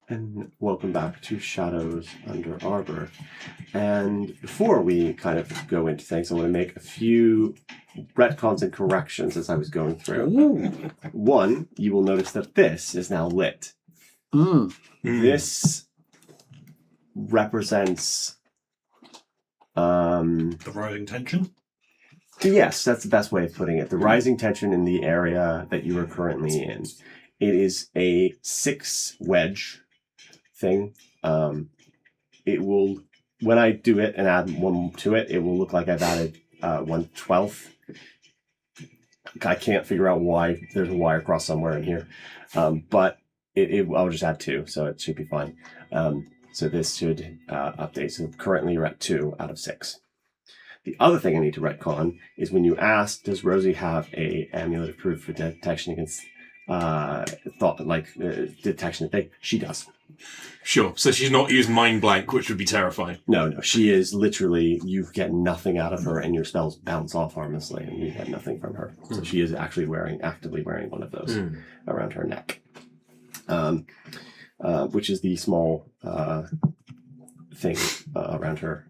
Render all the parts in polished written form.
And welcome back to Shadows Under Arbor. And before we kind of go into things, I want to make a few retcons and corrections as I was going through. Ooh. One, you will notice that this is now lit. This represents The rising tension? yes, that's the best way of putting it. The rising tension in the area that you are currently in. It is a 6 wedge thing. It will, when I do it and add 1 to it, it will look like I've added 1/12. I can't figure out why there's a wire cross somewhere in here, but I'll just add 2, so it should be fine. So this should update. So currently you're at 2 out of 6. The other thing I need to retcon is when you ask, does Rosie have a amulet of proof for detection against detection thing? She does. Sure. So she's not used mind blank, which would be terrifying. No. She is literally, you get nothing out of her and your spells bounce off harmlessly and you get nothing from her. So she is actually actively wearing one of those around her neck. Which is the small thing around her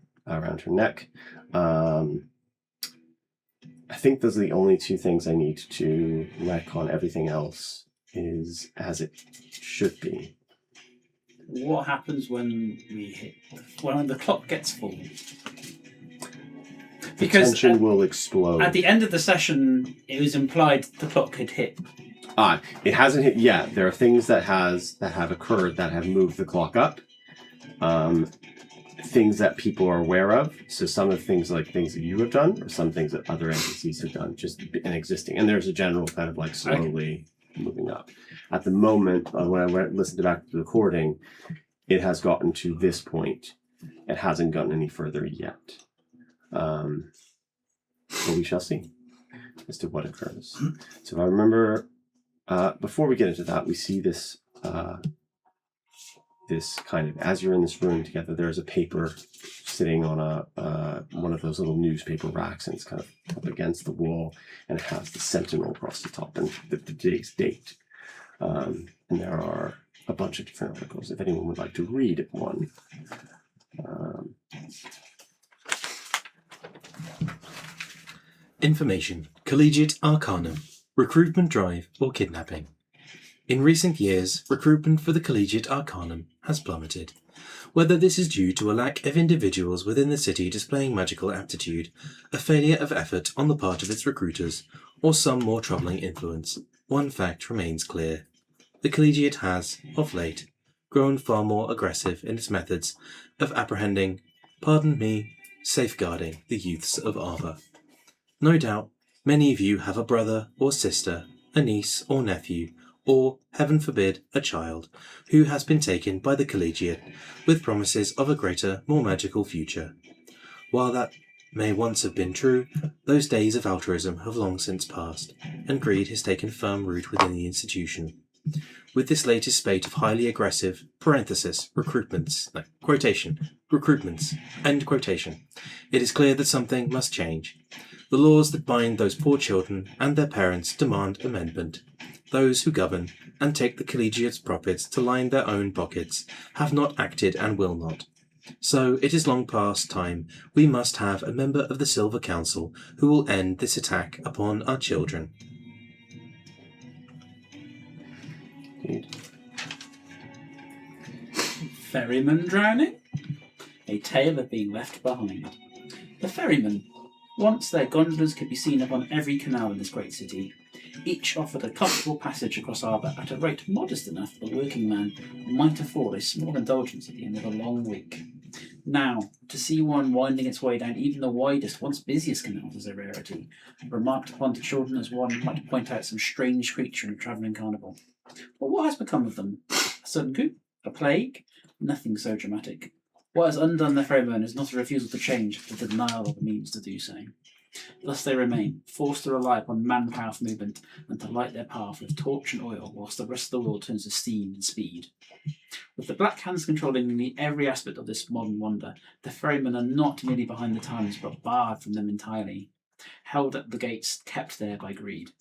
neck. I think those are the only 2 things I need to retcon. Everything else is as it should be. What happens when the clock gets full? Because tension will explode. At the end of the session, it was implied the clock had hit. It hasn't hit yet. There are things that have occurred that have moved the clock up. Things that people are aware of. So some of the things like things that you have done, or some things that other entities have done, just in existing. And there's a general kind of like slowly moving up. At the moment, when I listened back to the recording, it has gotten to this point. It hasn't gotten any further yet. But we shall see as to what occurs. So if I remember, before we get into that, we see this this kind of, as you're in this room together, there's a paper sitting on one of those little newspaper racks, and it's kind of up against the wall, and it has the Sentinel across the top and the today's date. And there are a bunch of different articles. If anyone would like to read one. Information: Collegiate Arcanum, recruitment drive or kidnapping. In recent years, recruitment for the Collegiate Arcanum has plummeted. Whether this is due to a lack of individuals within the city displaying magical aptitude, a failure of effort on the part of its recruiters, or some more troubling influence, one fact remains clear. The Collegiate has, of late, grown far more aggressive in its methods of apprehending, safeguarding the youths of Arbor. No doubt, many of you have a brother or sister, a niece or nephew, or, heaven forbid, a child, who has been taken by the Collegiate with promises of a greater, more magical future. While that may once have been true, those days of altruism have long since passed, and greed has taken firm root within the institution. With this latest spate of highly aggressive, recruitments, end quotation, it is clear that something must change. The laws that bind those poor children and their parents demand amendment. Those who govern and take the Collegiate's profits to line their own pockets have not acted and will not. So it is long past time we must have a member of the Silver Council who will end this attack upon our children. Ferryman drowning? A tale of being left behind. The ferrymen. Once their gondolas could be seen upon every canal in this great city. Each offered a comfortable passage across Arbor at a rate modest enough that the working man might afford a small indulgence at the end of a long week. Now, to see one winding its way down even the widest, once busiest canals is a rarity, remarked upon to children as one might point out some strange creature in a travelling carnival. But what has become of them? A sudden coup? A plague? Nothing so dramatic. What has undone the ferrymen is not a refusal to change, but the denial of the means to do so. Thus they remain, forced to rely upon manpower for movement and to light their path with torch and oil, whilst the rest of the world turns to steam and speed. With the Black Hands controlling nearly every aspect of this modern wonder, the ferrymen are not merely behind the times, but barred from them entirely, held at the gates, kept there by greed.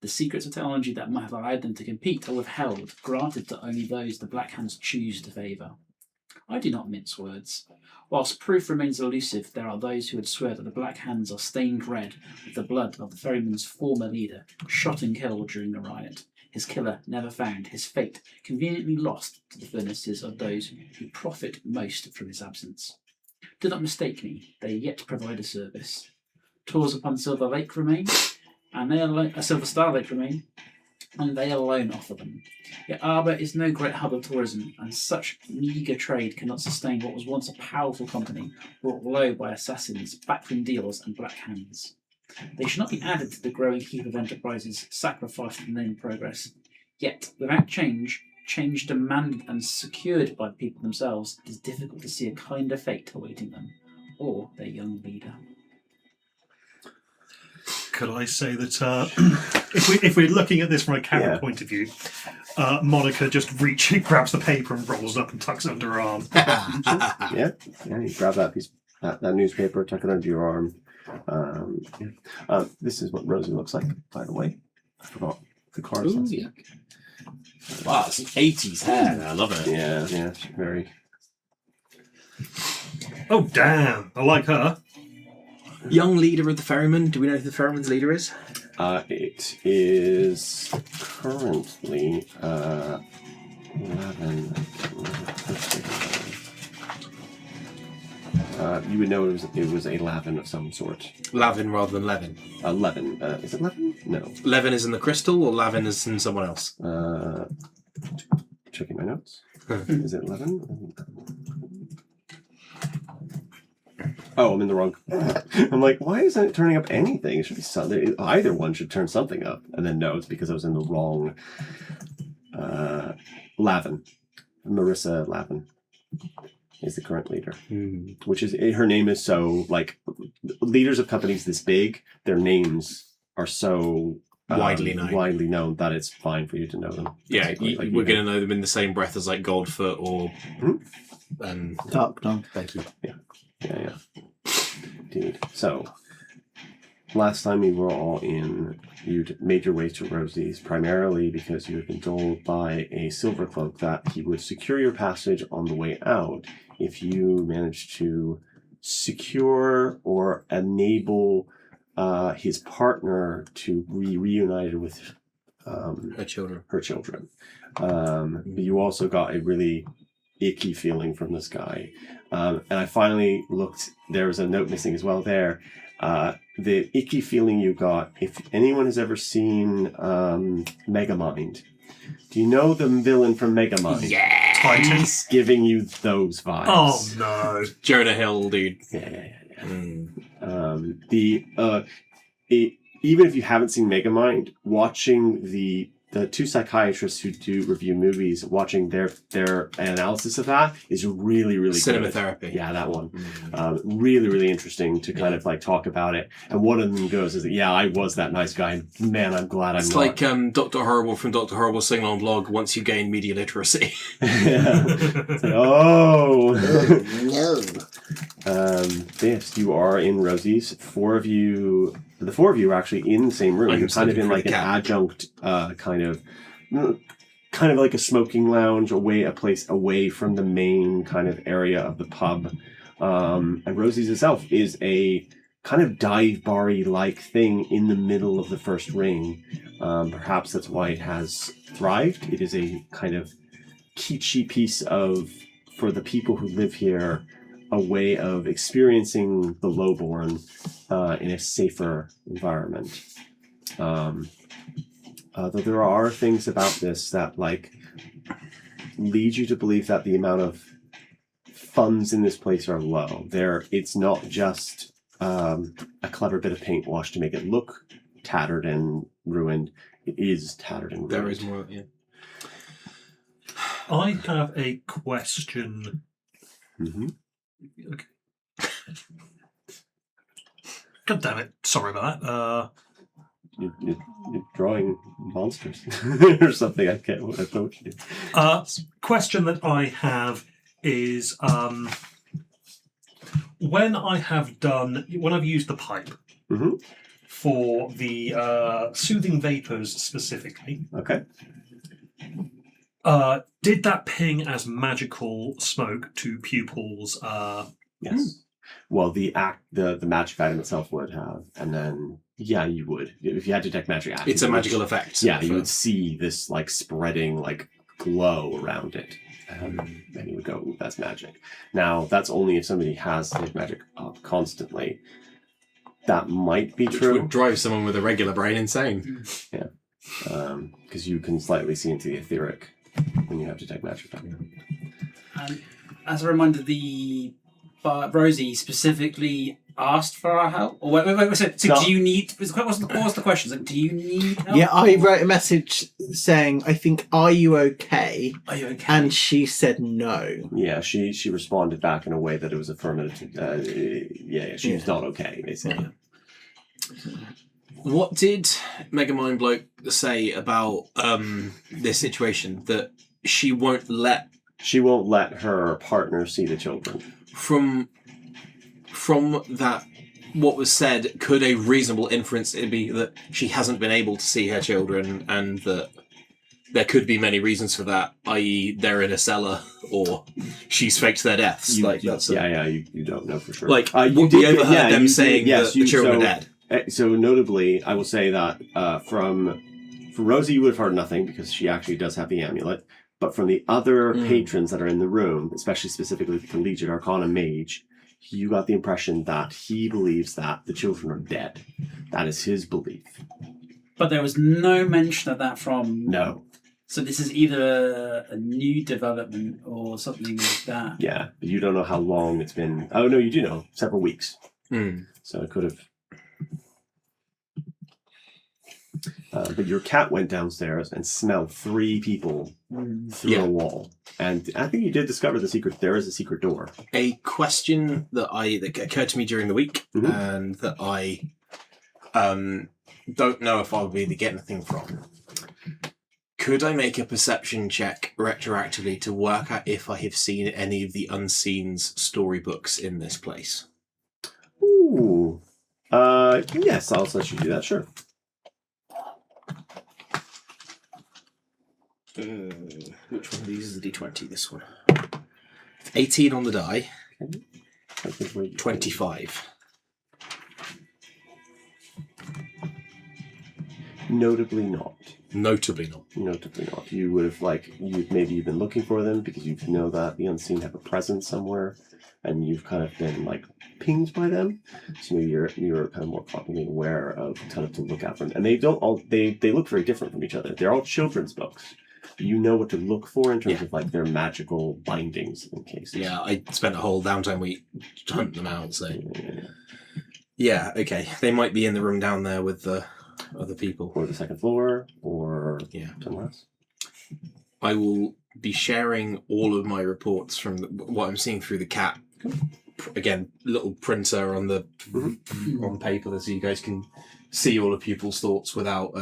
The secrets of technology that might have allowed them to compete are withheld, granted to only those the Black Hands choose to favour. I do not mince words. Whilst proof remains elusive, there are those who would swear that the Black Hands are stained red with the blood of the ferryman's former leader, shot and killed during the riot. His killer never found, his fate conveniently lost to the furnaces of those who profit most from his absence. Do not mistake me, they yet provide a service. Tours upon Silver Lake remain, and they alone, Silver Star Lake remain, and they alone offer them. Yet Arbor is no great hub of tourism, and such meagre trade cannot sustain what was once a powerful company, brought low by assassins, backroom dealers, and black hands. They should not be added to the growing heap of enterprises sacrificed in the name of progress. Yet, without change demanded and secured by the people themselves, it is difficult to see a kinder fate awaiting them, or their young leader. Could I say that if we're looking at this from a camera point of view, Monica just grabs the paper and rolls it up and tucks it under her arm. Yeah, you grab that piece, that newspaper, tuck it under your arm. This is what Rosie looks like, by the way. I forgot the cards. Ooh, yeah. Wow, it's 80s hair. I love it. Yeah, she's very... Oh, damn. I like her. Young leader of the ferryman. Do we know who the ferryman's leader is? It is currently 11. You would know it was a Lavin of some sort. Lavin rather than Levin. 11. Is it Levin? No. Levin is in the crystal, or Lavin is in someone else? Checking my notes. Is it 11? Oh, I'm in the wrong. I'm like, why isn't it turning up anything? It should be something. Either one should turn something up. And then no, it's because I was in the wrong. Lavin. Marissa Lavin is the current leader. Which is, her name is so, like, leaders of companies this big, their names are so widely known that it's fine for you to know them. Yeah, we're going to know them in the same breath as, like, Goldfoot or... Dark Dawn. Thank you. Yeah. Indeed. So, last time you were all in, you'd made your way to Rosie's, primarily because you had been told by a silver cloak that he would secure your passage on the way out if you managed to secure or enable his partner to be reunited with her children. You also got a really icky feeling from this guy. And I finally looked, there was a note missing as well there. The icky feeling you got, if anyone has ever seen Megamind, do you know the villain from Megamind? Yeah! He's giving you those vibes. Oh no. Jonah Hill, dude. Yeah. Even if you haven't seen Megamind, watching the two psychiatrists who do review movies, watching their analysis of that is really, really Cinema good. therapy. Yeah, that one. Really, really interesting to kind of like talk about it. And one of them goes, yeah, I was that nice guy. Man, I'm glad I'm not. It's like Dr. Horrible from Dr. Horrible's sing-along blog, once you gain media literacy. It's like, oh. No. Yes, you are in Rosie's. The four of you are actually in the same room. You're kind of in like an adjunct kind of like a smoking lounge, a place away from the main kind of area of the pub. And Rosie's itself is a kind of dive bar-y like thing in the middle of the first ring. Perhaps that's why it has thrived. It is a kind of kitschy piece of, for the people who live here, a way of experiencing the lowborn in a safer environment. Though there are things about this that like lead you to believe that the amount of funds in this place are low. It's not just a clever bit of paint wash to make it look tattered and ruined. It is tattered and ruined. There is more, yeah. I have a question. Mm-hmm. Okay. God damn it. Sorry about that. You're drawing monsters or something. I can't what I thought you did. Question that I have is when I've used the pipe, for the soothing vapors specifically. Okay. Did that ping as magical smoke to pupils? Yes. Well, the magic item itself would have, and then you would if you had detect magic. It's a magical effect. Yeah, you would see this like spreading like glow around it, and you would go, "Ooh, that's magic." Now, that's only if somebody has detect magic up constantly. That might be Which true. would drive someone with a regular brain insane. Yeah, because you can slightly see into the etheric when you have detect magic. And as a reminder, Rosie specifically asked for our help? Or wait. So No. do you need... What was the question? So do you need help? Yeah, I wrote a message saying, I think, are you okay? Are you okay? And she said no. Yeah, she responded back in a way that it was affirmative. She was not okay, basically. What did Megamind Bloke say about this situation? That she won't let her partner see the children. From that, what was said, could a reasonable inference be that she hasn't been able to see her children, and that there could be many reasons for that, i.e. they're in a cellar, or she's faked their deaths. You don't know for sure. Like, you we overheard them saying yes, that the children are dead. So notably, I will say that from Rosie, you would have heard nothing because she actually does have the amulet. But from the other patrons that are in the room, especially specifically the Collegiate Arcana Mage, you got the impression that he believes that the children are dead. That is his belief. But there was no mention of that from... No. So this is either a new development or something like that. Yeah, but you don't know how long it's been. Oh, no, you do know. Several weeks. Mm. So it could have... but your cat went downstairs and smelled 3 people through a wall. And I think you did discover there is a secret door. A question that occurred to me during the week, and that I don't know if I'll be able to get anything from. Could I make a perception check retroactively to work out if I have seen any of the Unseen's storybooks in this place? Ooh. Yes, I'll let you do that, sure. Which one of these is the D20? This one. 18 on the die. 25. Notably not. Notably not. Notably not. You would have, you've been looking for them because you know that the Unseen have a presence somewhere, and you've kind of been, pinged by them. So maybe you're kind of more properly aware of kind of to look out for them. And they don't all, they look very different from each other. They're all children's books. You know what to look for in terms of their magical bindings in cases. Yeah, I spent a whole downtime week hunting them out, so... Yeah, okay. They might be in the room down there with the other people. Or the second floor, or somewhere else. I will be sharing all of my reports from what I'm seeing through the cat. Again, little printer on the on paper so you guys can see all of people's thoughts without...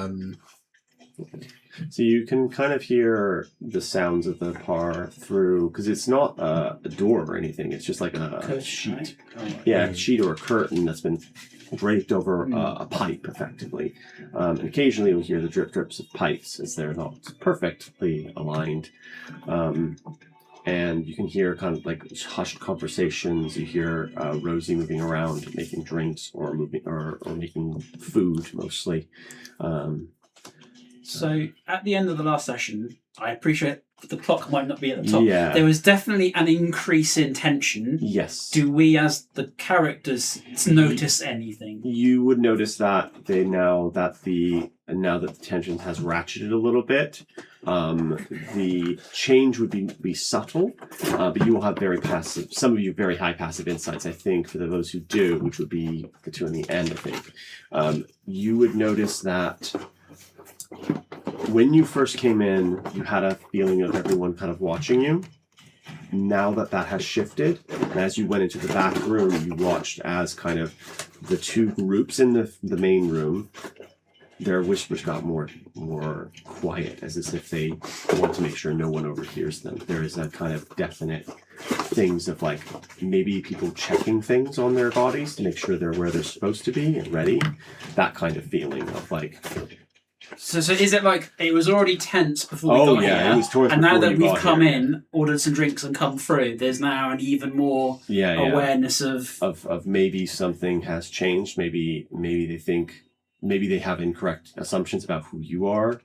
So you can kind of hear the sounds of the par through, because it's not a door or anything. It's just like a sheet. Right? Oh, Yeah, a sheet or a curtain that's been draped over a pipe, effectively. And occasionally you'll hear the drips of pipes as they're not perfectly aligned. And you can hear kind of hushed conversations. You hear Rosie moving around, making drinks or making food mostly. So at the end of the last session, I appreciate the clock might not be at the top. Yeah. There was definitely an increase in tension. Yes. Do we, as the characters, notice anything? You would notice that now that the tension has ratcheted a little bit, the change would be subtle, but you will have some of you very high passive insights, I think, for those who do, which would be the 2 in the end, I think. You would notice that when you first came in, you had a feeling of everyone kind of watching you. Now that has shifted, and as you went into the back room, you watched as kind of the 2 groups in the main room, their whispers got more quiet, as if they want to make sure no one overhears them. There is a kind of definite things of like maybe people checking things on their bodies to make sure they're where they're supposed to be and ready. That kind of feeling of like. So is it like it was already tense before we got here? It was tense and now before that you we've got come here. in, ordered some drinks and come through, there's now an even more awareness of maybe something has changed. Maybe they think they have incorrect assumptions about who you are.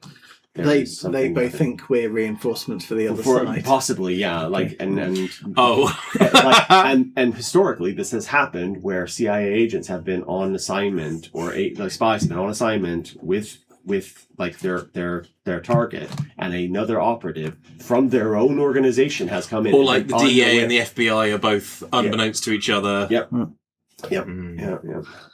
They both think we're reinforcements for the other side. Possibly, yeah. Like and Oh. and historically, this has happened where CIA agents have been on assignment, or spies have been on assignment with like their target, and another operative from their own organization has come in. Or like the DEA and the FBI are both unbeknownst to each other. Yep. Yep. Yeah.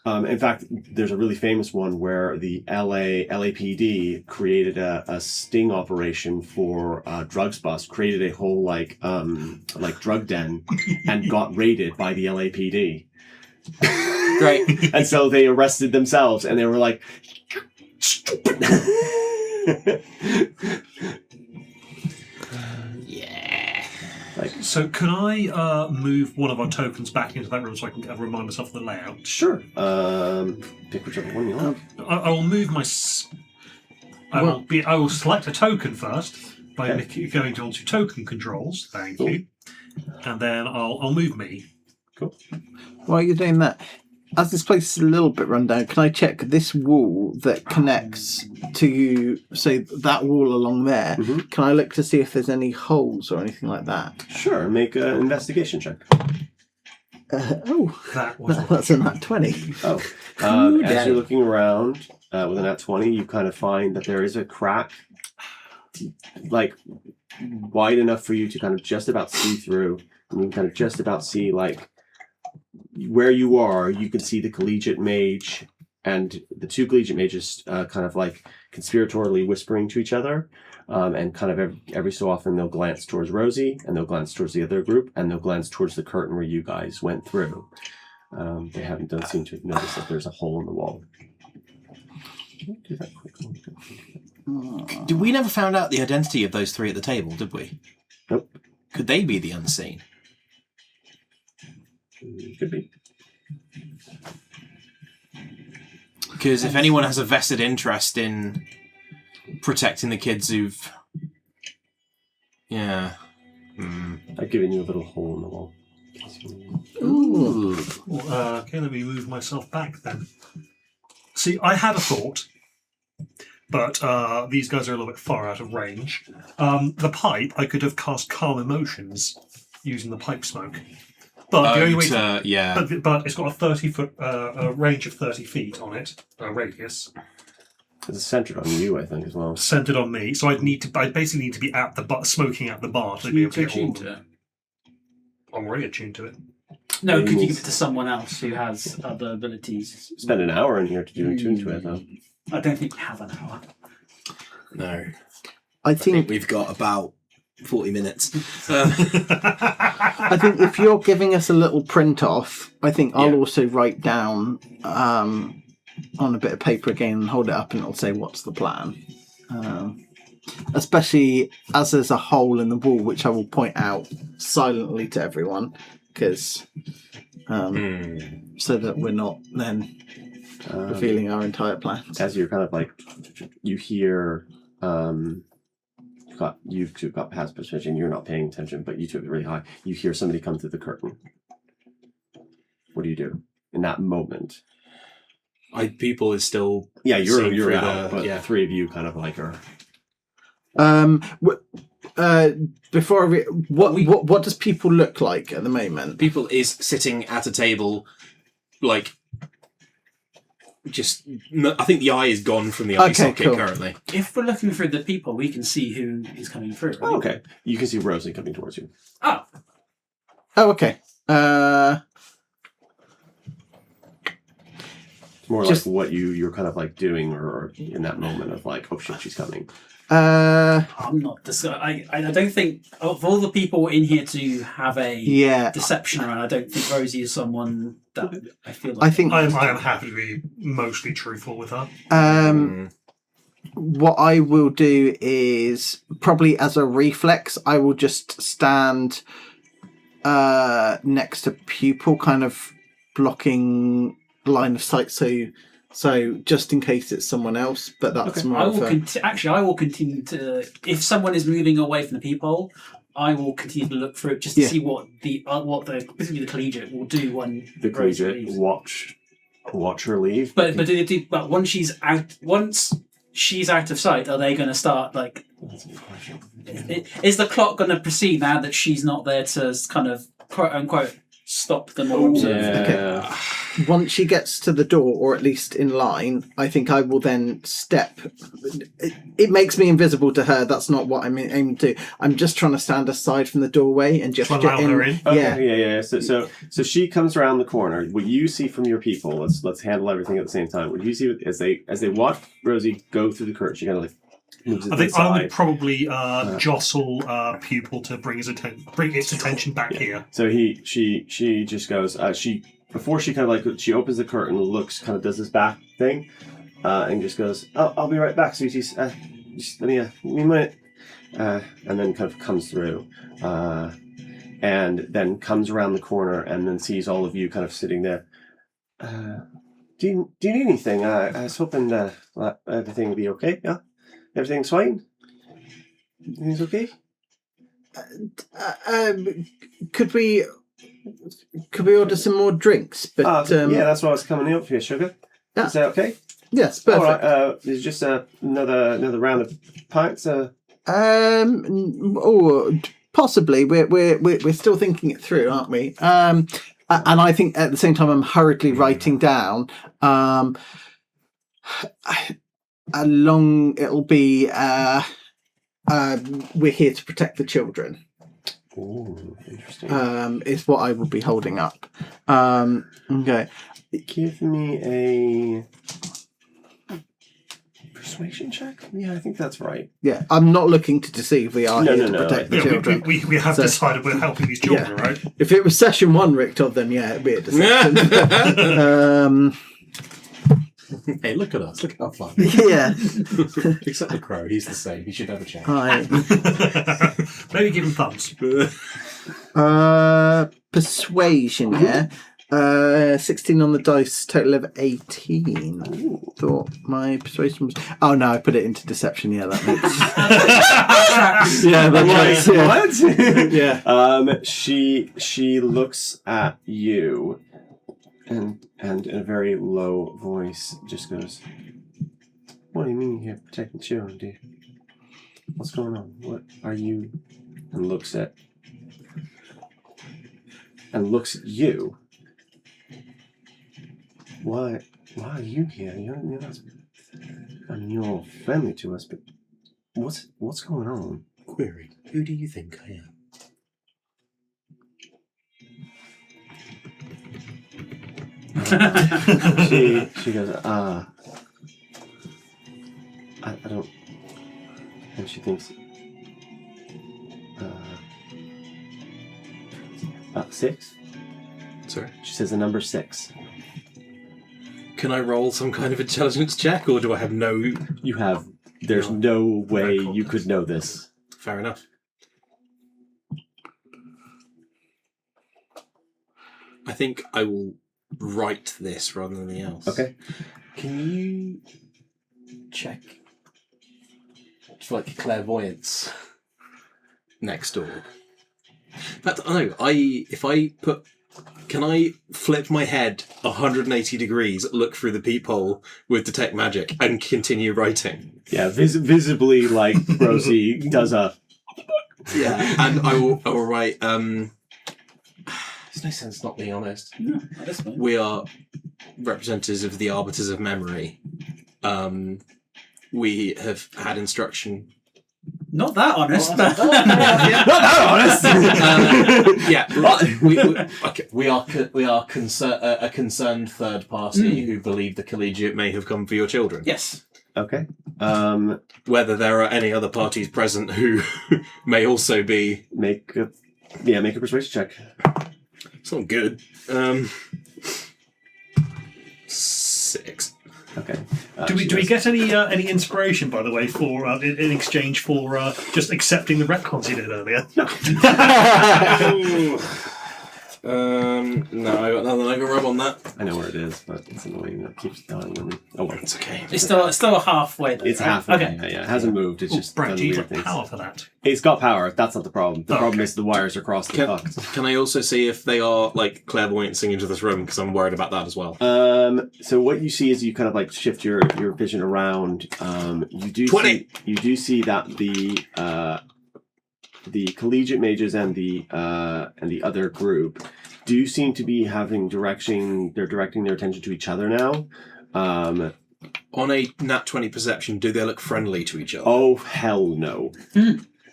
In fact, there's a really famous one where the LAPD created a sting operation for drugs bust, created a whole like drug den, and got raided by the LAPD. Great. And so they arrested themselves, and they were like, "Stupid." So can I move one of our tokens back into that room so I can remind myself of the layout? Sure. Pick whichever one you like. I will move my. I will select a token first by going onto token controls. Thank you, and then I'll move me. Cool. While you're doing that, as this place is a little bit run down, can I check this wall that connects to, say, that wall along there? Mm-hmm. Can I look to see if there's any holes or anything like that? Sure. Make an investigation check. That's a nat 20. Oh. As you're looking around with a nat 20, you kind of find that there is a crack, like wide enough for you to kind of just about see through, and you can kind of just about see like where you are. You can see the collegiate mage and the two collegiate mages kind of like conspiratorially whispering to each other, and kind of every so often they'll glance towards Rosie, and they'll glance towards the other group, and they'll glance towards the curtain where you guys went through. They don't seem to have noticed that there's a hole in the wall. Do that quickly. We never found out the identity of those three at the table, did we? Nope. Could they be the unseen? Could be. Because if anyone has a vested interest in protecting the kids who've... Yeah. I've given you a little hole in the wall. Ooh. Well, okay, let me move myself back then. See, I had a thought, but these guys are a little bit far out of range. The pipe, I could have cast Calm Emotions using the pipe smoke. But the only way but it's got a 30-foot range of 30 feet on it, radius. It's centered on you, I think, as well. Centered on me, so I'd basically need to be at the bar, smoking at the bar to be able to get all. to it. I'm already attuned to it. No, could you give it to someone else who has other abilities? Spend an hour in here to do attune to it, though. I don't think we have an hour. No. I I think think we've got about 40 minutes. I think if you're giving us a little print off, I think I'll also write down on a bit of paper again and hold it up, and it'll say what's the plan. Especially as there's a hole in the wall, which I will point out silently to everyone, because so that we're not then revealing our entire plans. As you're kind of like, you hear, you've got past perception, you're not paying attention, but you took it really high. You hear somebody come through the curtain. What do you do in that moment? People is still... Yeah, you're through out, but the three of you kind of like are... Before what does people look like at the moment? People is sitting at a table, like... Just... I think the eye is gone from the eye socket currently. If we're looking through the people, we can see who is coming through, right? Oh, okay. You can see Rosie coming towards you. Oh, Okay. It's more like what you're kind of like doing, or in that moment of like, oh shit, she's coming. I'm not. I don't think of all the people in here to have a deception around. I don't think Rosie is someone that I feel like. I think I am happy to be mostly truthful with her. What I will do is probably as a reflex, I will just stand next to pupil, kind of blocking line of sight. So just in case it's someone else, but that's more I of will a... I will continue to. If someone is moving away from the peephole, I will continue to look through it just to see what particularly the collegiate will do when The Rosie collegiate leaves. watch her leave. But once she's out of sight, are they going to start like? That's a good question. Is the clock going to proceed now that she's not there to kind of quote unquote stop them or to? Yeah. Once she gets to the door, or at least in line, I think I will then step. It makes me invisible to her. That's not what I'm aiming to. I'm just trying to stand aside from the doorway and just To get allow her in? Yeah. So she comes around the corner. What you see from your people, let's handle everything at the same time. What you see as they watch Rosie go through the curtain, she kind of like moves it I to the think I would side. probably jostle pupil to bring its attention back here. So she just goes. Before she kind of like she opens the curtain, looks, kind of does this back thing, and just goes, "Oh, I'll be right back, sweeties. Just let me a minute," and then kind of comes through, and then comes around the corner, and then sees all of you kind of sitting there. Do you need anything? I was hoping everything would be okay. Yeah, everything's fine. Everything's okay. Could we order some more drinks? But Yeah, that's what I was coming up here, sugar. Yeah. Is that okay? yes, perfect. All right. There's just another round of pints. Possibly. We're still thinking it through, aren't we? And I think at the same time I'm hurriedly writing down. It'll be. We're here to protect the children. Ooh, interesting. Is what I will be holding up. Okay. Give me a persuasion check. Yeah, I think that's right. Yeah, I'm not looking to deceive. We are No, here no, to no. protect the Yeah, children. we have decided we're helping these children, right? If it was session 1, Richter, then yeah, it'd be a deception. Hey, look at us. Look at our fun. Yeah. Except the crow. He's the same. He should have a chance. Maybe give him thumbs. Persuasion, yeah. 16 on the dice, total of 18. Ooh. Thought my persuasion was... Oh, no, I put it into deception. Yeah, that makes... yeah, that makes... Yeah. What? Yeah. She looks at you, and in a very low voice just goes, "What do you mean you're protecting children, dear? What's going on? What are you?" And looks at you. Why are you here? You're not. I mean, you're friendly to us, but what's going on? Query. Who do you think I am? She goes, I don't. And she thinks, 6. Sorry. She says the number 6. Can I roll some kind of intelligence check, or do I have no... You have. There's no way you could know this. Fair enough. I think I will write this rather than anything else. Okay. Can you check for like clairvoyance next door? But no, can I flip my head 180 degrees, look through the peephole with detect magic, and continue writing? Yeah, visibly, like Rosie does a. Yeah, and I will write. There's no sense not being honest. No, that's fine. We are representatives of the Arbiters of Memory. We have had instruction. Not that honest. Not that honest. Yeah, we are a concerned third party who believe the collegiate may have come for your children. Yes. Okay. Whether there are any other parties present who may also be... Make a persuasion check. It's not good. 6. Okay. Do we get any inspiration, by the way, for in exchange for just accepting the retcons you did earlier? No, I got nothing I can rub on that. I know where it is, but it's annoying. That keeps dying on me. Oh well. It's okay. It's still halfway there. It's right? halfway. Okay. Yeah. It hasn't moved. It's just Brad, done do you weird have things. power for that? It's got power. That's not the problem. The Oh, problem okay. is the wires are crossed and fucked. Can I also see if they are like clairvoyancing into this room? Because I'm worried about that as well. So what you see is you kind of like shift your vision around. You do 20. see that the collegiate mages and the other group do seem to be having direction. They're directing their attention to each other now. On a nat 20 perception, do they look friendly to each other? Oh hell no!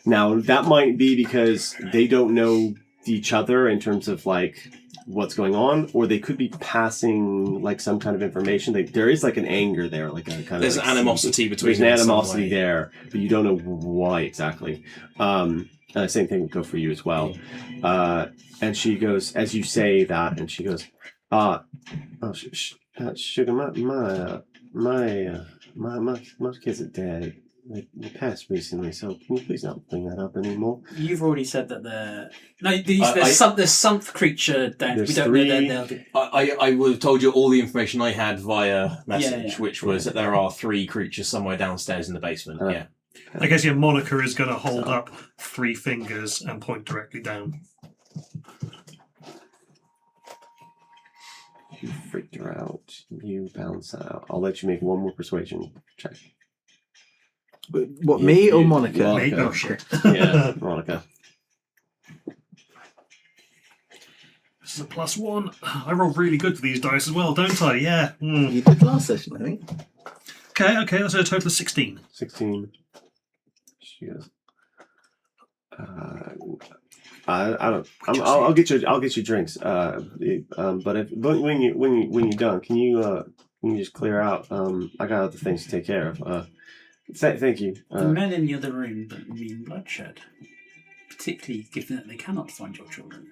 Now that might be because they don't know each other in terms of like what's going on, or they could be passing like some kind of information. There is like an anger there, like a kind There's of an animosity between There's an them in some animosity way. there, but you don't know why exactly. Same thing would go for you as well. And she goes, as you say that, and she goes, sugar, my kids are dead. They passed recently, so can you please not bring that up anymore? You've already said that there's I- there's some creature down. There's We don't three- know they're I would have told you all the information I had via message, Yeah. which was that there are 3 creatures somewhere downstairs in the basement. Huh. Yeah. I guess your Monica is going to hold up 3 fingers and point directly down. You freaked her out. You balance that out. I'll let you make one more persuasion check. What, me or You- Monica? Monica. Me? Oh, shit. Yeah, Monica. This is a +1. I roll really good for these dice as well, don't I? Yeah. Mm. You did last session, I think. Okay, that's a total of 16. 16. She goes. I don't. I'll get you drinks. But when you're done, can you just clear out? I got other things to take care of. Thank you. the men in the other room don't mean bloodshed, particularly given that they cannot find your children.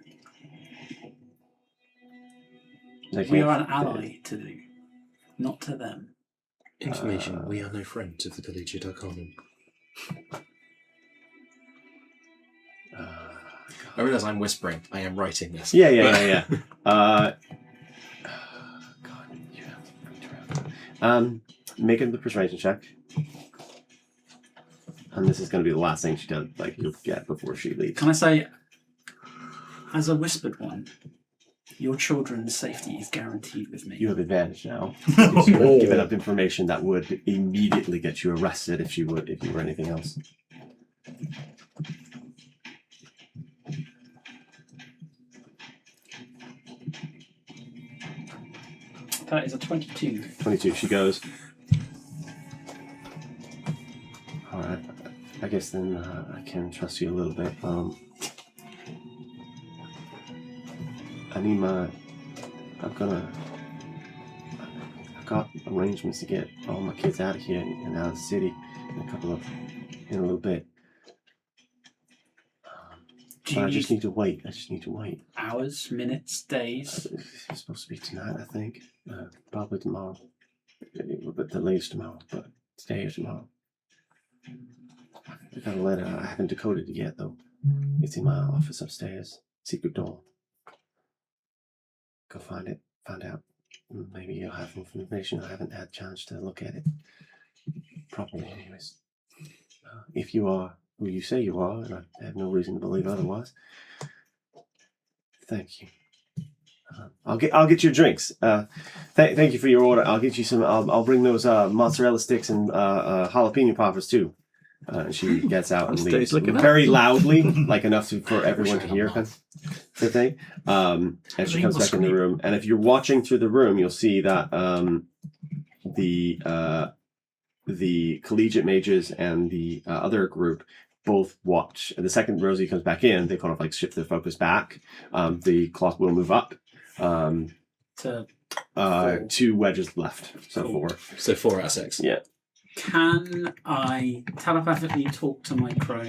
We are an ally to them, not to them. Information. We are no friends of the Collegiate Arcanum. I realise I'm whispering. I am writing this. Yeah. God, you have freaked her out. Make the persuasion check. And this is going to be the last thing she does, like you'll get before she leaves. Can I say, as a whispered one, your children's safety is guaranteed with me. You have advantage now. Because you have given up information that would immediately get you arrested if you were anything else. That is a 22. 22. She goes. All right. I guess then I can trust you a little bit. I've got arrangements to get all my kids out of here and out of the city in a little bit. Do But you I just need need to wait. hours, minutes, days? It's supposed to be tonight, I think. Probably tomorrow. But the latest tomorrow. But today or tomorrow. I got a letter. I haven't decoded it yet, though. It's in my office upstairs. Secret door. Go find it. Find out. Maybe you'll have information. I haven't had a chance to look at it properly, anyways. If you are who you say you are, and I have no reason to believe otherwise, thank you. I'll get you drinks. Thank you for your order. I'll get you some. I'll bring those mozzarella sticks and jalapeno poppers too. And she gets out and Stays leaves looking up. very loudly, like enough for everyone to hear. Kind of thing. And she comes back in the room. And if you're watching through the room, you'll see that the collegiate mages and the other group both watch. And the second Rosie comes back in, they kind of like shift their focus back. The clock will move up. To 2 wedges left, so 4. So 4 out of 6. Yeah. Can I telepathically talk to my crow?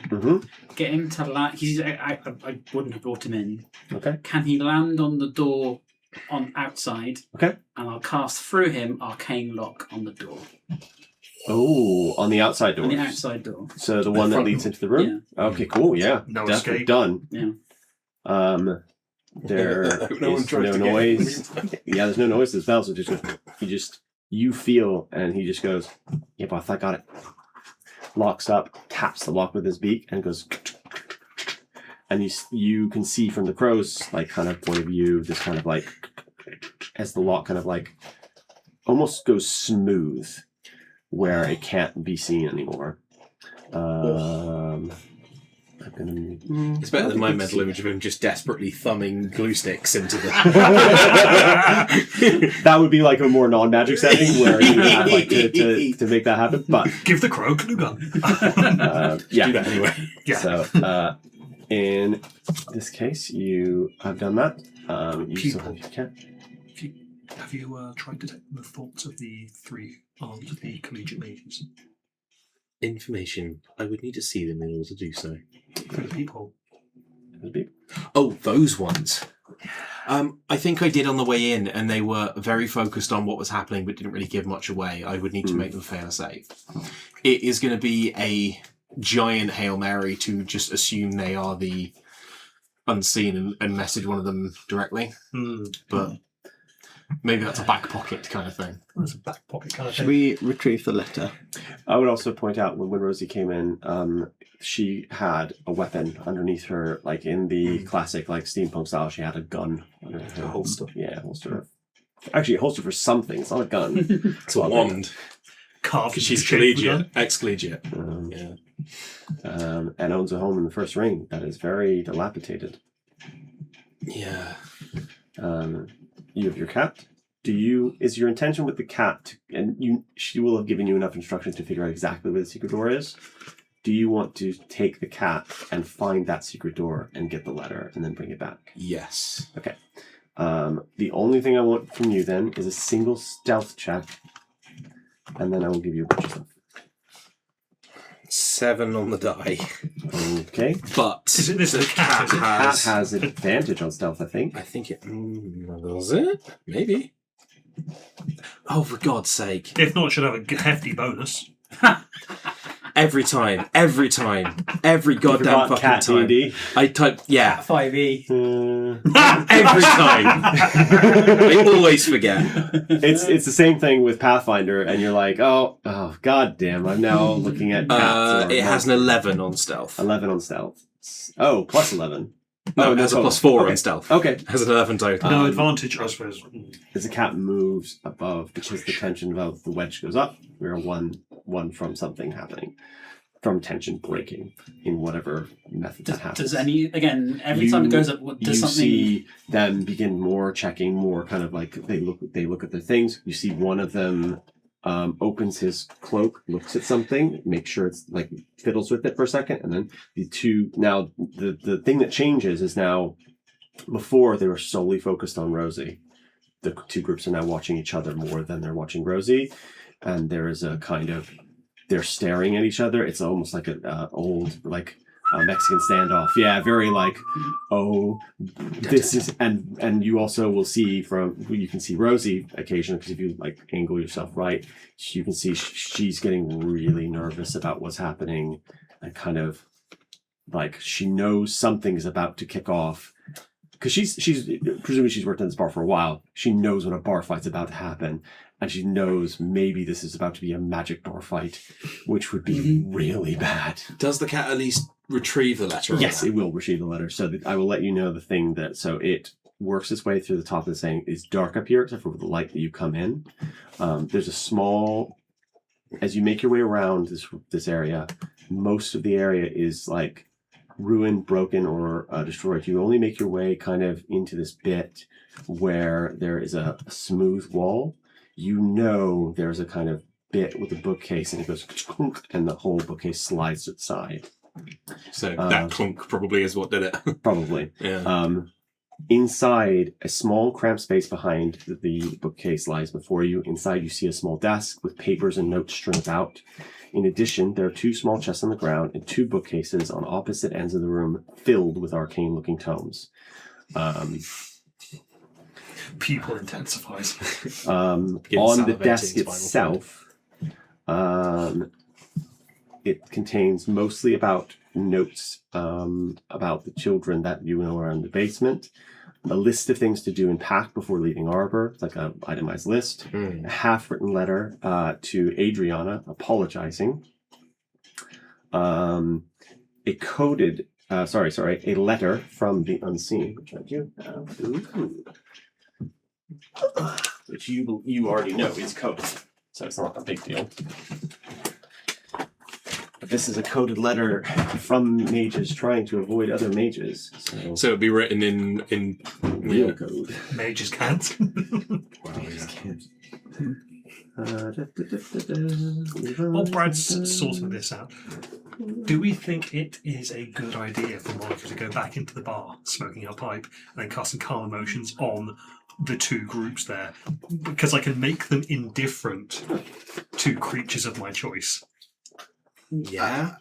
Mm-hmm. Get him to land. I wouldn't have brought him in. Okay. Can he land on the door on outside? Okay. And I'll cast through him Arcane Lock on the door. Oh, on the outside door. On the outside door. So the one that front leads door. into the room. Okay, cool. Yeah, No definitely escape. done. Yeah. There No one is tries no to get noise. Yeah, there's no noise to the spell, so just goes, you feel, and he just goes, yeah, boss, I got it. Locks up, taps the lock with his beak, and goes, and you can see from the crow's like kind of point of view, this kind of like, as the lock kind of like almost goes smooth, where it can't be seen anymore. I'm gonna... It's better than my mental image of him just desperately thumbing glue sticks into the. That would be like a more non-magic setting where you would have like to make that happen. But Give the crow a glue gun. yeah. Do that anyway. Yeah. So in this case, you have done that. You still Pupil. have your cat. Have you tried detecting the thoughts of the three arms of the collegiate mages Information. I would need to see them in order to do so. through the peephole? Oh, those ones. I think I did on the way in, and they were very focused on what was happening, but didn't really give much away. I would need to make them fail a save. It is going to be a giant Hail Mary to just assume they are the unseen and message one of them directly. But maybe that's a back pocket kind of thing. That's a back pocket kind of Should thing. we retrieve the letter? I would also point out when Rosie came in, she had a weapon underneath her, like in the classic like steampunk style. She had a gun under her holster. Yeah, holster. Actually, a holster for something. It's not a gun. It's a wand. Carved Because into she's the shape of a collegiate, gun. ex-collegiate. Yeah. And owns a home in the first ring that is very dilapidated. Yeah. You have your cat. Is your intention with the cat, and she will have given you enough instructions to figure out exactly where the secret door is. Do you want to take the cat and find that secret door and get the letter and then bring it back? Yes. Okay. The only thing I want from you then is a single stealth check, and then I will give you a bunch of stuff. 7 on the die. Okay. But This is a cat, is it? Cat has advantage on stealth, I think. I think it... was it? Maybe. Oh, for God's sake. If not, it should have a hefty bonus. Every time. Every goddamn Forgot fucking cat time. D&D. I type, yeah, 5e. every time. I always forget. It's the same thing with Pathfinder, and you're like, oh god damn, I'm now looking at cats. It has an 11 on stealth. 11 on stealth. Oh, plus 11. No, it has a total. plus 4 Okay. on stealth. Okay. It has an 11 total. No advantage, I suppose. As the cat moves above, because the tension of the wedge goes up, we're one from something happening. From tension breaking in whatever method that happens. Does every time it goes up, does you something... see them begin more checking, more kind of like they look at the things. You see one of them opens his cloak, looks at something, makes sure it's like fiddles with it for a second, and then the two now the thing that changes is now before they were solely focused on Rosie. The two groups are now watching each other more than they're watching Rosie, and there is a kind of they're staring at each other. It's almost like an old like Mexican standoff. Yeah, very like, oh, this is and you also will see you can see Rosie occasionally because if you like angle yourself right, you can see she's getting really nervous about what's happening and kind of like she knows something is about to kick off. Because she's presumably she's worked in this bar for a while. She knows when a bar fight's about to happen, and she knows maybe this is about to be a magic bar fight, which would be really bad. Does the cat at least retrieve the letter? Yes, it will retrieve the letter. So I will let you know the thing that it works its way through the top of the thing. It's dark up here except for the light that you come in. There's a small, as you make your way around this area, most of the area is like ruined, broken, or destroyed. You only make your way kind of into this bit where there is a smooth wall. You know there's a kind of bit with a bookcase, and it goes and the whole bookcase slides to the side. So that clunk probably is what did it. Probably. Yeah. Inside, a small cramped space behind the bookcase lies before you. Inside, you see a small desk with papers and notes strewn about. In addition, there are 2 small chests on the ground and 2 bookcases on opposite ends of the room filled with arcane-looking tomes. Pupil intensifies. On the desk itself, it contains mostly about notes about the children that you know are in the basement. a list of things to do and pack before leaving Arbor, like an itemized list, a half-written letter to Adriana apologizing, a coded, a letter from the unseen, which I do have. Ooh. Which you already know is coded, so it's not a big deal. But this is a coded letter from mages trying to avoid other mages. So it'd be written in real code. Mages can't. Mages can't. While Brad's sorting this out, do we think it is a good idea for Monica to go back into the bar, smoking her pipe, and then casting calm emotions on the two groups there? Because I can make them indifferent to creatures of my choice. Yeah.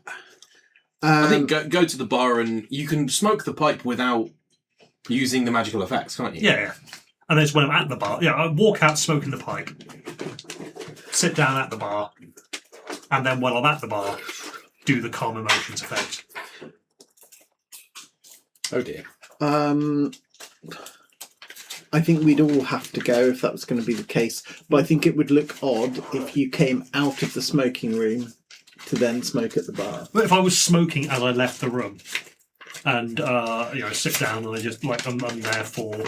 I think go to the bar and you can smoke the pipe without using the magical effects, can't you? Yeah. And then when I'm at the bar, I walk out smoking the pipe, sit down at the bar, and then when I'm at the bar, do the calm emotions effect. Oh dear. I think we'd all have to go if that was going to be the case. But I think it would look odd if you came out of the smoking room to then smoke at the bar. But if I was smoking as I left the room, and sit down and I just I'm there for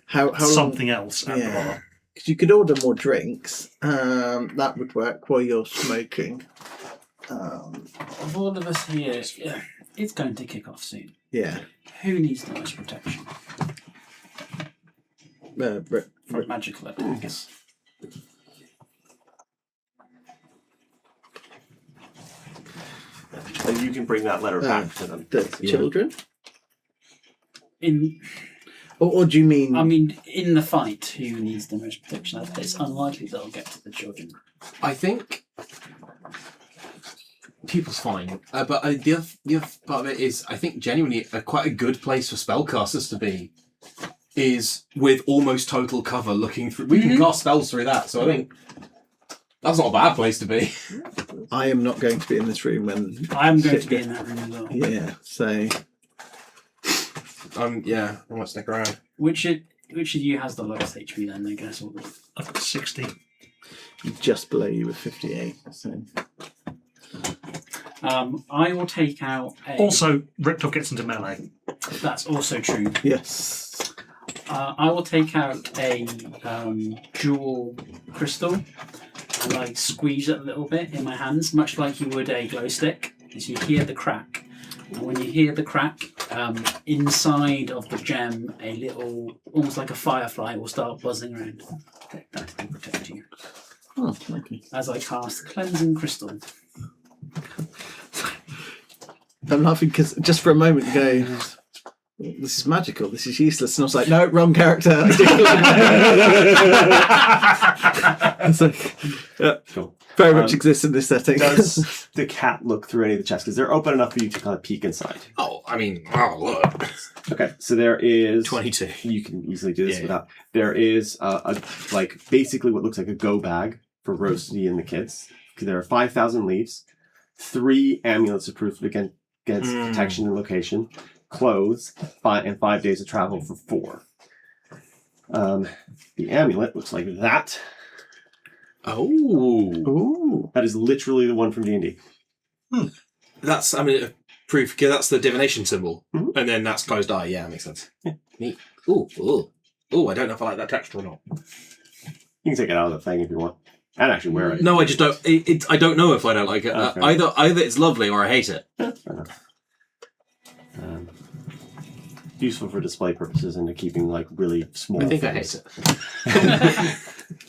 how something else at the bar. Because you could order more drinks. That would work while you're smoking. Of all of us here, it's going to kick off soon. Yeah. Who needs the most protection? For magical attacks. And you can bring that letter back to them. The children? In Or do you mean... I mean, in the fight, who needs the most protection? It's unlikely they'll get to the children. I think pupil's fine, but the other part of it is I think genuinely quite a good place for spellcasters to be is with almost total cover looking through. We can cast spells through that, so I think that's not a bad place to be. I am not going to be in this room when... I'm going to be in that room as well. Yeah, so... I might stick around. Which of you has the lowest HP then, I guess? I've got 60. Just below you with 58, so... I will take out a... Also, Riptop gets into melee. That's also true. Yes. I will take out a jewel crystal and I squeeze it a little bit in my hands, much like you would a glow stick, as you hear the crack. And when you hear the crack, inside of the gem, a little, almost like a firefly, will start buzzing around. That will protect you. Oh, okay. As I cast Cleansing Crystal. I'm laughing because just for a moment you go, this is magical, this is useless. And I was like, no, wrong character. It's like, Cool. very much exists in this setting. Does the cat look through any of the chests? Because they're open enough for you to kind of peek inside. Oh, I mean, look. Okay, so there is 22. You can easily do this without. There is basically what looks like a go bag for Rosie and the kids. There are 5,000 leaves, 3 amulets approved against detection and location, clothes, and 5 days of travel for 4. The amulet looks like that. Oh. Ooh. That is literally the one from D&D. That's, proof, because that's the divination symbol. Mhm. And then that's closed eye. Yeah, that makes sense. Neat. Ooh, I don't know if I like that texture or not. You can take it out of the thing if you want. And actually wear it. No, I just don't. I don't know if I don't like it. Okay. Either it's lovely or I hate it. Fair enough. Useful for display purposes and to keeping like really small. I think things. I hate it.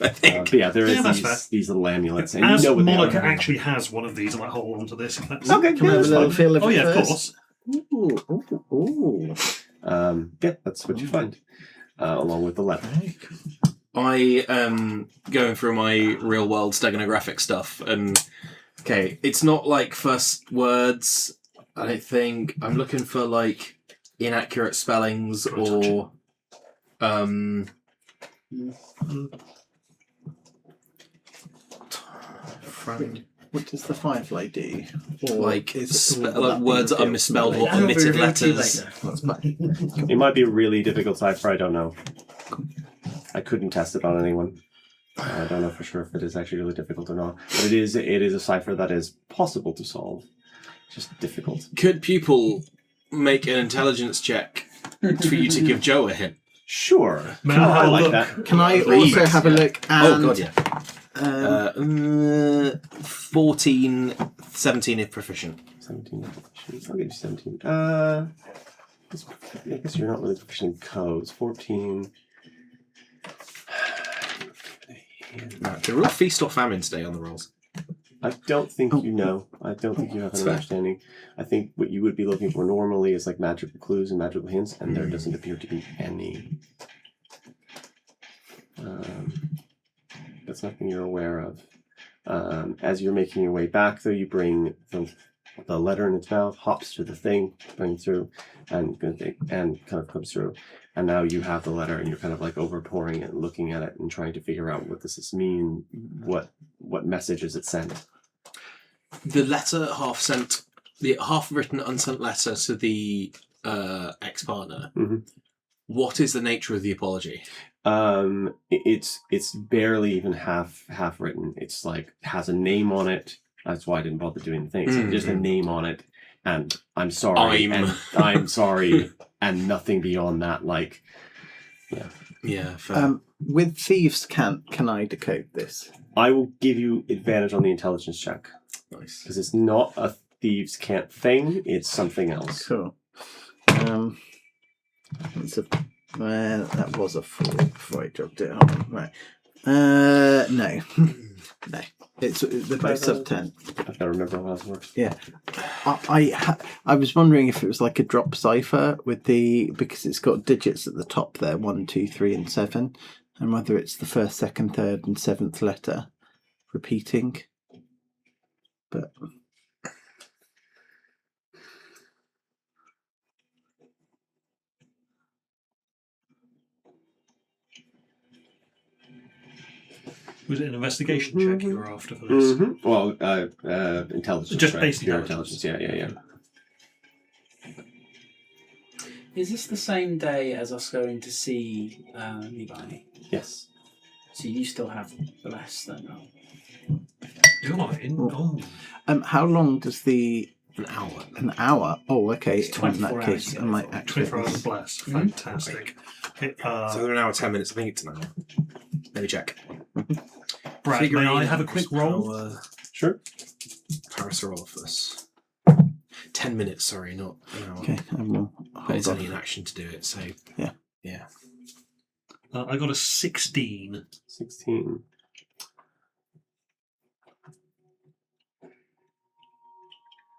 I think. But yeah, there is that's fair. these little amulets. And As you know what they Monica are. actually has one of these, I might hold on to this. If that's... Okay, Can we have a little feel of Oh it yeah, of first? course. Ooh. Yeah, that's what you find. Along with the letter. I am going through my real world steganographic stuff, and okay, it's not like first words. I don't think I'm looking for like inaccurate spellings or What does the firefly do? Or Like, is it- like words that are misspelled or That will be omitted revealed to you letters. later. That's fine. It might be a really difficult cipher. I don't know. I couldn't test it on anyone. I don't know for sure if it is actually really difficult or not. But it is a cipher that is possible to solve. Just difficult. Could Pupil make an intelligence check for you to give Joe a hint? Sure. May I have a like look? that. Can I Please, also have a yeah. look and... Oh, God, yeah. 14, 17 if proficient. 17. I'll give you 17. I guess you're not really proficient in codes. 14. Right, the real feast or famine today on the rolls. I don't think you know. I don't think you have an That's fair. understanding. I think what you would be looking for normally is like magical clues and magical hints, and there doesn't appear to be any. That's nothing you're aware of. As you're making your way back, though, you bring the letter in its mouth, hops to the thing, brings through, and kind of comes through. And now you have the letter, and you're kind of like overpouring it, and looking at it, and trying to figure out what does this mean? What message is it sent? The letter the half-written unsent letter to the ex-partner. Mhm. What is the nature of the apology? It's barely even half written. It's like has a name on it. That's why I didn't bother doing the thing. It's just a name on it, and I'm sorry, and I'm sorry, and nothing beyond that. Like, Yeah, fair. with thieves' can I decode this? I will give you advantage on the intelligence check Nice. because it's not a thieves' can't thing. It's something else. Cool. It's a that was a 4 before I dropped it. Hold on, right. No. No. They're both sub 10. I've got to remember how that works. Yeah. I was wondering if it was like a drop cipher with because it's got digits at the top there, 1, 2, 3, and 7, and whether it's the first, second, third, and 7th letter repeating. But Was it an investigation check you were after for this? Mm-hmm. Well, intelligence. Just right? basic Pure intelligence. Yeah. Is this the same day as us going to see Levi? Yes. So you still have less than You're not in. Oh. how long does An hour. an hour? Oh, okay. It's 24 in that hours case, to I go might for. actually. 24 hours of bless. Fantastic. Okay, So they're an hour, 10 minutes. I think it's an hour. Let me check. Brad, may I have a quick roll? Sure. Parasaurolophus. 10 minutes, sorry, not an hour. Okay, I will But it's hold only on. an action to do it, so. Yeah. Yeah. I got a 16. 16.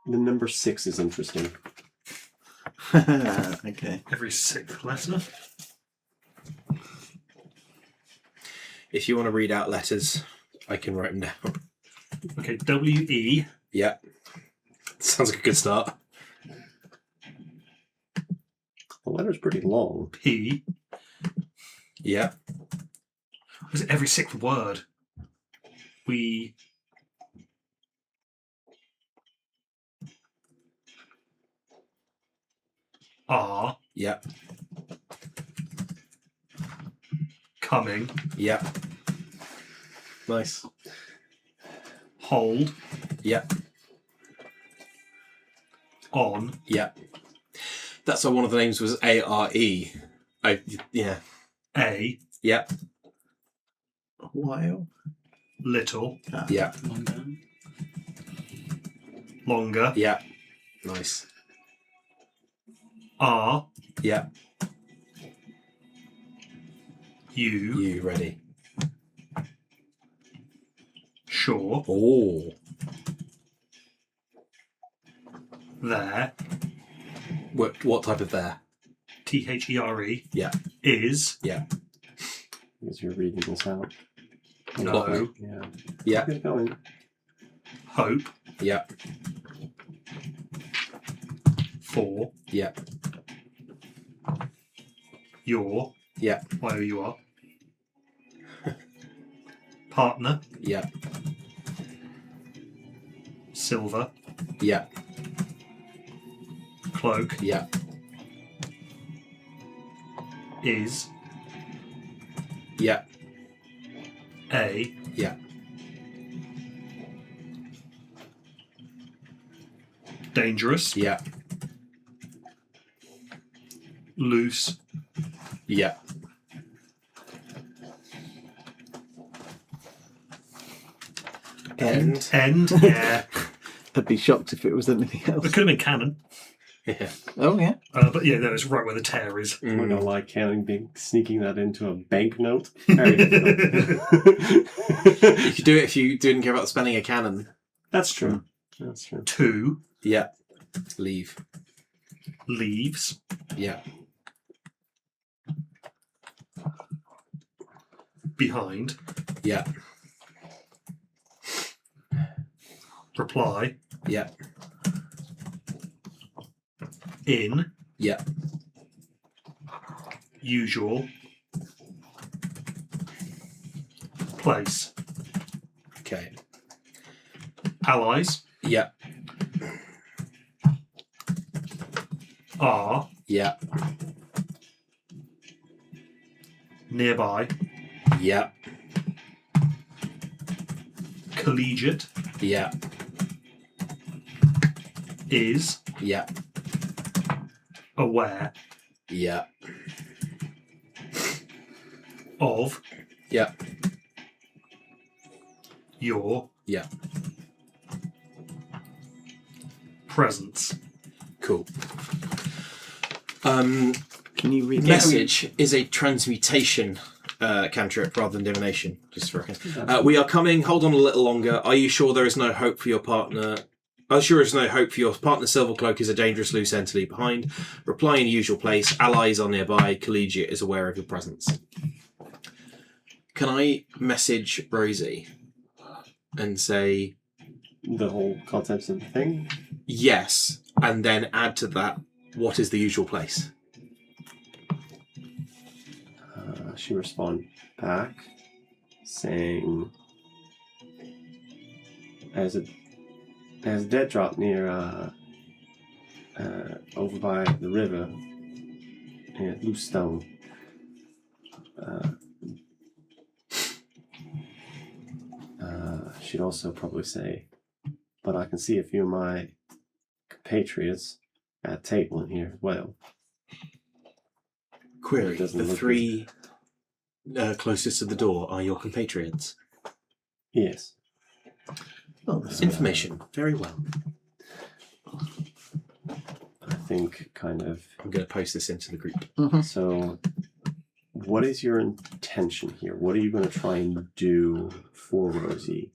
The number 6 is interesting. Okay. Every 6th letter. If you want to read out letters, I can write them down. Okay, W-E. Yeah. Sounds like a good start. The letter's pretty long. P. Yeah. Was it every 6th word? We. Are Yeah. coming. Yeah. Nice. Hold Yeah. on. Yeah. That's why one of the names was A-R-E. Yeah. A Yeah. While. little Yeah. longer. Yeah. Nice. Are Yeah. you You ready? sure Oh. there What type of there? T-H-E-R-E Yeah. is Yeah. Because you're reading this out. no Yeah. Yeah. Get going. hope Yeah. for Yeah. your Yeah. where you are partner Yeah. silver, Yeah. cloak, Yeah. is Yeah. a Yeah. dangerous, Yeah. loose, Yeah. End. end, yeah. I'd be shocked if it was anything It else. could have been cannon. Yeah. Oh yeah. But yeah, no, it's right where the tear is. I'm not gonna lie, Cannon being sneaking that into a banknote. Very difficult. You could do it if you didn't care about spending a cannon. That's true. That's true. 2 Yeah. Leave. leaves, Yeah. behind, Yeah. reply, Yeah. in, Yeah. usual, place, Okay. allies, Yeah. are, Yeah. nearby, Yeah. collegiate, Yeah. is, Yeah. aware, Yeah. of, Yeah. your, Yeah. presence. Cool. Can you read Message is a transmutation cantrip rather than divination. Just for we are coming. Hold on a little longer. Are you sure there is no hope for your partner? Are you sure there is no hope for your partner? Silvercloak is a dangerous loose end to leave behind. Reply in usual place. Allies are nearby. Collegiate is aware of your presence. Can I message Rosie and say The whole contents of the thing. yes, and then add to that what is the usual place? She respond back saying, as a dead drop near over by the river near Loose Stone. She'd also probably say, but I can see a few of my compatriots at table in here as well. Query: Doesn't the look three closest to the door are your compatriots. Yes. Oh, Information. Very well. I think kind of. I'm going to post this into the group. So, what is your intention here? What are you going to try and do for Rosie?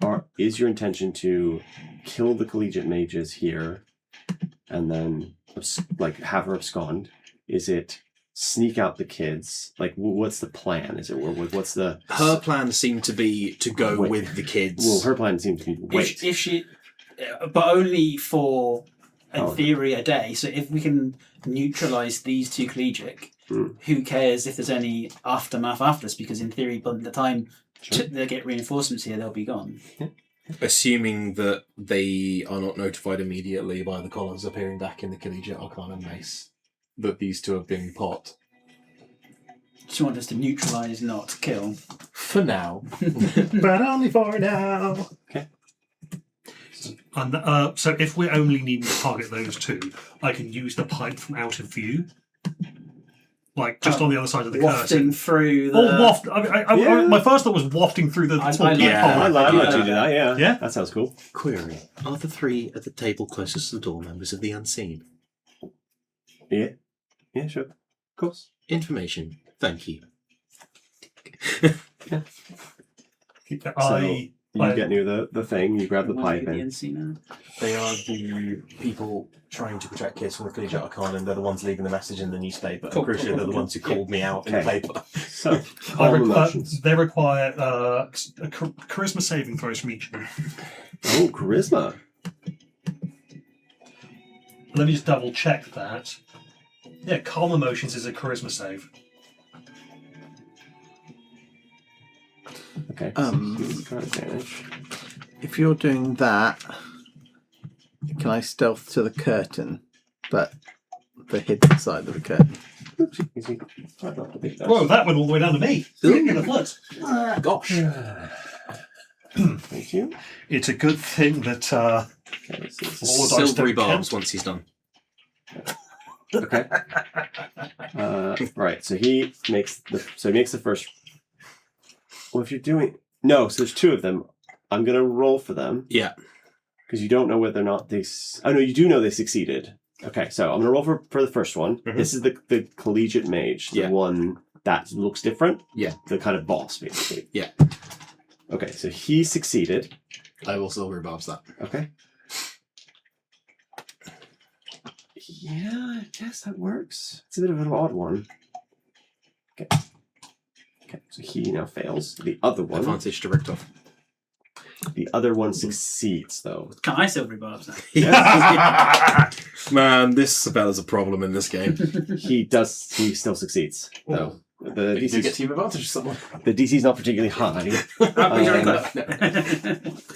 Or is your intention to kill the collegiate mages here and then like have her abscond? Is it sneak out the kids? Like, what's the plan? Is it what's the Her plan seemed to be to go Wait. with the kids. Well, her plan seems to be wait. If she, but only for in Oh. theory a day. So if we can neutralize these two collegiate, Hmm. who cares if there's any aftermath after this? Because in theory, by the time Sure. they get reinforcements here, they'll be gone. Assuming that they are not notified immediately by the collars appearing back in the collegiate arcana mace that these two have been pot. She wants us to neutralize, not kill. For now. But only for now. Okay. And so if we're only needing to target those two, I can use the pipe from out of view. Like, just on the other side of the Wafting curtain. through the... Oh, waft! My first thought was wafting through the I small like peephole. that. I Yeah. let you do that. Yeah. Yeah? That sounds cool. Query: are the three at the table closest to the door members of the unseen? Yeah. Yeah. Sure. Of course. Information. Thank you. You get near the thing. You grab the pipe the and NC now. They are the people trying to protect kids from the collegiate arcana, and they're the ones leaving the message in the newspaper. Cool, And crucially, cool, they're the cool. ones who called me out in the Okay. paper. so all emotions. They require charisma saving throws from each of them. Oh, charisma. Let me just double check that. Yeah, calm emotions is a charisma save. Okay. Um, so he's got advantage. if you're doing that, can I stealth to the curtain? But the hidden side of the curtain. Easy. I'd love to think that. Whoa, that went all the way down to me. In the foot. Gosh. Thank you. It's a good thing that Okay, this is- all the dice Silvery don't barbs count. once he's done. Okay. Right. So he makes the first. Well, if you're doing no, so there's two of them. I'm gonna roll for them Yeah. because you don't know whether or not they. Oh no, you do know they succeeded. Okay, so I'm gonna roll for the first one. Mhm. This is the collegiate mage, the Yeah. one that looks different. Yeah. The kind of boss, basically. Yeah. Okay, so he succeeded. I will silvery barbs that. Okay. Yeah, I guess that works. It's a bit of an odd one. Okay. Okay, so he now fails. The other one Advantage to Richthof. succeeds, though. Can I silvery barbs now? Man, this fella's a problem in this game. He still succeeds, though. The You do get DC's, team advantage or something. the DC's not particularly high.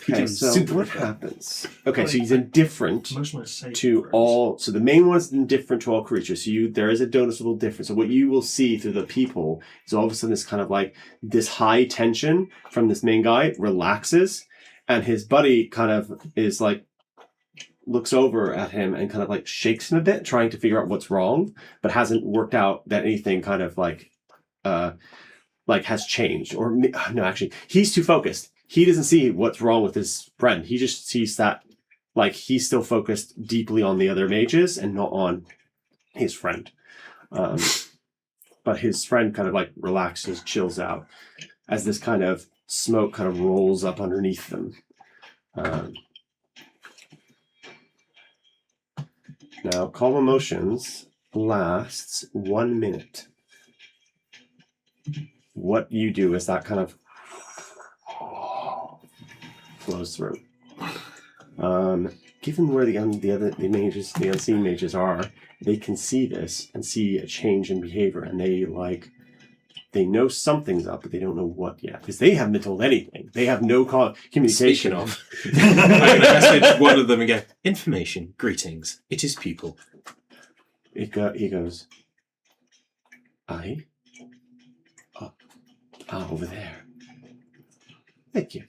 Okay, so Super what fair. happens? Okay, so he's indifferent Most of my save to throws. all. So the main one is indifferent to all creatures. So there is a noticeable difference. So what you will see through the people is all of a sudden this kind of like this high tension from this main guy relaxes, and his buddy kind of is like looks over at him and kind of like shakes him a bit, trying to figure out what's wrong, but hasn't worked out that anything kind of like has changed. Or no, actually, he's too focused. He doesn't see what's wrong with his friend. He just sees that like he's still focused deeply on the other mages and not on his friend. But his friend kind of like relaxes, chills out as this kind of smoke kind of rolls up underneath them. Now, calm emotions lasts 1 minute. What you do is that kind of flows through. Given where the unseen mages are, they can see this and see a change in behavior, and they know something's up, but they don't know what yet because they haven't been told anything. They have no communication. Speaking of, I'm going to message one of them and go, information, greetings, it is people. He goes, over there. Thank you.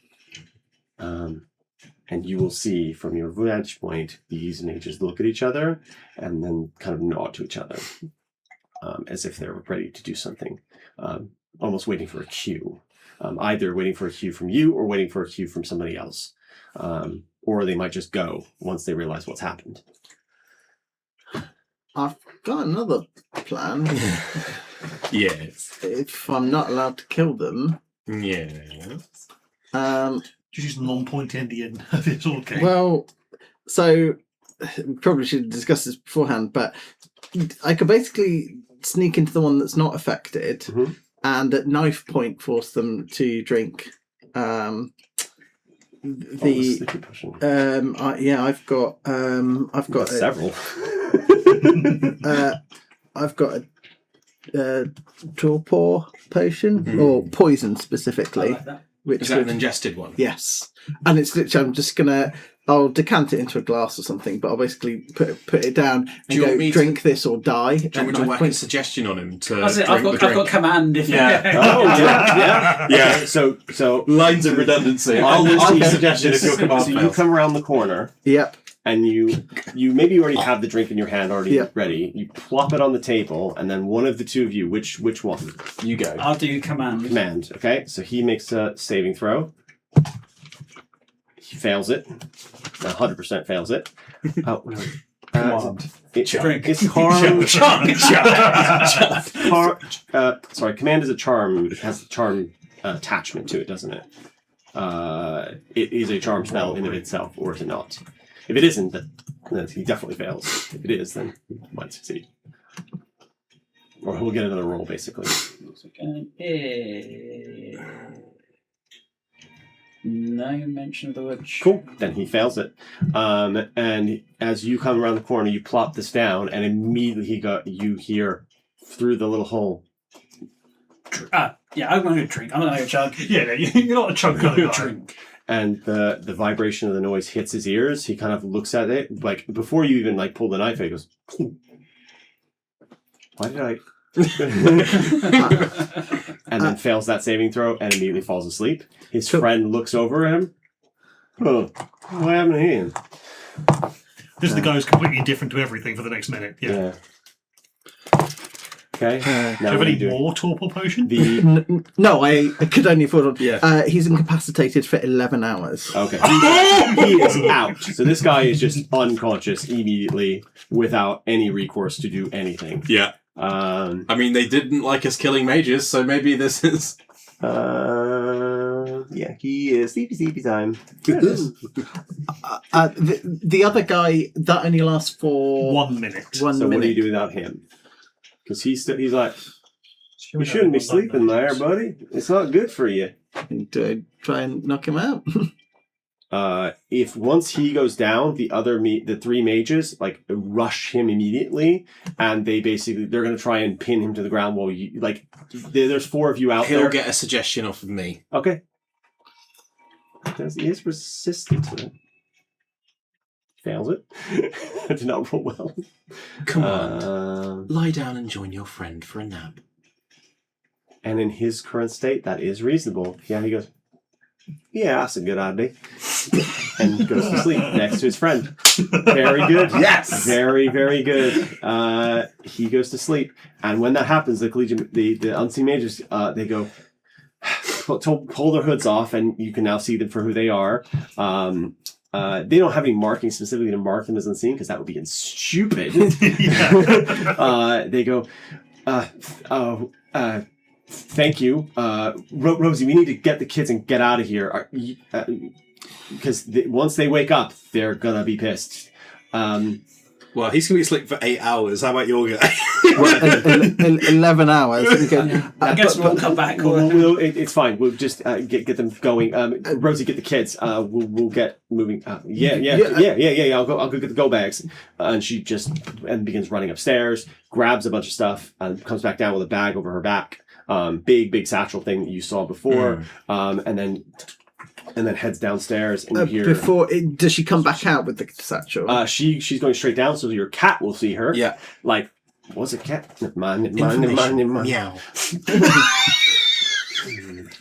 And you will see from your vantage point, these mages look at each other and then kind of nod to each other as if they're ready to do something, almost waiting for a cue. Either waiting for a cue from you or waiting for a cue from somebody else. Or they might just go once they realize what's happened. I've got another plan. Yes. If I'm not allowed to kill them, Yes. Just use the non-point Indian. It's okay. well, so we probably should discuss this beforehand, but I could basically sneak into the one that's not affected Mhm. and at knife point force them to drink The sleepy potion. I've got Several. I've got a torpor potion Mhm. or poison I specifically, like that. which Is that would, an ingested one? yes, and it's literally I'll decant it into a glass or something, but I'll basically put it down Do and you want go me to- drink this or die. Do you want me to whack a suggestion on him to That's it. drink I've the got drink? command. If Yeah. Oh, yeah. Yeah. Okay, so Lines of redundancy. I'll I'll okay. suggestion if your command So you fails. come around the corner Yep. and you maybe you already have the drink in your hand already Yeah. ready. You plop it on the table, and then one of the two of you, which one? You go. I'll do command. Command. Okay, so he makes a saving throw. He fails it. 100% fails it. Oh, no. Drink. It's charm. Chunk. Command is a charm. It has a charm attachment to it, doesn't it? It is a charm spell in of itself, or is it not? If it isn't, then he definitely fails. If it is, then he might succeed. Or he'll get another roll, basically. No mention of the word. Cool. Then he fails it. And as you come around the corner, you plop this down, and immediately you hear through the little hole. Yeah, I'm going to drink. I'm going to go chug. Yeah, no, you're not a chunk kind of guy. Drink. and the vibration of the noise hits his ears. He kind of looks at it, like before you even like pull the knife out, he goes, "Why did I?" And then fails that saving throw and immediately falls asleep. His friend looks over at him. Oh, what happened to him? This is the guy who's completely indifferent to everything for the next minute. Yeah. Okay. Do you have any more torpor potion? No, I could only afford one. Yeah. He's incapacitated for 11 hours. Okay. He is out. So this guy is just unconscious immediately without any recourse to do anything. Yeah. I mean, they didn't like us killing mages, so maybe this is... Yeah, he is. Sleepy time. The other guy, that only lasts for 1 minute. So what do you do without him? Because he's like, you shouldn't be sleeping there, buddy. It's not good for you. Do I try and knock him out? If once he goes down, the three mages like rush him immediately, and they're going to try and pin him to the ground while you like. There's 4 of you out there. He'll get a suggestion off of me. Okay. He is resistant to it. Fails it. I did not roll well. Come on. Lie down and join your friend for a nap. And in his current state, that is reasonable. Yeah, he goes, yeah, that's a good idea. And goes to sleep next to his friend. Very good. Yes! Very, very good. He goes to sleep. And when that happens, the unseen mages, they go, pull their hoods off, and you can now see them for who they are. They don't have any marking specifically to mark them as unseen, because that would be stupid. They go, thank you. Rosie, we need to get the kids and get out of here. Because once they wake up, they're going to be pissed. Well, he's going to be asleep for 8 hours. How about your guy? 11 hours. I guess we'll come back. It's fine. We'll just get them going. Rosie, get the kids. We'll get moving. Yeah. I'll go get the go bags. And she just begins running upstairs, grabs a bunch of stuff, and comes back down with a bag over her back. Big satchel thing that you saw before. And then heads downstairs, and you hear... Does she come back out with the satchel? She's going straight down, so your cat will see her. Yeah. Like, what's a cat? Mine. Meow.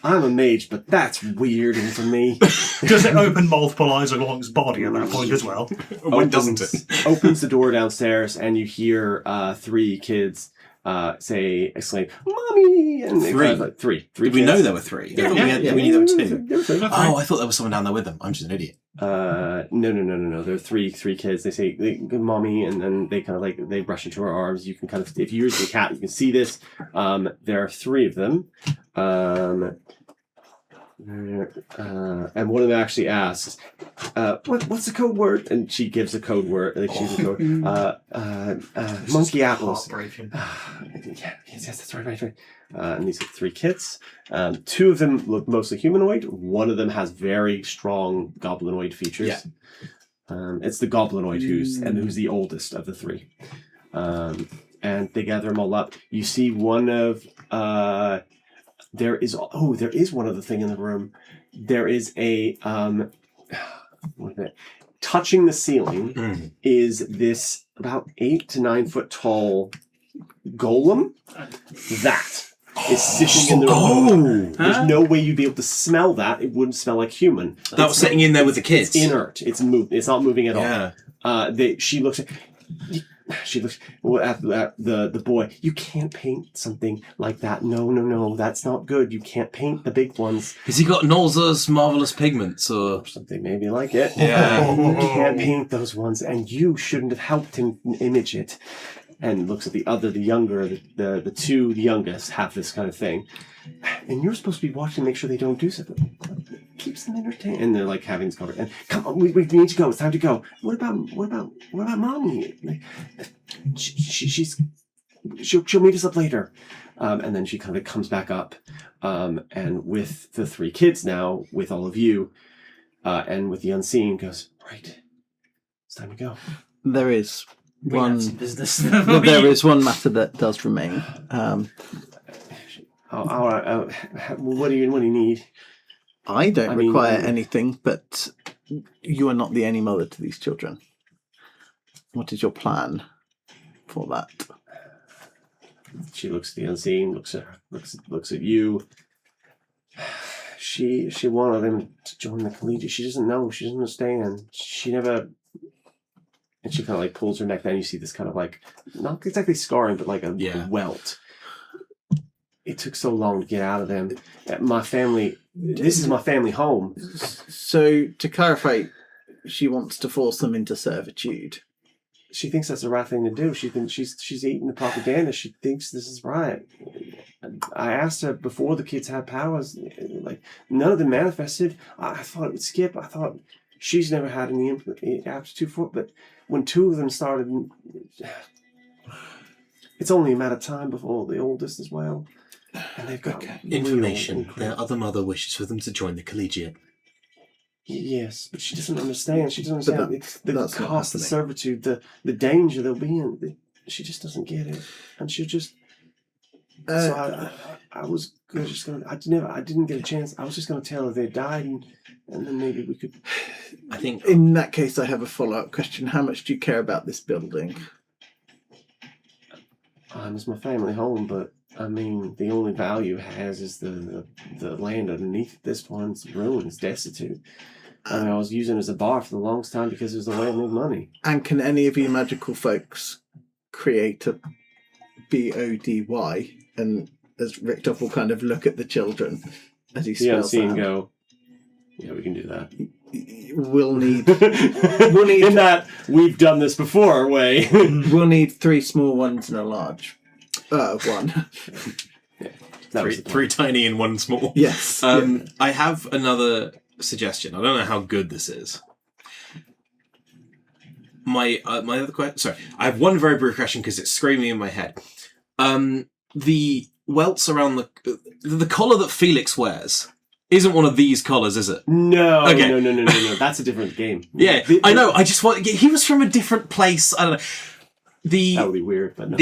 I'm a mage, but that's weird for me. Does it open multiple eyes along its body at that point as well? When doesn't it? Opens the door downstairs, and you hear 3 kids exclaim, "Mommy!" And three. Did we know there were 3? Yeah, we knew there were 2. There were 3. Oh, I thought there was someone down there with them. I'm just an idiot. No. There are three kids. They say, "Mommy," and then they kind of like they rush into her arms. You can kind of, if you're using the cat, you can see this. There are 3 of them. And one of them actually asks, "What's the code word?" And she gives a code word. Like she's a code. Monkey apples. Yes, that's right. And these are 3 kids. 2 of them look mostly humanoid. One of them has very strong goblinoid features. Yeah. It's the goblinoid who's the oldest of the 3. And they gather them all up. You see one of there is one other thing in the room. There is a touching the ceiling is this about 8 to 9 foot tall golem that is sitting in the room. There's no way you'd be able to smell that. It wouldn't smell like human. That was sitting in there with the kids. It's inert. It's not moving at all. She looks at the boy. You can't paint something like that. No, that's not good. You can't paint the big ones. Has he got Nolza's marvelous pigments or something maybe like it? Yeah. You can't paint those ones, and you shouldn't have helped him image it. And looks at the younger, the 2 youngest have this kind of thing. And you're supposed to be watching to make sure they don't do something. Keeps them entertained. And they're like having this conversation. And come on, we need to go. It's time to go. What about Mommy? Like, she'll meet us up later. And then she kind of comes back up. And with the 3 kids now, with all of you, and with the unseen, goes, right, it's time to go. There is business. there is one matter that does remain. What do you need? I don't I mean, require anything, but you are not the only mother to these children. What is your plan for that? She looks at the unseen, looks at you. She wanted them to join the collegiate. She doesn't know. She doesn't understand. She never. And she kind of like pulls her neck down. You see this kind of like, not exactly scarring, but like a welt. It took so long to get out of them. My family. This is my family home. So to clarify, she wants to force them into servitude. She thinks that's the right thing to do. She thinks she's eating the propaganda. She thinks this is right. I asked her before the kids had powers, like none of them manifested. I thought it would skip. I thought she's never had any aptitude for it, but when two of them started, it's only a matter of time before the oldest as well. And they've got information. Their other mother wishes for them to join the collegiate. Yes, but she doesn't understand. She doesn't understand the cost of servitude, the danger they'll be in. She just doesn't get it, and she'll just. So I was just gonna. I didn't get a chance. I was just gonna tell her they died, and then maybe we could. I think in that case, I have a follow-up question. How much do you care about this building? It's my family home, but I mean, the only value it has is the land underneath it. This one's ruined, it's destitute. I mean, I was using it as a bar for the longest time because it was the way I made money. And can any of you magical folks create a BODY? And as Richter will kind of look at the children as he spells and go, yeah, we can do that. We'll need in that we've done this before way. We'll need 3 small ones and a large one. Yeah, three tiny and 1 small. Yes. I have another suggestion. I don't know how good this is. My other question. Sorry, I have one very brief question because it's screaming in my head. The welts around the collar that Felix wears isn't one of these collars, is it? No. Okay. No. That's a different game. Yeah, I know. I just want. He was from a different place. I don't know. That would be weird, but no.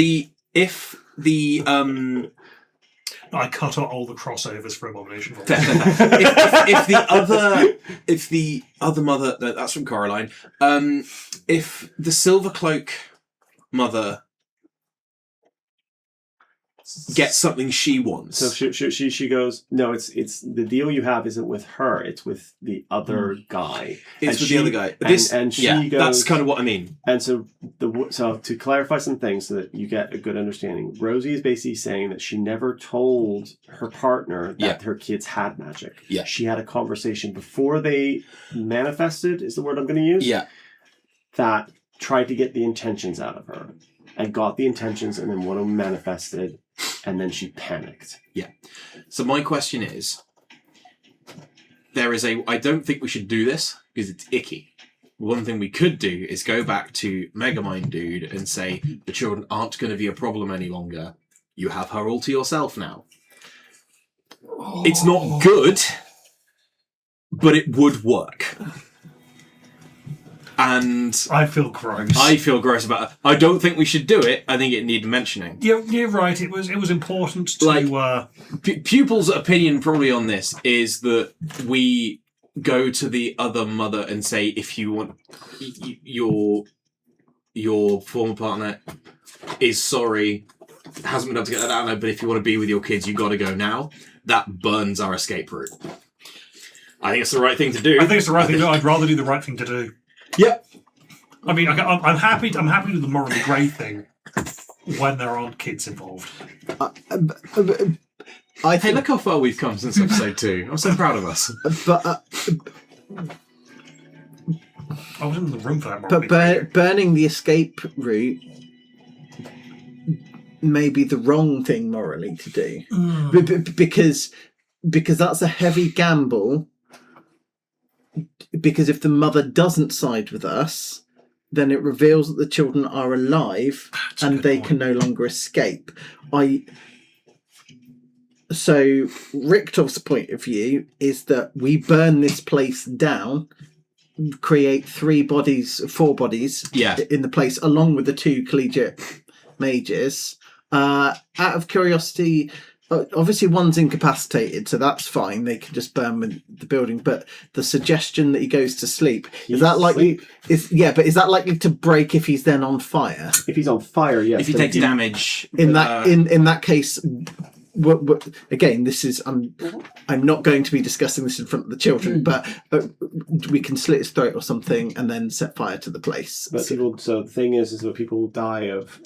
I cut out all the crossovers for Abomination. if the other mother, no, that's from Coraline. If the Silver Cloak mother gets something she wants, so she goes, no, it's the deal you have isn't with her, it's with the other guy. It's with the other guy. And she goes, that's kind of what I mean. And so to clarify some things so that you get a good understanding, Rosie is basically saying that she never told her partner that her kids had magic. Yeah. She had a conversation before they manifested, is the word I'm going to use. Yeah. That tried to get the intentions out of her. And got the intentions, and then one of them manifested, and then she panicked. Yeah. So my question is, I don't think we should do this, because it's icky. One thing we could do is go back to Megamind Dude and say, the children aren't going to be a problem any longer. You have her all to yourself now. It's not good, but it would work. And I feel gross. I feel gross about it. I don't think we should do it. I think it needs mentioning. You're right. It was important to... Pupil's opinion probably on this is that we go to the other mother and say, if you want your former partner is sorry, hasn't been able to get that out of, but if you want to be with your kids, you got to go now. That burns our escape route. I think it's the right thing to do. I think it's the right thing to do. I'd rather do the right thing to do. Yep. I mean, I'm happy to do the morally grey thing when there aren't kids involved. Hey, look how far we've come since episode 2. I'm so proud of us. I was in the room for that. But burning the escape route may be the wrong thing morally to do, because that's a heavy gamble. Because if the mother doesn't side with us, then it reveals that the children are alive and they can no longer escape. So Richtov's point of view is that we burn this place down, create 4 bodies in the place, along with the 2 collegiate mages. Out of curiosity, obviously one's incapacitated, so that's fine. They can just burn with the building. But the suggestion that he goes to sleep, is that likely? But is that likely to break if he's then on fire? If he's on fire, yes. If he takes damage In that case, again, this is I'm not going to be discussing this in front of the children, but we can slit his throat or something and then set fire to the place. But so the thing is that people die of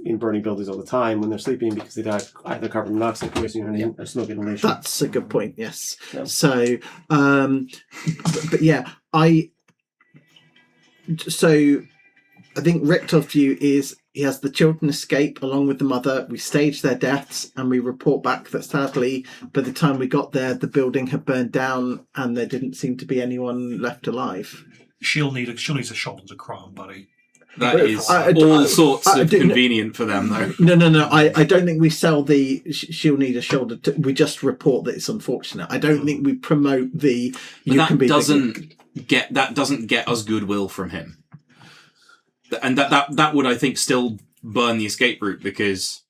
in burning buildings all the time when they're sleeping because they die of either carbon monoxide poisoning or smoke inhalation. That's a good point. Yes. Yeah. So, but yeah, I think Richtov's view is he has the children escape along with the mother. We stage their deaths and we report back that sadly, by the time we got there, the building had burned down and there didn't seem to be anyone left alive. She'll need a shoulder to cry on, buddy. That is all sorts of convenient for them, though. No. I don't think we sell the she'll need a shoulder. We just report that it's unfortunate. I don't think we promote the. That doesn't get us goodwill from him. And that would, I think, still burn the escape route because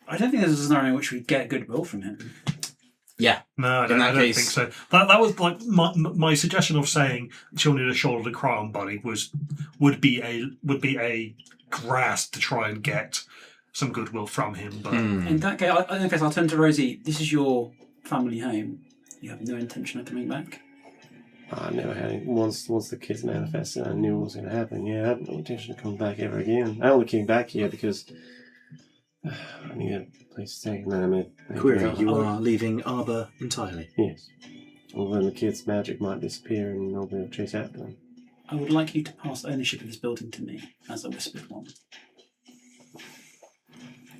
I don't think there's a scenario in which we get goodwill from him. Yeah. No, I don't think so. That was like my suggestion of saying she'll need a shoulder to cry on, buddy, would be a grasp to try and get some goodwill from him. But in that case, I'll turn to Rosie. This is your family home. You have no intention of coming back. I never had it. Once the kids manifested, I knew what was going to happen. Yeah, I had no intention of coming back ever again. I only came back here because I needed a place to stay. And then I met Query, you are leaving Arbor entirely? Yes. Well, then the kids' magic might disappear and nobody will chase after them. I would like you to pass ownership of this building to me as a whispered one.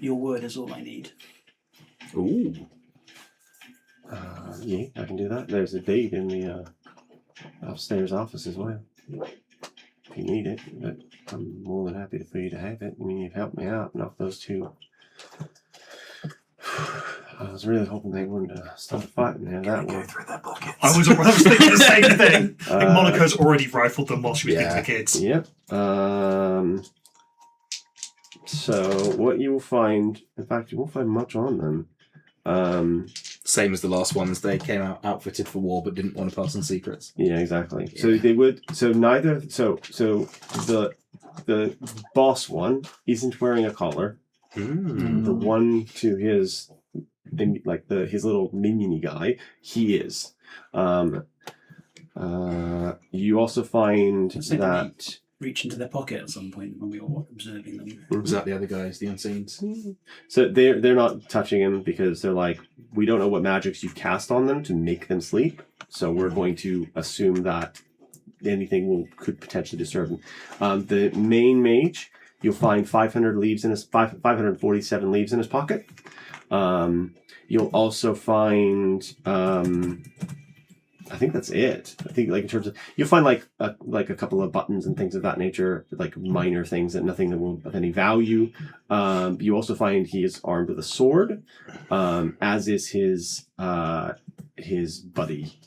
Your word is all I need. ooh, Yeah, I can do that. There's a deed in the upstairs office as well. If you need it, but I'm more than happy for you to have it. I mean, you've helped me out, knock those two. I was really hoping they wouldn't start fighting there that way. through their pockets. I was thinking the same thing. I think Monica's already rifled them while she was getting the kids. Yep. So what you will find, in fact, you won't find much on them. same as the last ones. They came out outfitted for war, but didn't want to pass on secrets. Yeah, exactly. Yeah. So they would. So neither. So the boss one isn't wearing a collar. The one to his, his little minion guy, he is. You also find that reach into their pocket at some point when we were observing them. Was that the other guys, the Unseens? So they're not touching him because they're like, we don't know what magics you've cast on them to make them sleep. So we're going to assume that anything could potentially disturb them. The main mage, you'll find 547 leaves in his pocket. You'll also find, I think that's it. I think in terms of, you'll find a couple of buttons and things of that nature, like minor things that nothing that will of any value. You also find he is armed with a sword, as is his buddy.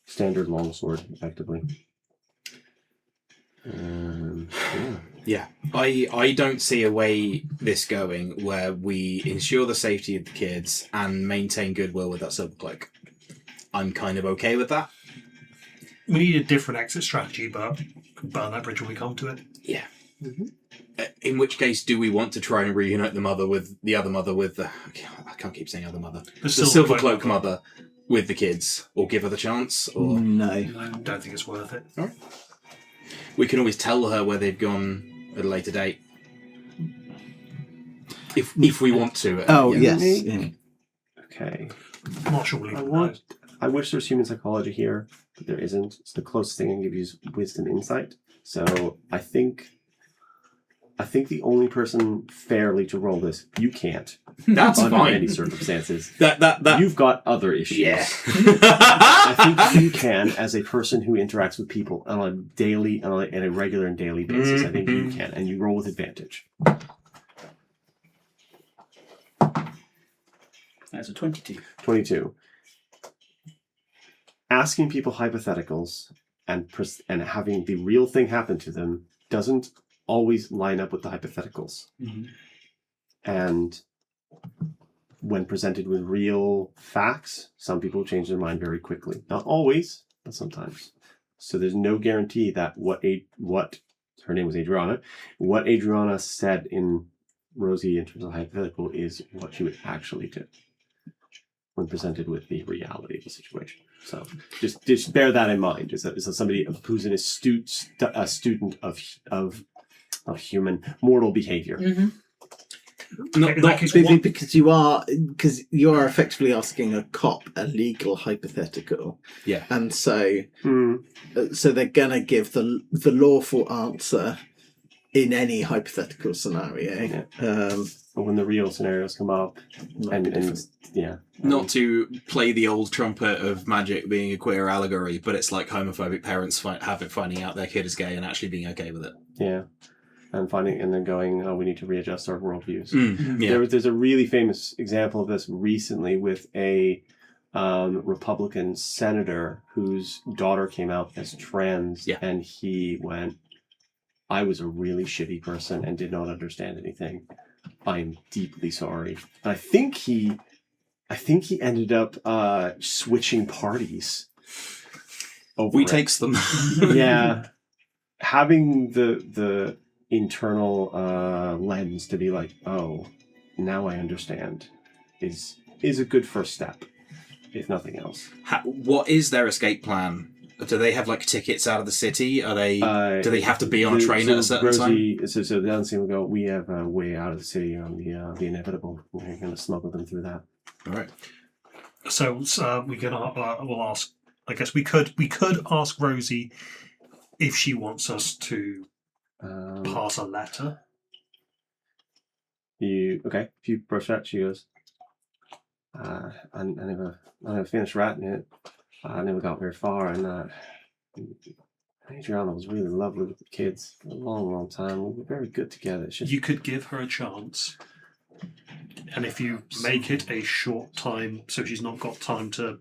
Standard longsword, effectively. Yeah. I don't see a way this going where we ensure the safety of the kids and maintain goodwill with that silver cloak. I'm kind of okay with that. We need a different exit strategy, but we can burn that bridge when we come to it. Yeah. In which case, do we want to try and reunite the mother with the other mother with the... I can't keep saying other mother. The silver cloak mother with the kids, or give her the chance? Or No. I don't think it's worth it. All right. We can always tell her where they've gone at a later date. If we want to. Oh, yeah. yes. Yeah. Okay. I'm not sure we'll even I wish there was human psychology here, but there isn't. It's the closest thing I can give you is wisdom insight. So I think the only person fairly to roll this, you can't. That's under fine. any circumstances. That You've got other issues. Yeah. I think you can, as a person who interacts with people on a regular and daily basis. I think you can, and you roll with advantage. That's a 22. 22. Asking people hypotheticals and having the real thing happen to them doesn't always line up with the hypotheticals. And when presented with real facts, some people change their mind very quickly. Not always, but sometimes. So there's no guarantee that what her name was Adriana, what Adriana said in Rosie in terms of hypothetical is what she would actually do when presented with the reality of the situation. So just bear that in mind. Is that somebody who's a student of human mortal behavior. Mm-hmm. Okay, in that case, Because you are effectively asking a cop a legal hypothetical. Yeah. And so they're gonna give the lawful answer in any hypothetical scenario. But when the real scenarios come up, Not to play the old trumpet of magic being a queer allegory, but it's like homophobic parents finding out their kid is gay and actually being okay with it. Yeah. And then going, oh, we need to readjust our worldviews. Yeah. There's a really famous example of this recently with a Republican senator whose daughter came out as trans, and he went, I was a really shitty person and did not understand anything. I'm deeply sorry. And I think he ended up switching parties. We takes them. Yeah. Having the internal lens to be like, oh, now I understand, is a good first step, if nothing else. What is their escape plan? Do they have like tickets out of the city? Are they? Do they have to be on a train at a certain time? So the unseen will go, we have a way out of the city on the inevitable. We're going to smuggle them through that. All right. So we can we'll ask. I guess we could ask Rosie if she wants us to pass a letter. If you brush that, she goes, I never finished writing it. I never got very far, and Adriana was really lovely with the kids for a long, long time. We were very good together. It's just... You could give her a chance, and if you make it a short time, so she's not got time to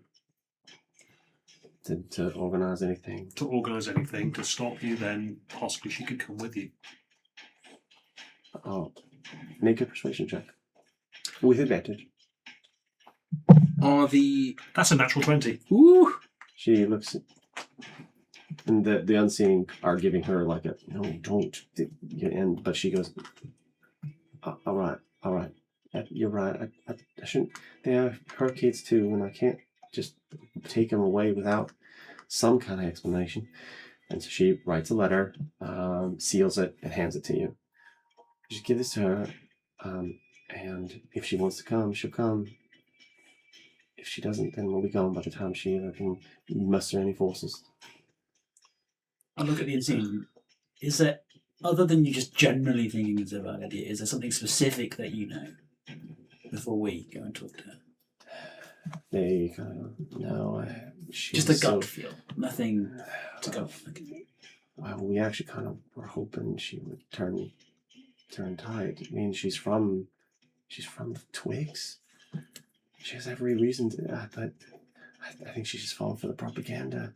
organise anything. To organise anything to stop you, then possibly she could come with you. Oh, make a persuasion check with advantage. That's a natural 20. Ooh. She looks, and the unseen are giving her like a no, don't. But she goes, all right. You're right. I shouldn't. They are her kids too, and I can't just take them away without some kind of explanation. And so she writes a letter, seals it, and hands it to you. Just give this to her, and if she wants to come, she'll come. If she doesn't, then we'll be gone by the time she can muster any forces. I look at the unseen. Is there, other than you just generally thinking it's a bad idea, is there something specific that you know before we go and talk to her? They kind of know. Just a gut feel, nothing to go off. Well, we actually kind of were hoping she would turn tide. I mean, she's from the Twigs. She has every reason to, but I think she's just fallen for the propaganda.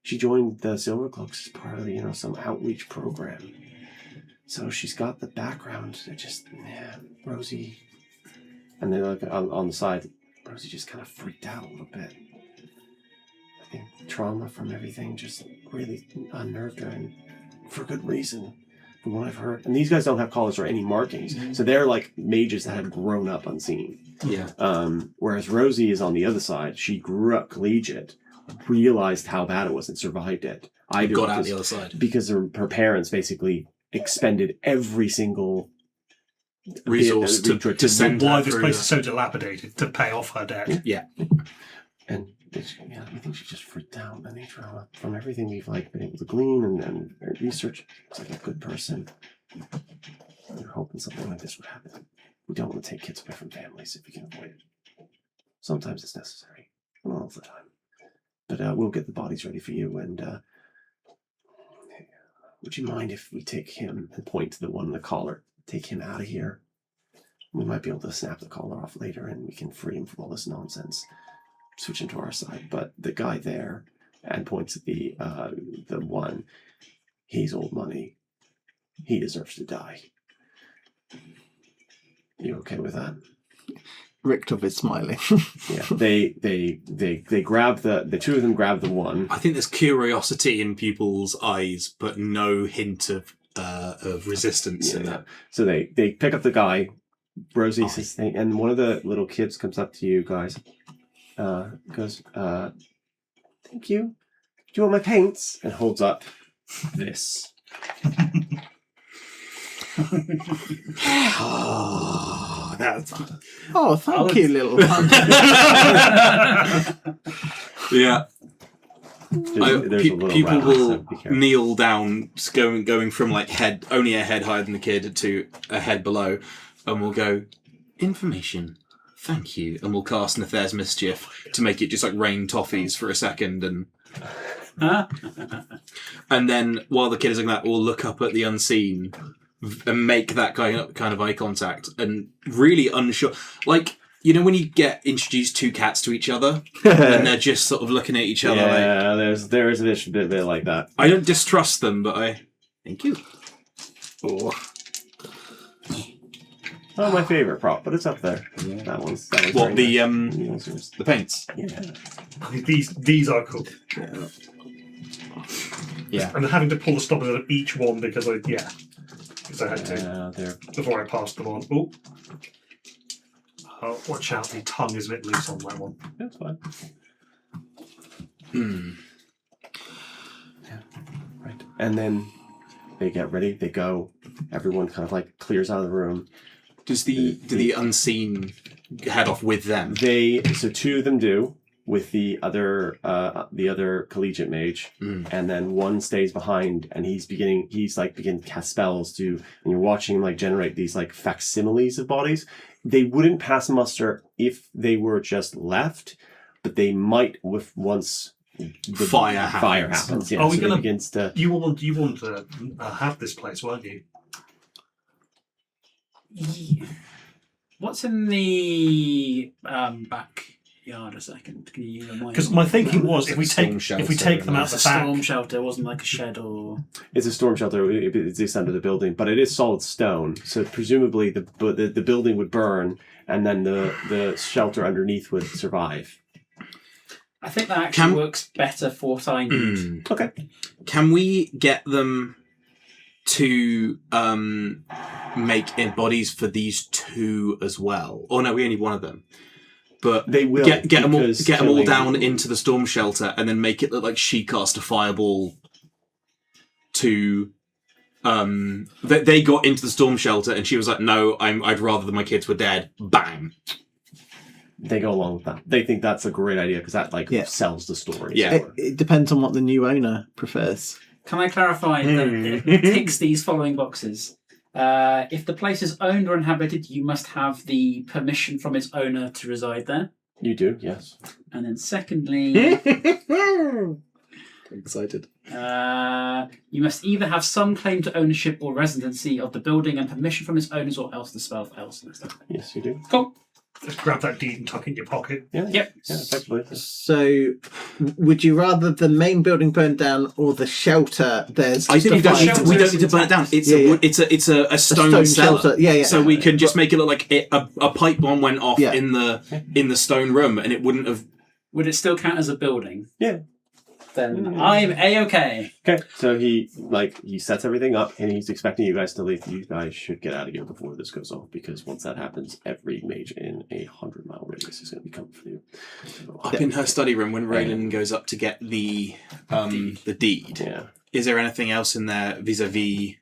She joined the Silver Cloaks as part of, some outreach program. So she's got the background. Rosie. And then on the side, Rosie just kind of freaked out a little bit. I think trauma from everything just really unnerved her, and for good reason, from what I've heard. And these guys don't have collars or any markings, so they're like mages that have grown up unseen. Yeah. Whereas Rosie is on the other side. She grew up collegiate, realized how bad it was, and survived it. Got out the other side because her parents basically expended every single resource to send why this place is so dilapidated to pay off her debt. Yeah. And I think she just freaked out. I think from everything we've been able to glean and research, it's like a good person. We were hoping something like this would happen. We don't want to take kids away from families if we can avoid it. Sometimes it's necessary, not all the time. But we'll get the bodies ready for you. And would you mind if we take him and point to the one in the collar? Take him out of here. We might be able to snap the collar off later, and we can free him from all this nonsense. Switch him to our side. But the guy there, and points at the one, he's old money. He deserves to die. You okay with that? Richtov is smiling. Yeah. They grab the two of them grab the one. I think there's curiosity in pupils' eyes, but no hint of resistance in that. So they pick up the guy. Rosie says, and one of the little kids comes up to you guys. Goes, thank you. Do you want my paints? And holds up this. Oh, that's Oh, thank you, little one. yeah. There's a little People rat, will so be careful. kneel down, going from like only a head higher than the kid to a head below, and we'll go, information, thank you, and we'll cast Nether's Mischief to make it just like rain toffees for a second, and then while the kid is like that, we'll look up at the unseen and make that kind of eye contact, and really unsure, like. You know when you get introduced two cats to each other and they're just sort of looking at each other like... Yeah, there is a bit like that. I don't distrust them, but I... Thank you. Oh. Not my favorite prop, but it's up there. Yeah. That one's What, very the, nice. the paints? Yeah. These are cool. Yeah. And having to pull the stoppers out of each one because I had to They're... before I passed them on. Oh. Watch out, the tongue is a bit loose on that one. That's fine. Yeah. Right. And then they get ready, they go, everyone kind of like clears out of the room. Do the unseen head off with them? So two of them do with the other collegiate mage, and then one stays behind, and he's beginning to cast spells and you're watching him like generate these like facsimiles of bodies. They wouldn't pass muster if they were just left, but they might once the fire happens. Yeah, Are we so gonna? Begins to... You want to have this place, won't you? Yeah. What's in the backyard? A second, can you remind me? Because my thinking was if we Storm take them out It's the a back. storm shelter. It wasn't like a shed or. It's a storm shelter. It's the under the building, but it is solid stone. So presumably the building would burn, and then the shelter underneath would survive. I think that actually works better for what I need. Okay. Can we get them to make bodies for these two as well? Oh no, we only need one of them. But they will get them all down killing... into the storm shelter, and then make it look like she cast a fireball. To they got into the storm shelter, and she was like, "No, I'd rather that my kids were dead." Bang. They go along with that. They think that's a great idea because that sells the story. Yeah. It depends on what the new owner prefers. Can I clarify that it ticks these following boxes? If the place is owned or inhabited, you must have the permission from its owner to reside there. You do, yes. And then secondly, Excited. you must either have some claim to ownership or residency of the building and permission from its owners, or else the spell fails. Yes, you do. Cool. Just grab that deed and tuck it in your pocket. Yeah. Yep. Yeah, effectively. So, would you rather the main building burn down or the shelter? There's I think we don't need to burn it down. It's a stone cellar. shelter. Yeah. So we can just make it look like a pipe bomb went off in the stone room, and it wouldn't have. Would it still count as a building? Yeah. Then I'm A-okay. Okay, so he sets everything up, and he's expecting you guys to leave. You guys should get out of here before this goes off, because once that happens, every mage in 100-mile radius is going to be coming for you. So, Up in her study room, when Raylan goes up to get the deed, is there anything else in there vis-a-vis?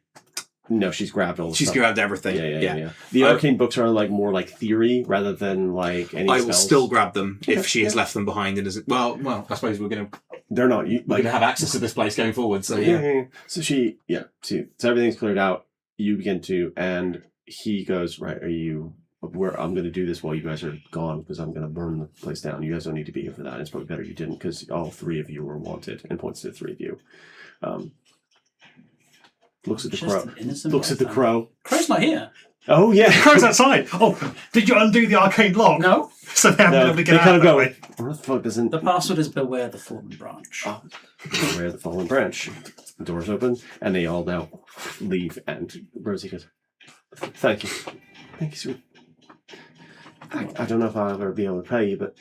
No, she's grabbed all the She's stuff. grabbed everything. Yeah. The arcane books are more like theory rather than like any I will spells. still grab them if she has left them behind and isn't. Well, I suppose we're going to They're not. have access to this place going forward. So So so everything's cleared out. You begin to, and he goes, right, are you... I'm going to do this while you guys are gone because I'm going to burn the place down. You guys don't need to be here for that. It's probably better you didn't because all three of you were wanted, and points to the three of you. Looks at the crow. Looks at the crow. Crow's not here. Oh, yeah. Crow's outside. Oh, did you undo the arcane lock? No. So they haven't been able to get out kind of that go, way. what the fuck doesn't... The password is beware the fallen branch. Oh, beware the fallen branch. The doors open, and they all now leave, and Rosie goes, thank you. Thank you, sweet. I don't know if I'll ever be able to pay you, but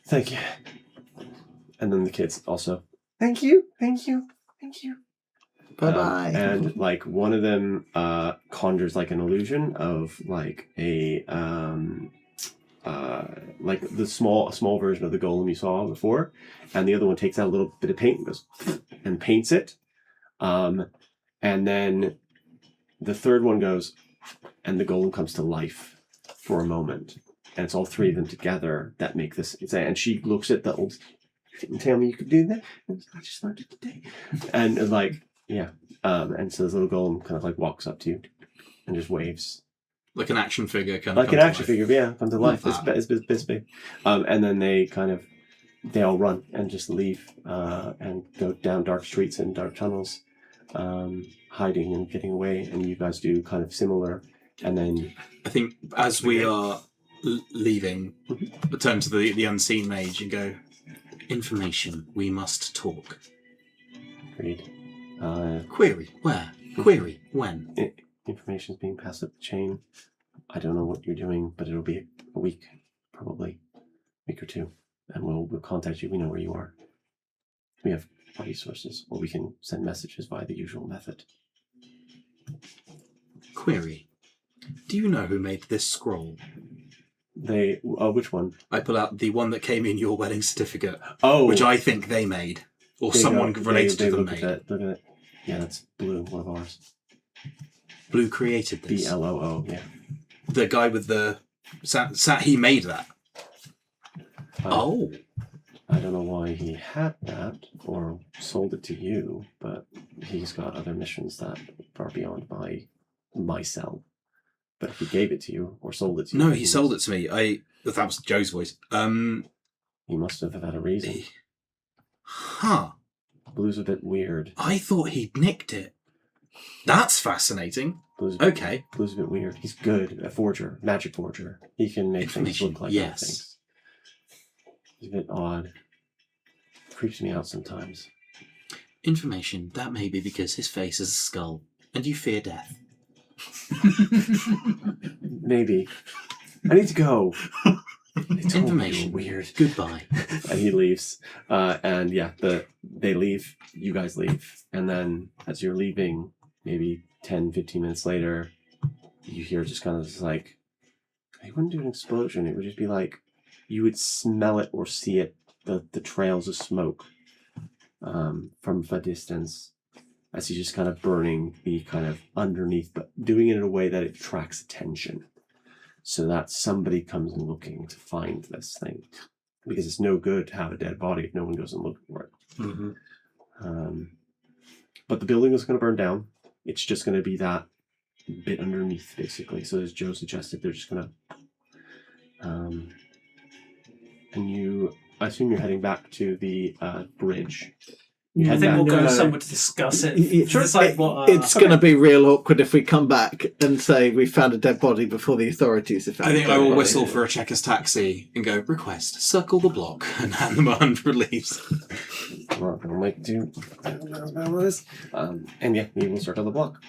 thank you. And then the kids also, thank you. Bye-bye. And like one of them conjures like an illusion of like a like the small version of the golem you saw before, and the other one takes out a little bit of paint and goes and paints it, and then the third one goes, and the golem comes to life for a moment, and it's all three of them together that make this. And she looks at the old. You didn't tell me you could do that. I just learned it today, and like yeah, and so this little golem kind of like walks up to you and just waves. Like an action figure, kind Like of. an action figure, yeah, come to life. Love It's big. And then they all run and just leave and go down dark streets and dark tunnels, hiding and getting away. And you guys do kind of similar. And then I think as we are leaving, I turn to the unseen mage and go, information, we must talk. read. Query, where? Query, when? Information's being passed up the chain. I don't know what you're doing, but it'll be a week, probably a week or two, and we'll contact you. We know where you are. We have resources, or we can send messages via the usual method. Query, do you know who made this scroll? Which one? I pull out the one that came in your wedding certificate, Oh, which I think they made, or there you someone go. related They to them look made. at that. Look at it. Yeah, that's Blue, one of ours. Blue created this. BLOO, yeah. The guy with the... he made that. Oh. I don't know why he had that or sold it to you, but he's got other missions that are beyond my cell. But if he gave it to you or sold it to you... No, he sold it to me. That was Joe's voice. He must have had a reason. Huh. Blue's a bit weird. I thought he'd nicked it. That's fascinating. Blue's Okay. Blue's a bit weird. He's good, a forger, magic forger. He can make things look like other things. He's a bit odd. Creeps me out sometimes. Information, that may be because his face is a skull, and you fear death. Maybe. I need to go. Information. Weird. Goodbye. And he leaves. And yeah, they leave. You guys leave. And then as you're leaving, maybe 10, 15 minutes later, you hear just kind of this like, it wouldn't do an explosion. It would just be like, you would smell it or see it, the trails of smoke from a distance as he's just kind of burning the kind of underneath, but doing it in a way that it attracts attention. So that somebody comes in looking to find this thing. Because it's no good to have a dead body if no one goes and looks for it. Mm-hmm. But the building is going to burn down. It's just going to be that bit underneath, basically. So as Joe suggested, they're just going to... and I assume you're heading back to the bridge. I think we'll go No. somewhere to discuss it. Sure. Decide what. It's going to be real awkward if we come back and say we found a dead body before the authorities have found I think a dead I will body. whistle for a checker's taxi and go, request, circle the block, and hand them 100 leaves. We're going to make do. And yeah, we will circle the block.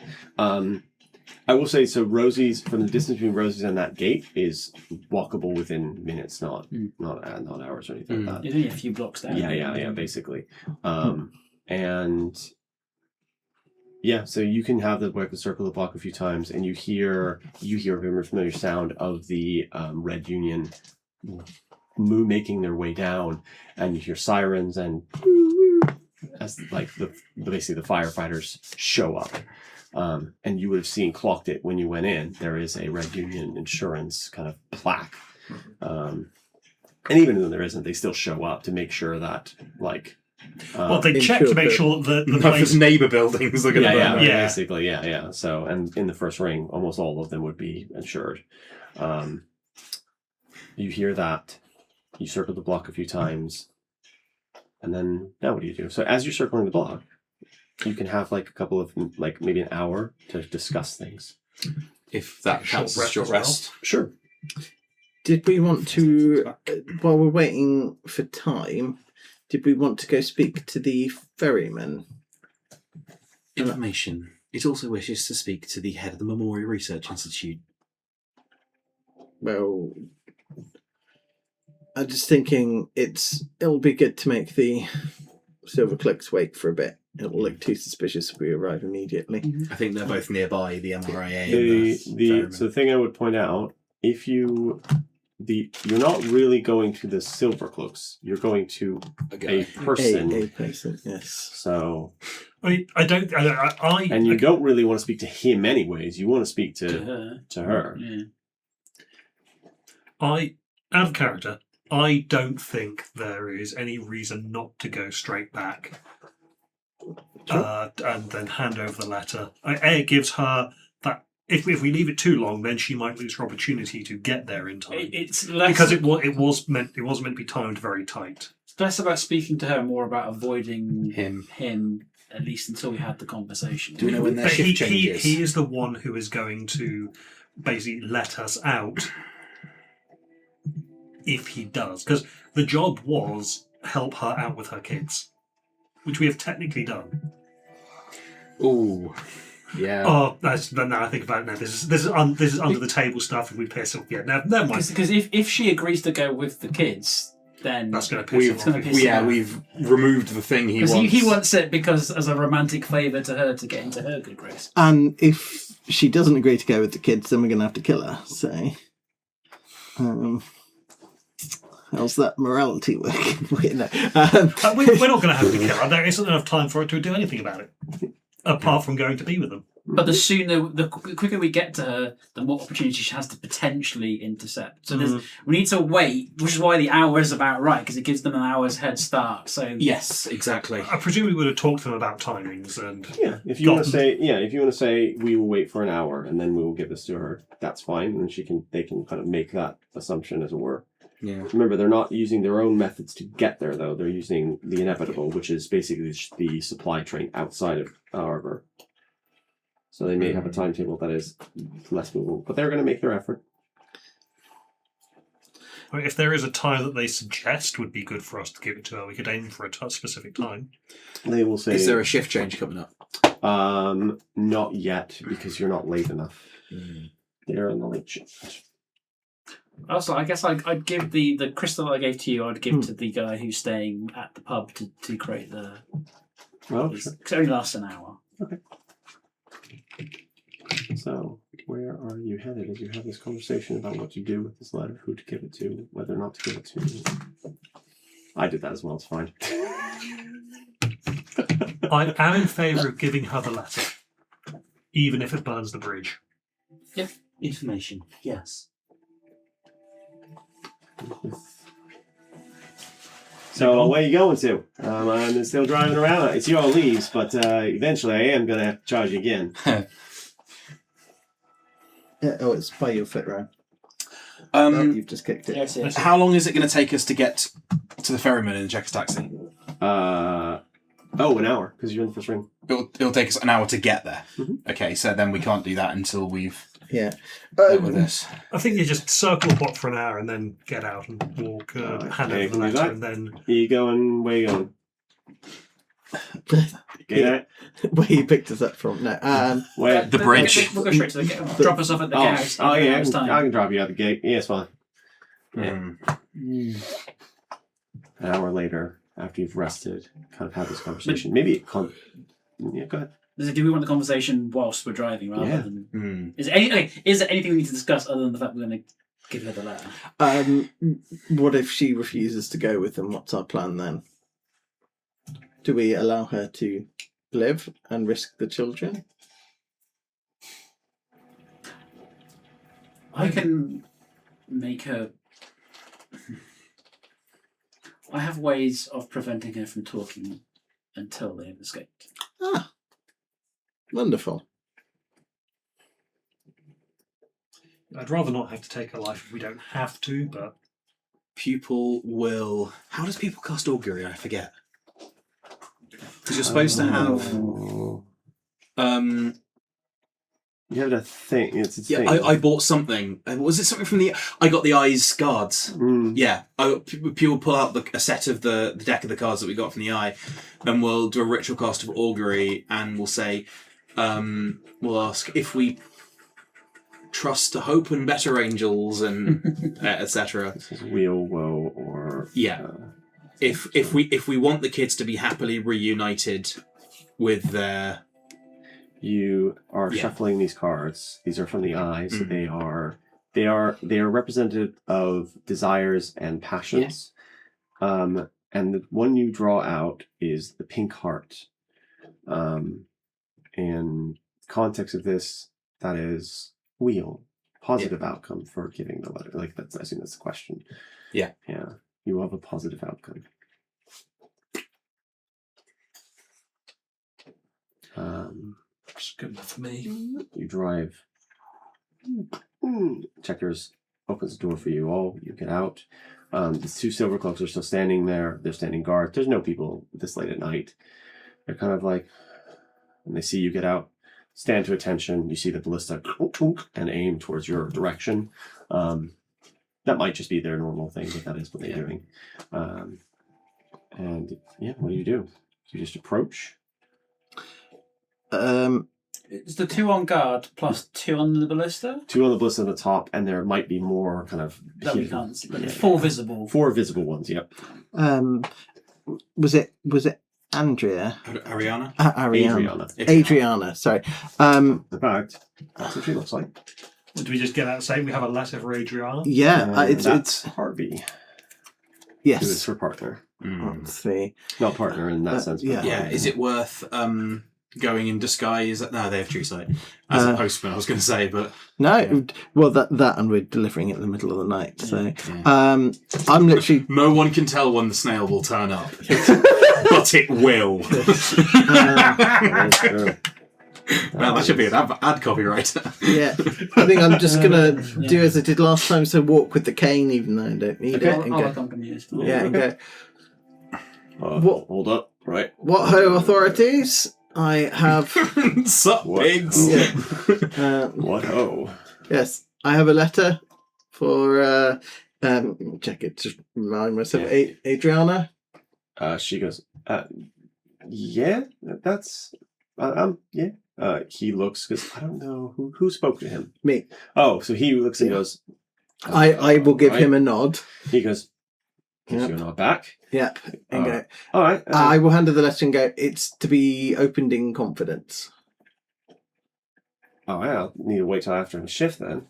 I will say, so Rosie's, from the distance between Rosie's and that gate is walkable within minutes, not hours or anything like that. It's only a few blocks down. Yeah, basically. And yeah, so you can have the work circle the block a few times, and you hear a very familiar sound of the Red Union making their way down, and you hear sirens and as like basically the firefighters show up. And you would have clocked it when you went in. There is a Red Union insurance kind of plaque. And even though there isn't, they still show up to make sure that, like... Well, they check to make sure that the place... neighbour buildings are going to burn. Yeah. Basically, yeah. So, and in the first ring, almost all of them would be insured. You hear that. You circle the block a few times. And then, now what do you do? So as you're circling the block, you can have like a couple of, like maybe an hour to discuss things. If that counts as short rest. Sure. Did we want to, while we're waiting for time, did we want to go speak to the ferryman? Information. It also wishes to speak to the head of the Memorial Research Institute. Well, I'm just thinking it'll be good to make the silver cloaks wait for a bit. It'll look too suspicious if we arrive immediately. I think they're both nearby, the MRIA So the thing I would point out, if you're not really going to the silver cloaks, you're going to a person. A person, yes. So I don't really want to speak to him anyways. You want to speak to her. Yeah. out of character, I don't think there is any reason not to go straight back and then hand over the letter. It gives her that. If we leave it too long, then she might lose her opportunity to get there in time. It's less because it was meant to be timed very tight. It's less about speaking to her, more about avoiding him. At least until we had the conversation. Do we know when their But shift changes? he is the one who is going to basically let us out if he does. Because the job was help her out with her kids, which we have technically done. Ooh, yeah. Oh, now I think about it now. This is under the table stuff, and we piss off. Yeah, never mind. Because if she agrees to go with the kids, then That's going to piss him off. We've removed the thing he wants. Because he wants it because as a romantic favour to her to get into her good grace. And if she doesn't agree to go with the kids, then we're going to have to kill her. So, how's that morality working? We're not going to have to kill her. There isn't enough time for her to do anything about it, apart from going to be with them. But the quicker we get to her, the more opportunity she has to potentially intercept. So we need to wait, which is why the hour is about right, because it gives them an hour's head start. So Yes, exactly. I presume we would have talked to them about timings and If you want to say we will wait for an hour and then we will give this to her, that's fine, and they can kind of make that assumption, as it were. Yeah. Remember, they're not using their own methods to get there, though. They're using the inevitable, which is basically the supply train outside of Arbor. So they may have a timetable that is less movable, but they're going to make their effort. if there is a time that they suggest would be good for us to give it to her, we could aim for a specific time. They will say... Is there a shift change coming up? Not yet, because you're not late enough. They're on the late shift. Also, I guess I'd give the crystal I gave to you, I'd give to the guy who's staying at the pub to create the... Well, Because it only lasts an hour. Okay. So, where are you headed as you have this conversation about what to do with this letter, who to give it to, whether or not to give it to? I did that as well, it's fine. I am in favour of giving her the letter, even if it burns the bridge. Yep. Information, yes. So, where are you going to? I'm still driving around. It's your leaves, but eventually I am going to have to charge you again. Yeah, it's by your foot, right? You've just kicked it. Yes, yes. How long is it going to take us to get to the ferryman in the Checkers taxi? An hour, because you're in the first ring. It'll take us an hour to get there. Mm-hmm. Okay, so then we can't do that until we've Yeah. dealt with this. I think you just circle the bot for an hour and then get out and walk, hand yeah, over the can do letter, that. and then... Where you going? Where you going? Yeah. Where you picked us up from? No. Where? The bridge. We'll go straight to the gate. Drop us off at the house. Oh, yeah, Time. I can drop you out the gate. Yeah, it's fine. Mm. An hour later, after you've rested, kind of have this conversation. Maybe it can't... Yeah, go ahead. Do we want the conversation whilst we're driving rather Yeah. than... Mm. Is there anything we need to discuss other than the fact we're going to give her the letter? What if she refuses to go with them? What's our plan then? Do we allow her to live and risk the children? I can make her... I have ways of preventing her from talking until they have escaped. Ah, wonderful. I'd rather not have to take her life if we don't have to, but... Pupil will... How does Pupil cast augury? I forget. Because you're supposed to have... You have a thing. It's a Yeah, thing. I bought something. Was it something from the... I got the Eye's cards. Yeah. Pupil pull out a set of the deck of the cards that we got from the Eye, and we'll do a ritual cast of augury, and we'll say... we'll ask if we trust to hope and better angels and etc. This is wheel, woe, or Yeah. If we want the kids to be happily reunited with their... You are Yeah. shuffling these cards. These are from the eyes. They are representative of desires and passions. And the one you draw out is the pink heart. In context of this, that is wheel, positive outcome for giving the letter. Like that's, I assume that's the question. Yeah. Yeah. You will have a positive outcome. That's good enough for me. You drive. Checkers opens the door for you all. You get out. The two silver cloaks are still standing there. They're standing guard. There's no people this late at night. They're kind of like, when they see you get out, stand to attention. You see the ballista and aim towards your direction. That might just be their normal thing, but that is what they're doing. And yeah, what do? You just approach. It's the 2 on guard plus 2 on the ballista 2 on the ballista on the top, and there might be more kind of that we hidden- can't see. But 4 visible. 4 visible ones. Yep. Was it Andrea? Ariana? Ariana. Adriana. Adriana, sorry. In fact, that's what she looks like. Do we just get out saying we have a letter for Adriana? Yeah, And it's that's Harvey, who is yes. her partner. Let's see. Not partner in that sense. But yeah. Yeah, is it worth going in disguise? No, they have true sight. As a postman, I was going to say, but... No, well that and we're delivering it in the middle of the night. So Yeah. I'm literally No one can tell when the snail will turn up. But it will. Well, that should be an ad copywriter. yeah. I think I'm just gonna do as I did last time, so walk with the cane even though I don't need it. And I'll go, accompany you. yeah, and go, What? Hold up. Right. what ho authorities? I have Sup, What? pigs? What ho? yes, I have a letter for check it to remind myself. Adriana. She goes, yeah, that's, yeah. He looks, because I don't know who spoke to him. Me. Oh, so he looks and goes, I will give right. him a nod. He goes, gives Yep. you a nod back. Yep. And go. All right. I will hand her the letter and go. It's to be opened in confidence. Oh, I'll need to wait till after the shift then.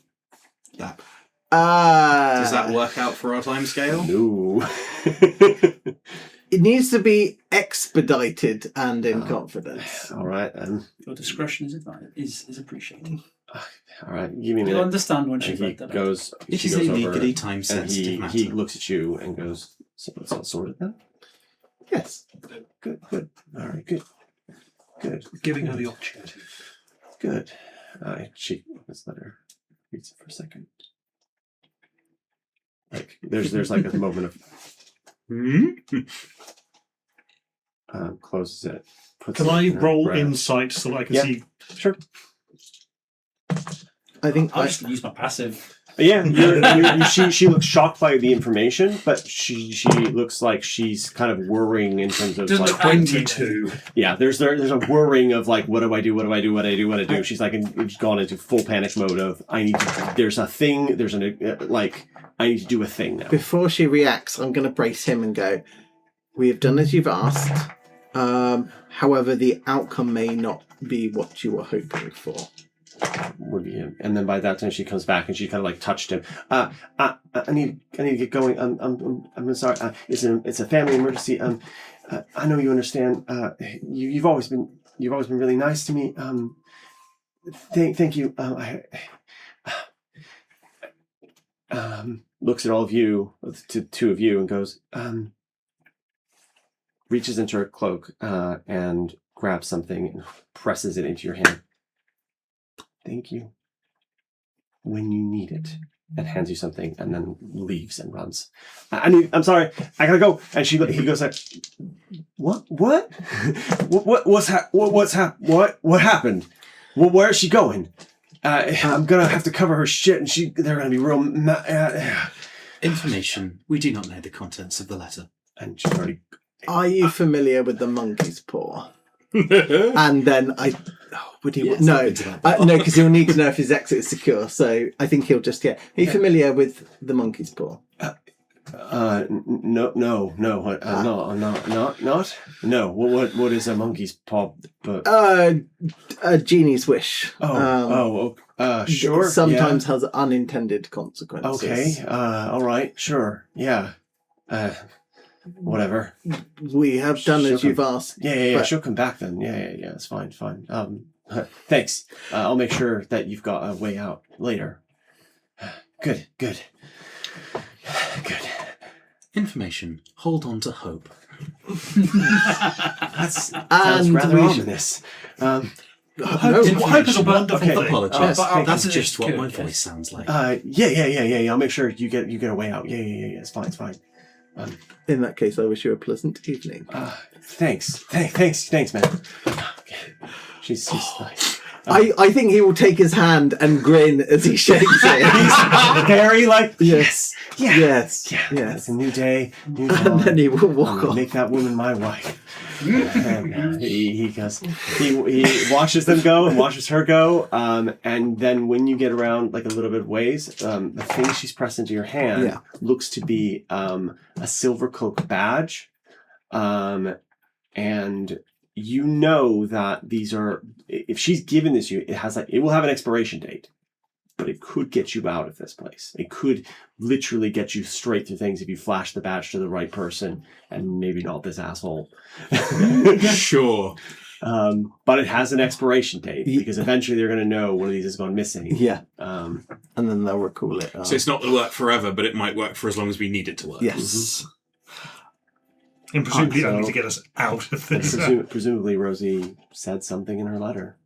Does that work out for our time scale? No. It needs to be expedited and in confidence. All right then. Your discretion is appreciated. All right. Give me a You'll minute. understand when And she he read that. goes. It she is goes a over legally time and sensitive matter. he looks at you and goes, "So it's all sorted then." Yes. Good. Good. All right. Good. Good. Giving her the opportunity. Good. She opens the letter, reads it for a second. Like there's like a moment of closes it. Puts Can it I in her roll breast. insight so that I can Yeah. see? Sure. I think I'll just use my passive. Yeah, she looks shocked by the information, but she looks like she's kind of worrying in terms of Doesn't like look angry. 22. yeah. There's a worrying of like what do I do? What do I do? What do I do? What do I do? She's like gone into full panic mode of I need to. There's a thing. There's like I need to do a thing now. before she reacts, I'm going to brace him and go. We have done as you've asked. However, the outcome may not be what you were hoping for. Would be him. And then by that time she comes back and she kind of like touched him. I need to get going. I'm sorry. It's a family emergency. I know you understand. You've always been really nice to me. Thank you. Looks at all of you, to two of you, and goes. Reaches into her cloak and grabs something and presses it into your hand. Thank you. When you need it, and hands you something, and then leaves and runs. I'm sorry. I gotta go. And he goes like, what? What happened? Where is she going? I'm gonna have to cover her shit, and they're gonna be real. Information. We do not know the contents of the letter. And she's already. Are you familiar with the monkey's paw? And then would he? Yes, No, I've been to that no, because he'll need to know if his exit is secure. So I think he'll just Are you familiar with the monkey's paw? No. What? No, I'm not. No. What is a monkey's paw? But A genie's wish. Sure. Sometimes has unintended consequences. Okay. All right. Sure. Yeah. Whatever. We have done as She'll you've asked. Yeah. but- She'll come back then. Yeah. It's fine. Thanks. I'll make sure that you've got a way out later. Good. Information. Hold on to hope. That sounds And rather we should- ominous. Hope is a wonderful thing. Apologies. Yes, That's thank just you. what my Good, voice yes. sounds like. Yeah. I'll make sure you get a way out. Yeah. It's fine. In that case, I wish you a pleasant evening. Thanks, man. She's nice. I think he will take his hand and grin as he shakes it. Very yes. Yes. It's a new day, new And dawn. then he will I'm walk gonna off. make that woman my wife. And he goes. He watches them go and watches her go. And then when you get around like a little bit of ways, the thing she's pressed into your hand looks to be a silver cloak badge. And you know that these are, if she's given this you, it will have an expiration date, but it could get you out of this place. It could literally get you straight through things if you flash the badge to the right person, and maybe not this asshole. Sure. But it has an expiration date because eventually they're going to know one of these has gone missing. Yeah. And then they'll recall it. So it's not going to work forever, but it might work for as long as we need it to work. Yes. And presumably So- only to get us out of And this. presumably Rosie said something in her letter.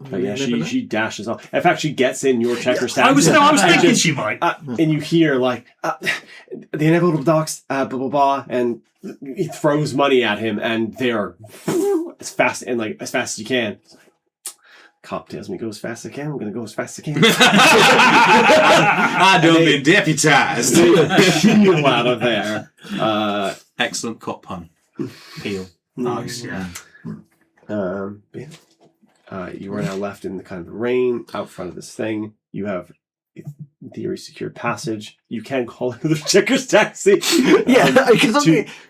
But yeah, she dashes off. In fact, she gets in your checker stack. I was thinking she might. And you hear like the inevitable docs, blah blah blah, and he throws money at him, and they are as fast as you can. Cop tells me go as fast as I can. I'm gonna go as fast as I can. I don't been deputized. Peel out of there. Excellent cop pun. Peel. Nice, yeah. You are now left in the kind of the rain out front of this thing. You have, in theory, secured passage. You can call it the checker's taxi. Yeah, because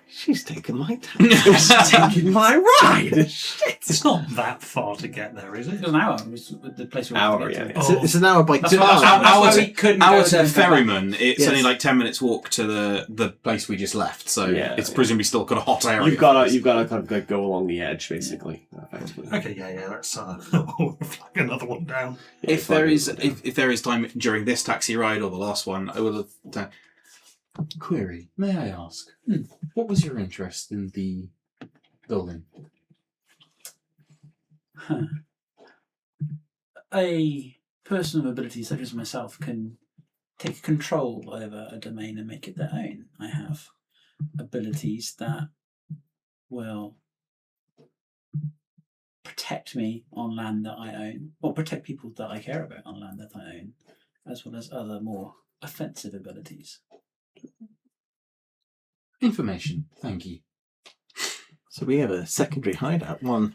she's taken my time. She's taking my ride. Shit. It's not that far to get there, is it? It was an hour. It was the place we Hour, wanted to get yeah. to. It's an hour by That's car. why- Our we couldn't go to there the and go back. ferryman, it's Yes. only like 10 minutes walk to the place we just left, so Yeah, it's yeah. presumably still got a hot area. You've got to kind of like go along the edge, basically. Effectively. Okay, yeah, let's flag another one down. Yeah, If there is time during this taxi ride or the last one, I will have done. Query, may I ask, what was your interest in the building? A person of ability such as myself can take control over a domain and make it their own. I have abilities that will protect me on land that I own, or protect people that I care about on land that I own, as well as other more offensive abilities. Information. Thank you. So we have a secondary hideout, one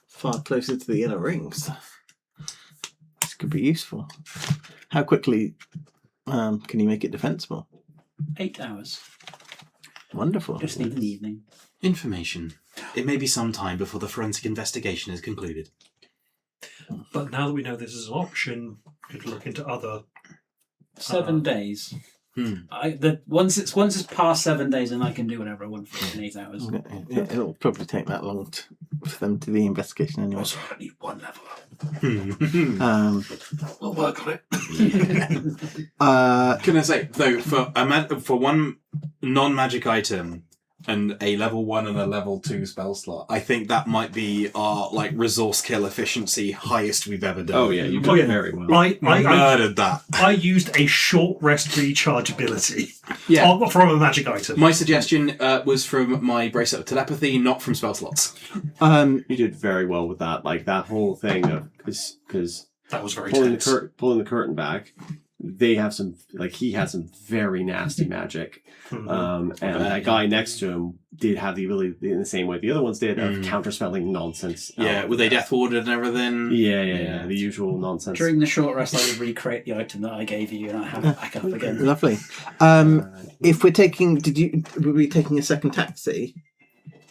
far closer to the inner rings. This could be useful. How quickly can you make it defensible? 8 hours. Wonderful. Just need an evening. Information. It may be some time before the forensic investigation is concluded. But now that we know this is an option, we could look into other. 7 days. Hmm. Once it's past 7 days, and I can do whatever I want for it in 8 hours. It'll probably take that long for them to do the investigation anyway. Also, I need one level up. We'll work on it. Can I say though, for one non-magic item and a level 1 and a level 2 spell slot, I think that might be our like resource kill efficiency highest we've ever done. Oh yeah, you've done very well. I murdered that. used a short rest recharge ability Yeah. from a magic item. My suggestion was from my bracelet of telepathy, not from spell slots. You did very well with that. Like that whole thing of because That was very pulling tense. the curtain back. they have some, like, he has some very nasty magic. And that guy next to him did have the ability, in the same way the other ones did, of counterspelling nonsense. Yeah, were they death warded and everything? Yeah. The usual nonsense. During the short rest, I would recreate the item that I gave you, and I have it back up again. Lovely. If we're taking, were we taking a second taxi?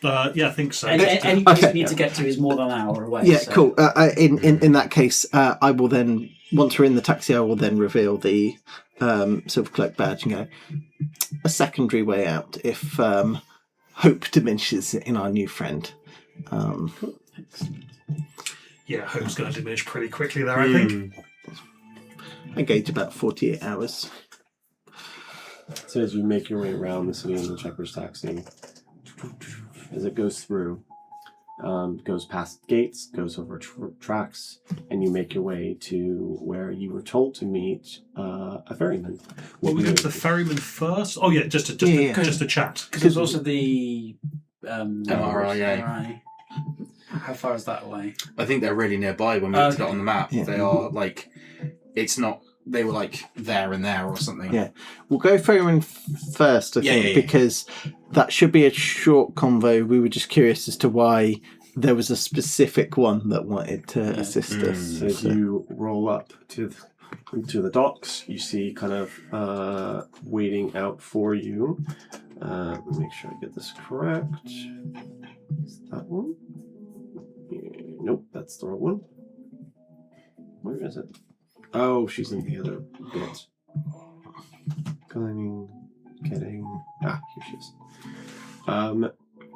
Yeah, I think so. Any place we need to get to is more than an hour away. Yeah, so. cool. In that case, I will then, once we're in the taxi, I will then reveal the silver cloak badge and go, a secondary way out if hope diminishes in our new friend. Yeah, hope's going to diminish pretty quickly there, I think. I gauge about 48 hours. So as you make your way around the city in the Checkers taxi, as it goes through, goes past gates, goes over tracks, and you make your way to where you were told to meet a ferryman. Well, we go to the ferryman first. Oh yeah, just to chat. Because there's also the MRI. How far is that away? I think they're really nearby when we looked at it on the map. Yeah. They are like, it's not. They were like there and there or something. Yeah. We'll go ferryman first, I think, because that should be a short convo. We were just curious as to why there was a specific one that wanted to assist us. So as you roll up to the docks, you see kind of waiting out for you. Let me make sure I get this correct. Is that one? Nope, that's the wrong one. Where is it? Oh, she's in the other bit. Getting. Here she is.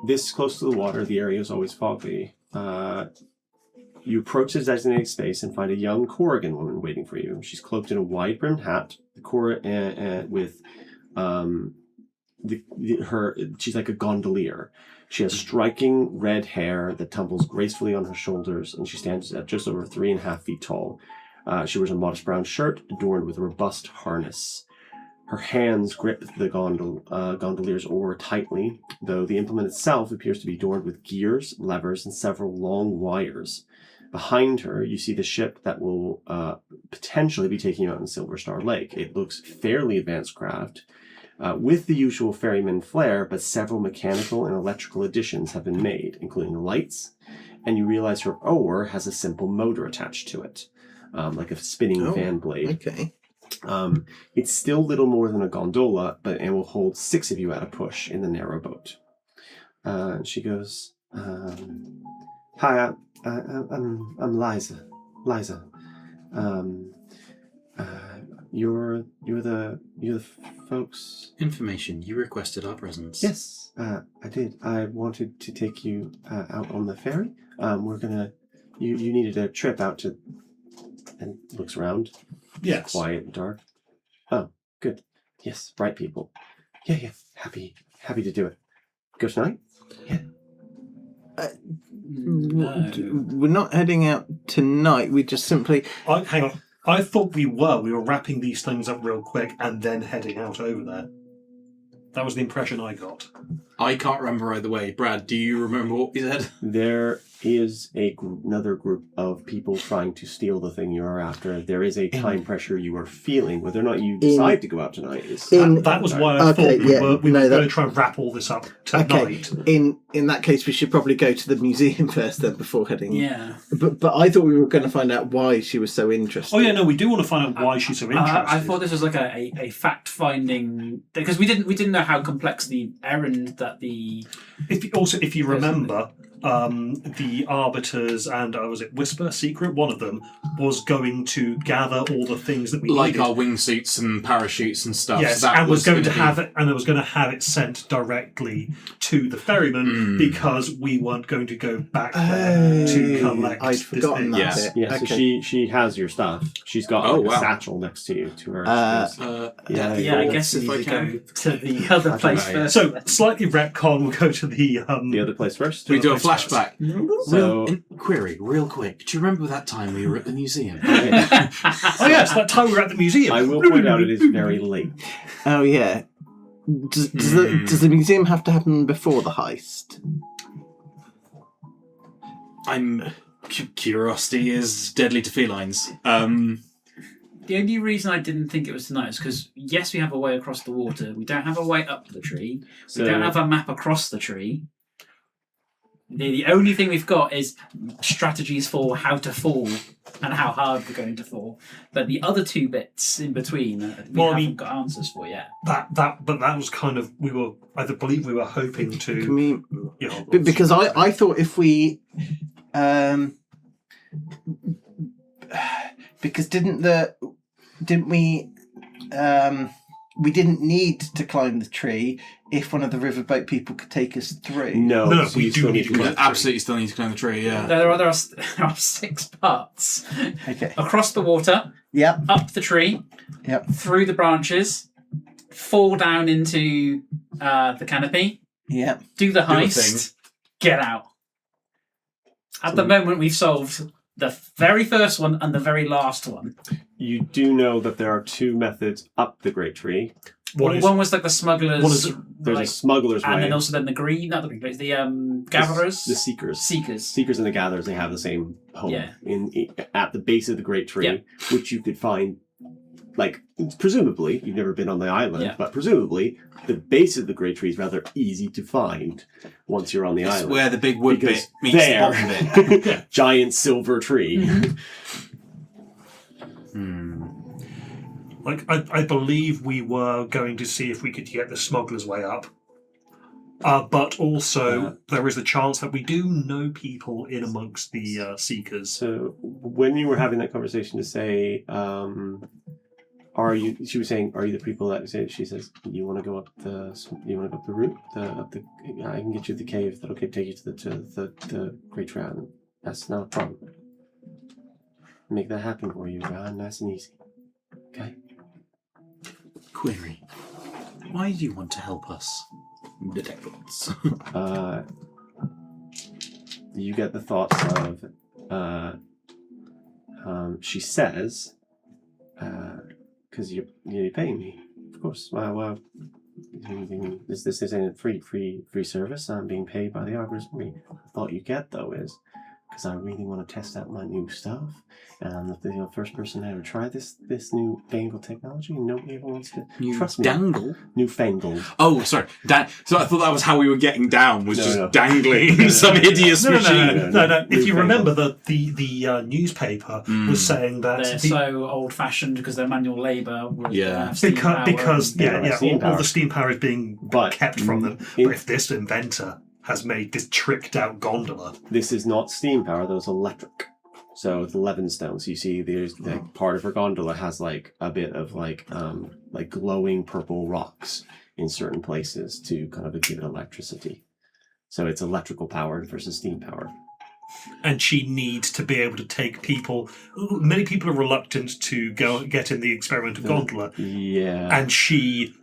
This close to the water, the area is always foggy. You approach the designated space and find a young Corrigan woman waiting for you. She's cloaked in a wide-brimmed hat, with she's like a gondolier. She has striking red hair that tumbles gracefully on her shoulders, and she stands at just over 3.5 feet tall. She wears a modest brown shirt adorned with a robust harness. Her hands grip the gondolier's oar tightly, though the implement itself appears to be adorned with gears, levers, and several long wires. Behind her, you see the ship that will potentially be taking you out in Silver Star Lake. It looks fairly advanced craft, with the usual ferryman flair, but several mechanical and electrical additions have been made, including lights, and you realize her oar has a simple motor attached to it. Like a spinning fan blade. Okay. It's still little more than a gondola, but it will hold 6 of you at a push in the narrow boat. She goes, "Hi, I'm Liza. Liza. You're the folks." Information. You requested our presence. Yes, I did. I wanted to take you out on the ferry. You needed a trip out to. And looks around. Yes. Quiet and dark. Oh, good. Yes, bright people. Yeah. Happy to do it. Go tonight? Yeah. No. We're not heading out tonight. We just simply. Hang on. I thought we were. We were wrapping these things up real quick and then heading out over there. That was the impression I got. I can't remember either way. Brad, do you remember what we said? There is another group of people trying to steal the thing you are after. There is a time pressure you are feeling. Whether or not you decide to go out tonight is... That was why I thought we were going to try and wrap all this up tonight. Okay. In that case, we should probably go to the museum first then before heading... Yeah. But I thought we were going to find out why she was so interested. Oh yeah, no, we do want to find out why she's so interested. I thought this was like a fact-finding... Because we didn't know how complex the errand that the... If you remember... the Arbiters and was it Whisper Secret? One of them was going to gather all the things that we like needed. our wingsuits and parachutes and stuff. Yes, so that and was going to be... have it, and it was going to have it sent directly to the ferryman because we weren't going to go back there to collect. I'd this forgotten thing. that bit. Yeah, Okay. so she has your stuff. She's got a satchel next to you to her. I guess if I go to the other place first. So slightly retcon. We'll go to the other place first. We do a flashback. So, Query, real quick. Do you remember that time we were at the museum? Oh yes, that time we were at the museum. I will point out it is very late. Oh yeah. Does the museum have to happen before the heist? Curiosity is deadly to felines. Yeah, The only reason I didn't think it was tonight is because, yes, we have a way across the water. We don't have a way up the tree. We don't have a map across the tree. The only thing we've got is strategies for how to fall and how hard we're going to fall. But the other two bits in between, we haven't got answers for yet. But that was kind of, I believe we were hoping to. Can we? You know, Because I thought if we, because we didn't need to climb the tree if one of the riverboat people could take us through. No, so we you do still need to We climb the tree. absolutely still need to climb the tree, yeah. There are 6 parts. Okay. Across the water, Yep. up the tree, Yep. through the branches, fall down into the canopy, Yep. do the Do the heist, get out. At the moment, we've solved the very first one and the very last one. You do know that there are 2 methods up the Great Tree. One was like the smugglers, One is- There's a smuggler's and way. then also the green, not the green, but the gatherers, The seekers. seekers. Seekers and the gatherers, they have the same home Yeah. at the base of the Great Tree, Yeah. which you could find, like, presumably, you've never been on the island, Yeah. but presumably, the base of the Great Tree is rather easy to find once you're on the It's island. where the big wood Because bit meets the bottom bit. there, giant silver tree. Mhm. Like, I believe we were going to see if we could get the smuggler's way up. But also, there is a chance that we do know people in amongst the seekers. So when you were having that conversation to say, are you? She was saying, are you the people that say? She says, you want to go up the route? I can get you the cave. Is that okay? Take you to the Great Tree Island. That's not a problem. Make that happen for you, nice and easy. Okay. Query. Why do you want to help us? Detectives. You get the thoughts of, she says, because you're paying me, of course. Well, this isn't free service. I'm being paid by the Arbors. The thought you get though is, because I really want to test out my new stuff, and I'm the first person to ever try this new fangled technology, and nobody ever wants to trust me. Dangle? Newfangled. Oh, sorry. So I thought that was how we were getting down, was No, just no. dangling some hideous machine. No. If you Newfangled. remember, the newspaper was saying that They're so old-fashioned because they're manual labour. Yeah. because steam all power. the steam power is being But kept from them. in- But if this inventor has made this tricked-out gondola, This is not steam power, though it's electric. So it's Levinstones. You see, there's part of her gondola has like a bit of like glowing purple rocks in certain places to kind of give it electricity. So it's electrical powered versus steam powered. and she needs to be able to take people. Many people are reluctant to get in the experimental gondola, Yeah. and she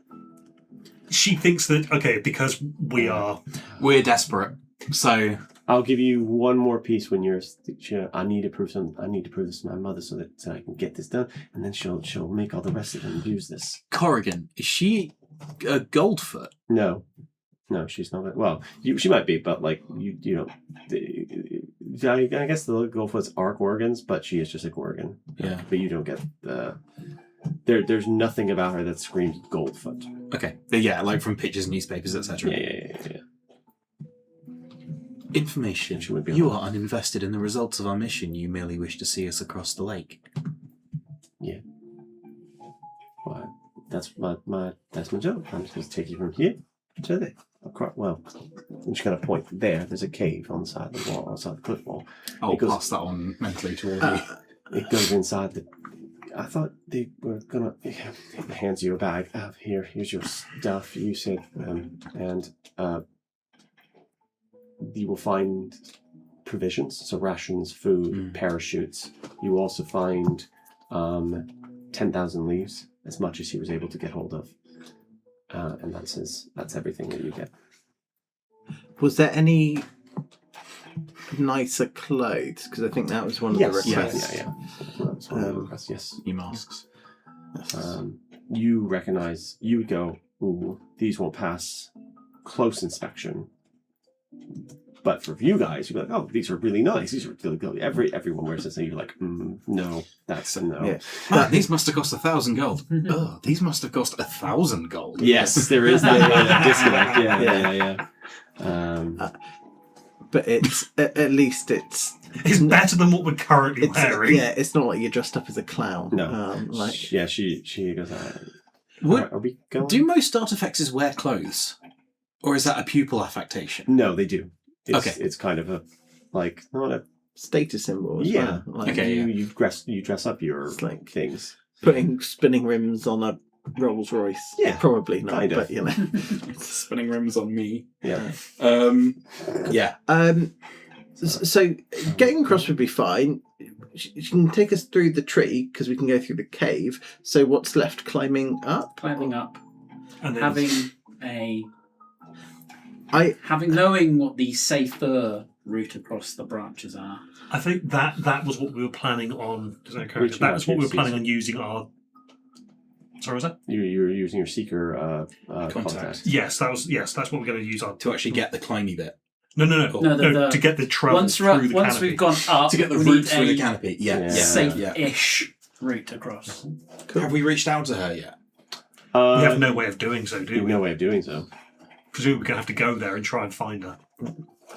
thinks that because we are. We're desperate. So I'll give you one more piece when you're. I need to prove this to my mother so that I can get this done, and then she'll make all the rest of them use this. Corrigan, is she a Goldfoot? No, she's not. Well, she might be, but like you know, I guess the Goldfoots are Gorgons, but she is just a Gorgon. Yeah. But you don't get the. There's nothing about her that screams Goldfoot. Okay. Yeah, like from pictures, newspapers, etc. Yeah. Information. She would be You alive. are uninvested in the results of our mission. You merely wish to see us across the lake. Well, that's my job. I'm just going to take you from here to there. Well, I'm just going to point there. There's a cave on the side of the wall, outside the cliff wall. I'll Because- pass that on mentally toward you. It goes inside the. I thought they were gonna. Hands you a bag. Here's your stuff. You said, and you will find provisions, so rations, food, parachutes. You will also find 10,000 leaves, as much as he was able to get hold of, and that's everything that you get. Was there any nicer clothes? Because I think that was one of the requests. Yeah. That's one of the requests, yes. New masks. You recognize, you would go, ooh, these won't pass close inspection. But for you guys, you're like, oh, these are really nice. These are really good. Everyone wears this, and you're like, no, that's a no. Yeah. Man, these must have cost 1,000 gold. Oh, these must have cost 1,000 gold. Yes, there is that disconnect. Yeah. But it's at least it's better than what we're currently wearing. Yeah, it's not like you're dressed up as a clown. No. Like Yeah, she goes, are we going? Do most artifacts wear clothes? Or is that a pupil affectation? No, they do. Okay. It's kind of a, like, not a, status symbol. As yeah. well. Like Okay. You dress up your It's like- things. putting spinning rims on a Rolls Royce. Yeah, Probably not, kind of. but you know. Spinning rims on me. Yeah. Yeah. So getting across would be fine. She can take us through the tree because we can go through the cave. So what's left? Climbing up. Climbing up, And then having knowing what the safer route across the branches are. I think that was what we were planning on. Is that correct? Reaching That out was to what we your were planning season. on using our. Sorry, was that? You're using your seeker contact. Yes, that's what we're going to use our. To actually get the climby bit. No, No, to get the travel Once through the once canopy. we've gone up, To get the we route need through a the canopy. Yeah. Yeah. safe-ish route across. Have we reached out to her yet? We have no way of doing so, do we? No way of doing so. Presumably we're going to have to go there and try and find her.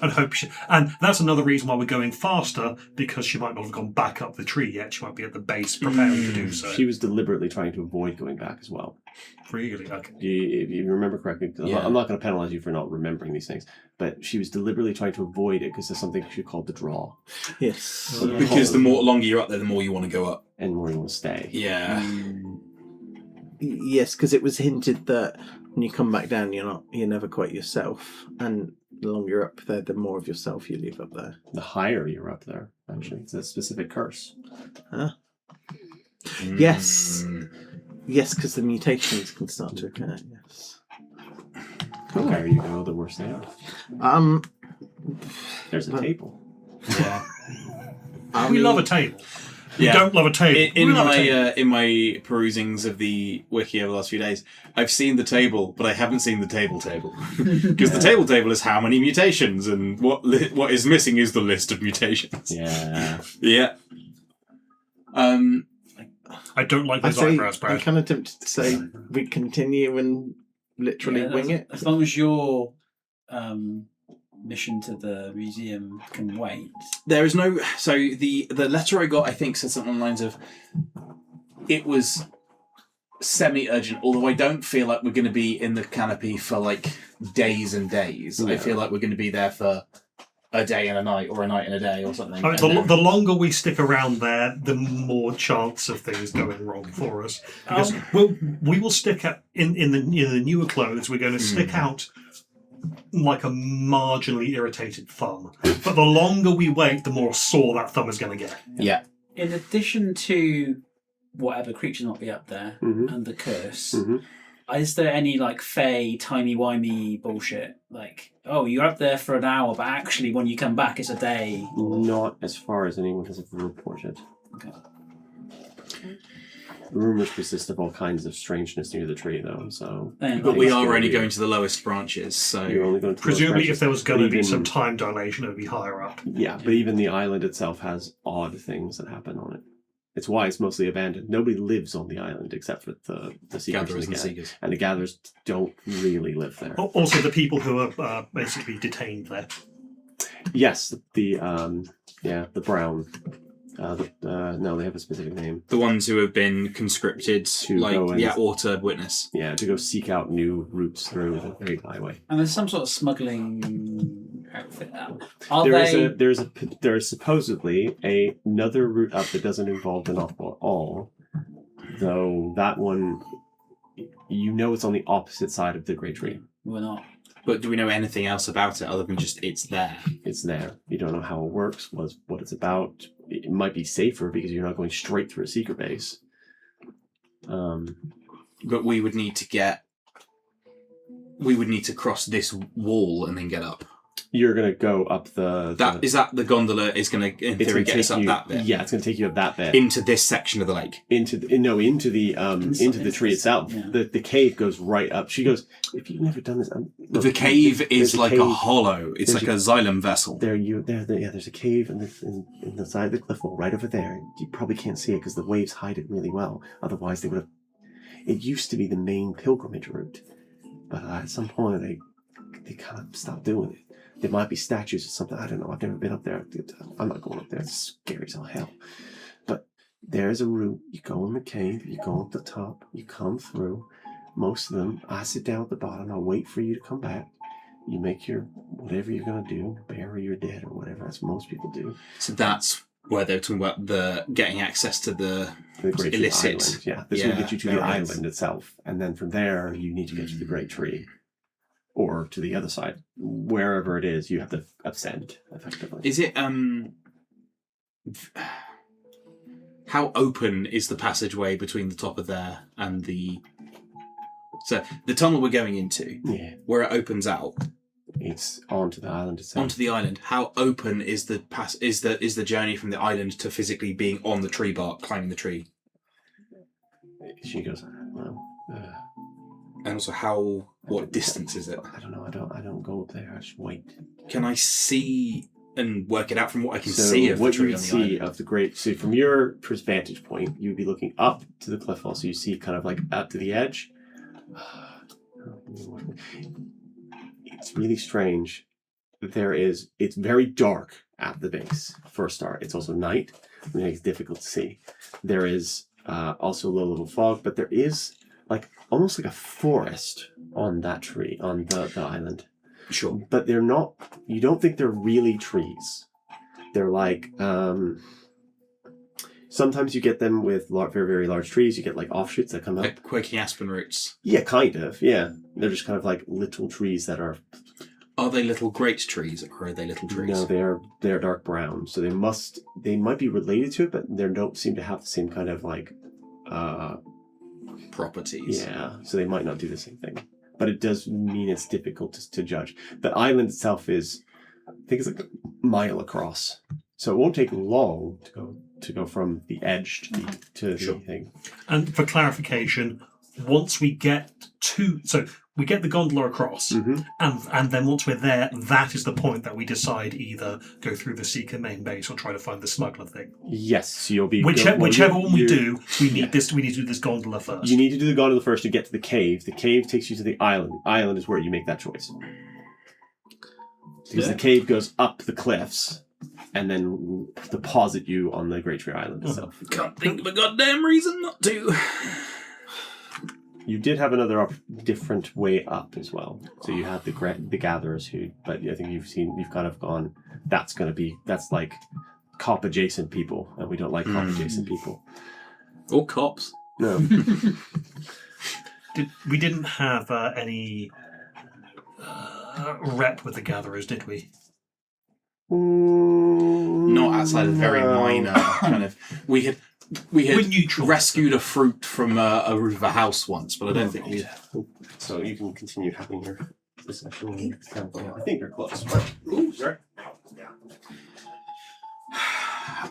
And hope she. And that's another reason why we're going faster, because she might not have gone back up the tree yet. She might be at the base preparing to do so. She was deliberately trying to avoid going back as well. Really? Okay. If you remember correctly, Yeah. I'm not going to penalize you for not remembering these things, but she was deliberately trying to avoid it because there's something she called the draw, Yes. Yeah. Because the longer you're up there, the more you want to go up. and more you want to stay. Yeah. Yes, because it was hinted that when you come back down, you're never quite yourself, and the longer you're up there, the more of yourself you leave up there. The higher you're up there, actually, it's a specific curse. Yes. Yes, because the mutations can start to occur. Yes. The higher you go, the worse they are. There's a table. Yeah. We love a table. We Yeah. don't love a table. In we love a table. my perusings of the wiki over the last few days, I've seen the table, but I haven't seen the table because the table is how many mutations, and what is missing is the list of mutations. Yeah. Yeah. I don't like I those say, eyebrows, I'm Brad. kind of tempted to say we continue and literally wing it. As long as your mission to the museum can wait. There is no. So the letter I got, I think, said something along the lines of, it was semi-urgent. Although I don't feel like we're going to be in the canopy for like days and days. No. I feel like we're going to be there for a day and a night, or a night and a day, or something. I mean, And then- the longer we stick around there, the more chance of things going wrong for us. Because we will stick out in the newer clothes. We're going to stick out like a marginally irritated thumb. But the longer we wait, the more sore that thumb is going to get. Yeah. In addition to whatever creature might be up there Mhm. and the curse, Mhm. is there any like fey, timey-wimey bullshit? Like, oh, you're up there for an hour, but actually when you come back it's a day. Not as far as anyone has ever reported. Okay. Rumors persist of all kinds of strangeness near the tree, though. So, Then, But we It's are gonna only be- going to the lowest branches, so you're only going to Presumably, if there was going to be Even- some time dilation, it would be higher up. Yeah, but even the island itself has odd things that happen on it. It's why it's mostly abandoned. Nobody lives on the island except for the seekers gatherers and the seekers. and the gatherers don't really live there. Also, the people who are basically detained there. Yes, the brown. No, they have a specific name. The ones who have been conscripted, To go and- or witness. Yeah, to go seek out new routes through the big highway. and there's some sort of smuggling outfit. Are There is supposedly another route up that doesn't involve the Knockball at all, though that one, it's on the opposite side of the Great Tree. We're not. But do we know anything else about it other than just it's there? It's there. You don't know how it works, what it's about. It might be safer because you're not going straight through a seeker base. But we would need to cross this wall and then get up. You're gonna go up Is that the gondola is going to, in theory, get us up that bit? Yeah, it's gonna take you up that bit Into this section of the lake. into the tree itself. Yeah. The cave goes right up. She goes, if you've never done this, look, The cave is there's like a cave. hollow. It's There's like a xylem vessel. There's a cave in the side of the cliff wall right over there. You probably can't see it because the waves hide it really well. Otherwise, they would have. It used to be the main pilgrimage route, but at some point they kind of stopped doing it. There might be statues or something. I don't know. I've never been up there. I'm not going up there. It's scary as all hell. But there's a route. You go in the cave. You go up the top. You come through. Most of them, I sit down at the bottom. I'll wait for you to come back. You make your whatever you're gonna do, bury your dead or whatever. That's what most people do. So that's where they're talking about the getting access to the Great Tree illicit. Island. Yeah, this will get you to the burials. island itself, and then from there you need to get to the Great Tree, or to the other side, wherever it is. You have to ascend effectively. Is it how open is the passageway between the top of there and the? So the tunnel we're going into, Yeah, where it opens out it's onto the island itself. onto the island. How open is the is the journey from the island to physically being on the tree bark, climbing the tree? She goes, well, And also, what distance is it? I don't know. I don't go up there. I just wait. Can I see and work it out from what I can So see of the what tree you on the see island? of the great, so from your vantage point, you'd be looking up to the cliff wall. So you see kind of like up to the edge. It's really strange. It's very dark at the base for a start. It's also night, which makes it difficult to see. There is also a little fog, but there is like almost like a forest on that tree, on the island. Sure. But they're not, you don't think they're really trees. They're like, sometimes you get them with very, very large trees. You get like offshoots that come up. Like quaking aspen roots. Yeah, kind of. Yeah. They're just kind of like little trees that are, Are they little great trees or are they little trees? no, they're dark brown. So they might be related to it, but they don't seem to have the same kind of like, Properties. yeah. So they might not do the same thing. But it does mean it's difficult to judge. The island itself is, I think it's like a mile across. So it won't take long to go from the edge to Sure. the thing. And for clarification, once we get we get the gondola across, Mm-hmm. and then once we're there, that is the point that we decide either go through the Seeker main base or try to find the smuggler thing. Yes, so you'll be Whichever one we do, we need yeah. this. We need to do this gondola first. You need to do the gondola first to get to the cave. The cave takes you to the island. The island is where you make that choice. Because the cave goes up the cliffs and then deposit you on the Great Tree Island itself. Can't think of a goddamn reason not to. You did have another different way up as well. So you have the gatherers but I think you've kind of gone, that's like cop adjacent people, and we don't like cop adjacent people. Or cops. No. We didn't have any rep with the gatherers, did we? Not outside of very minor kind of. We had We're neutral. rescued a fruit from a roof of a house once, but I don't think we. So you can continue having your discussion. I think you're close. Right? Ooh, sorry.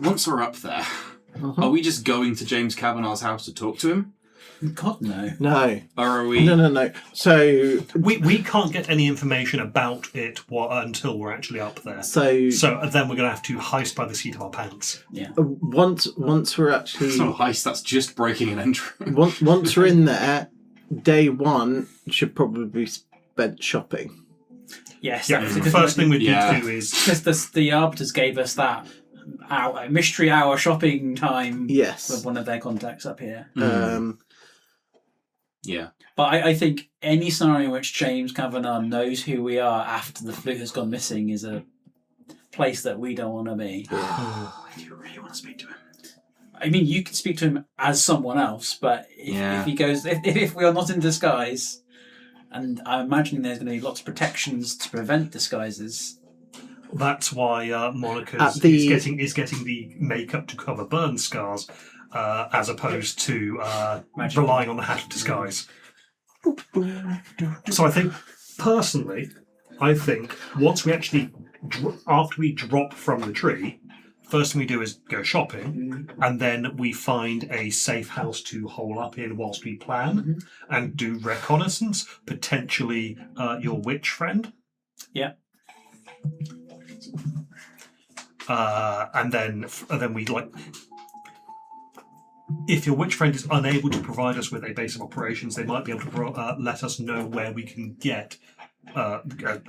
Once we're up there, are we just going to James Kavanaugh's house to talk to him, God, no. No. or are we? No. So We can't get any information about it until we're actually up there. so then we're going to have to heist by the seat of our pants. once we're actually It's not a heist. That's just breaking an entrance. once we're in there, day one should probably be spent shopping. Yes. Yeah, the first thing we need Yeah. to do is Because the arbiters gave us that mystery hour shopping time with Yes. one of their contacts up here. Yeah. But I think any scenario in which James Kavanagh knows who we are after the flute has gone missing is a place that we don't want to be. I do really want to speak to him. I mean, you can speak to him as someone else, but if he goes, if we are not in disguise, and I'm imagining there's going to be lots of protections to prevent disguises. that's why Monica At the- is getting the makeup to cover burn scars, as opposed to relying on the hat of disguise. So I think personally, I think once we actually, after we drop from the tree, first thing we do is go shopping, and then we find a safe house to hole up in whilst we plan and do reconnaissance. Potentially, your witch friend. Yeah. And then we like. If your witch friend is unable to provide us with a base of operations, they might be able to let us know where we can get a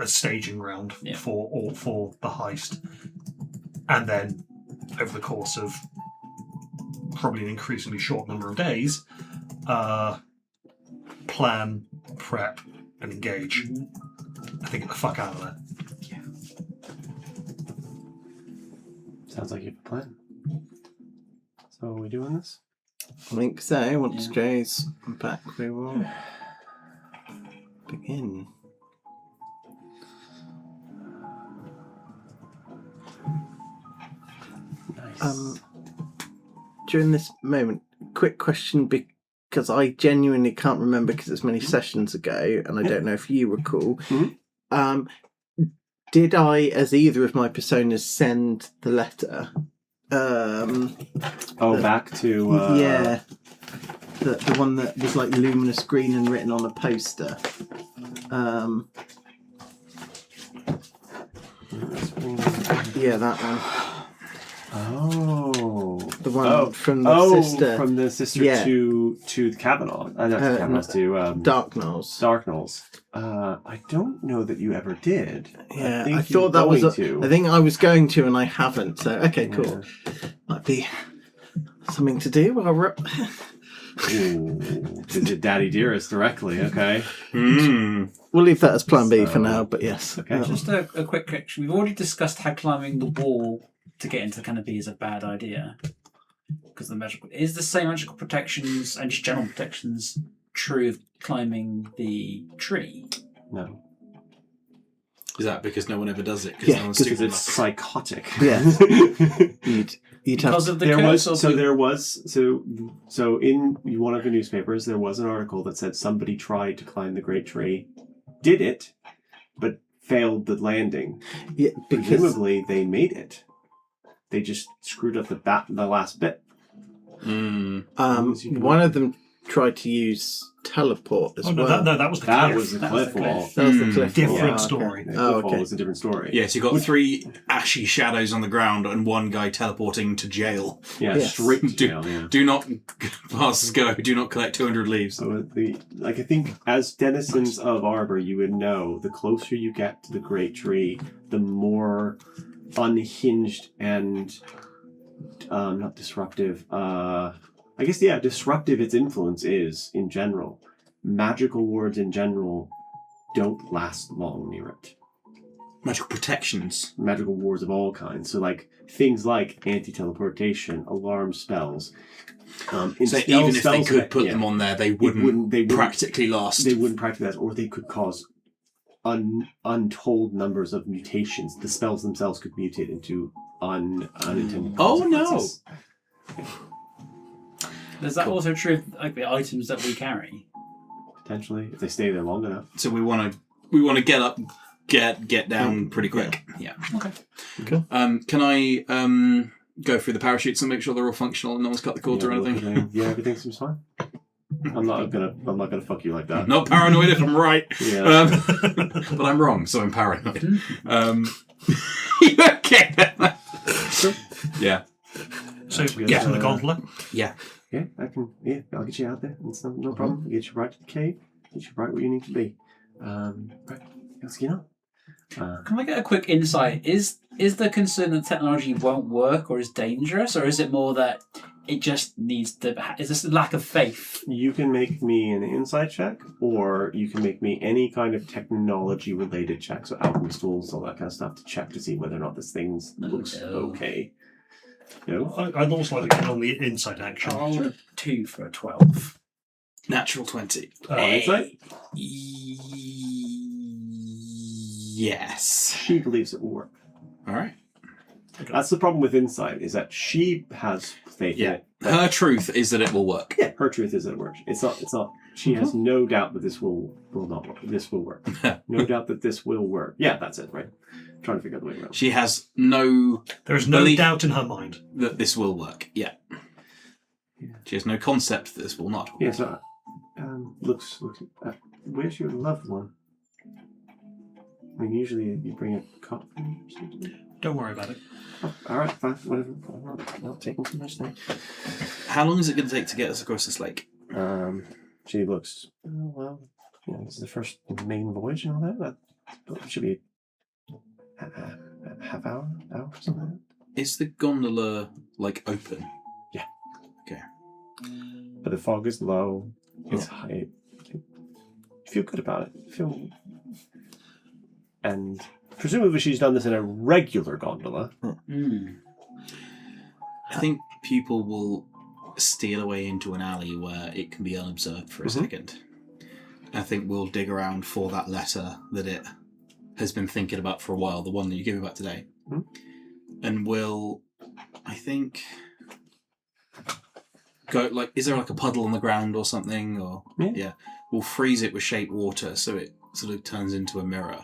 staging ground for the heist, and then over the course of probably an increasingly short number of days, plan, prep, and engage. I think get the fuck out of there. Yeah. Sounds like you have a plan. So are we doing this? I think so. Once Jay's back, we will begin. Nice. During this moment, quick question because I genuinely can't remember because it's many sessions ago, and I don't know if you recall. Did I, as either of my personas, send the letter? Back to the one that was like luminous green and written on a poster. Yeah, that one. Oh, the one from the sister. From the sister to the Kavanaugh. Not to Kavanaugh, to Dark Knolls. Dark Knolls. I don't know that you ever did. Yeah, I thought that was. I think I was going to, and I haven't. So okay, cool. Yeah. Might be something to do. Well, to Daddy Dearest directly. Okay. We'll leave that as Plan B for now. But yes. Okay. Just a quick correction. We've already discussed how climbing the wall to get into the canopy is a bad idea because the magical is the same magical protections and just general protections true of climbing the tree. No. Is that because no one ever does it? Yeah, no one's Because stupid it's enough? psychotic. Yeah. You'd have Because of the there curse. was so in one of the newspapers there was an article that said somebody tried to climb the great tree, did it, but failed the landing. Yeah, because Presumably they made it. They just screwed up the last bit. one of them tried to use teleport as well. That was the That cliff. was the cliff wall. That was the cliff. Different wall. story. The Oh, cliff wall okay. was a different story. Yes, you've got 3 ashy shadows on the ground and one guy teleporting to jail. Yeah, Yes. straight to jail. Yeah. Do not pass go. Do not collect 200 leaves. So I think as denizens of Arbor, you would know the closer you get to the great tree, the more unhinged and not disruptive. Disruptive its influence is in general. Magical wards in general don't last long near it. Magical protections. Magical wards of all kinds. So like things like anti-teleportation, alarm spells. So even if they could put them on there, they wouldn't practically last. They wouldn't practically last, or they could cause untold numbers of mutations. The spells themselves could mutate into unintended consequences. Is that also true of like the items that we carry? Potentially, if they stay there long enough. So we want to get up, get down pretty quick. Yeah. Okay. Cool. Can I go through the parachutes and make sure they're all functional and no one's cut the cords or anything? Yeah, everything seems fine. I'm not gonna fuck you like that. Not paranoid if I'm right. Yeah. But I'm wrong, so I'm paranoid. Okay. Yeah. So Yeah. get in the gondola. Yeah. Yeah, I'll get you out there. It's no problem. Get you right to the cave. Get you right where you need to be. Right. Let's get on. Can I get a quick insight? Is the concern that technology won't work or is dangerous, or is it more that it just needs to? Is this a lack of faith? You can make me an insight check, or you can make me any kind of technology-related check, so alchemy tools, all that kind of stuff, to check to see whether or not this thing looks okay. No? I'd also like to get on the inside action. I'll roll a 2 for a 12. Natural 20. Insight? Yes. She believes it will work. All right. That's the problem with insight, is that she has faith in Yeah. it. Her truth is that it will work. Yeah, her truth is that it works. It's not She has no doubt that this will not work. This will work. No doubt that this will work. Yeah, that's it, right? I'm trying to figure out the way around. She has no There's no belief doubt in her mind. that this will work. Yeah. She has no concept that this will not work. Yeah, so looks where's your loved one? I mean, usually you bring a coffee or something. Don't worry about it. Oh, all right, fine, whatever. I'm not taking too much time. How long is it going to take to get us across this lake? She looks, well, this is the first main voyage and all that. That should be a half hour, something like that. Is the gondola, open? Yeah. Okay. But the fog is low. It's high. You feel good about it. And presumably she's done this in a regular gondola. I think people will steal away into an alley where it can be unobserved for a second. I think we'll dig around for that letter that it has been thinking about for a while, the one that you gave me back today. And we'll, I think, go, is there a puddle on the ground or something? Or yeah. We'll freeze it with shaped water so it sort of turns into a mirror.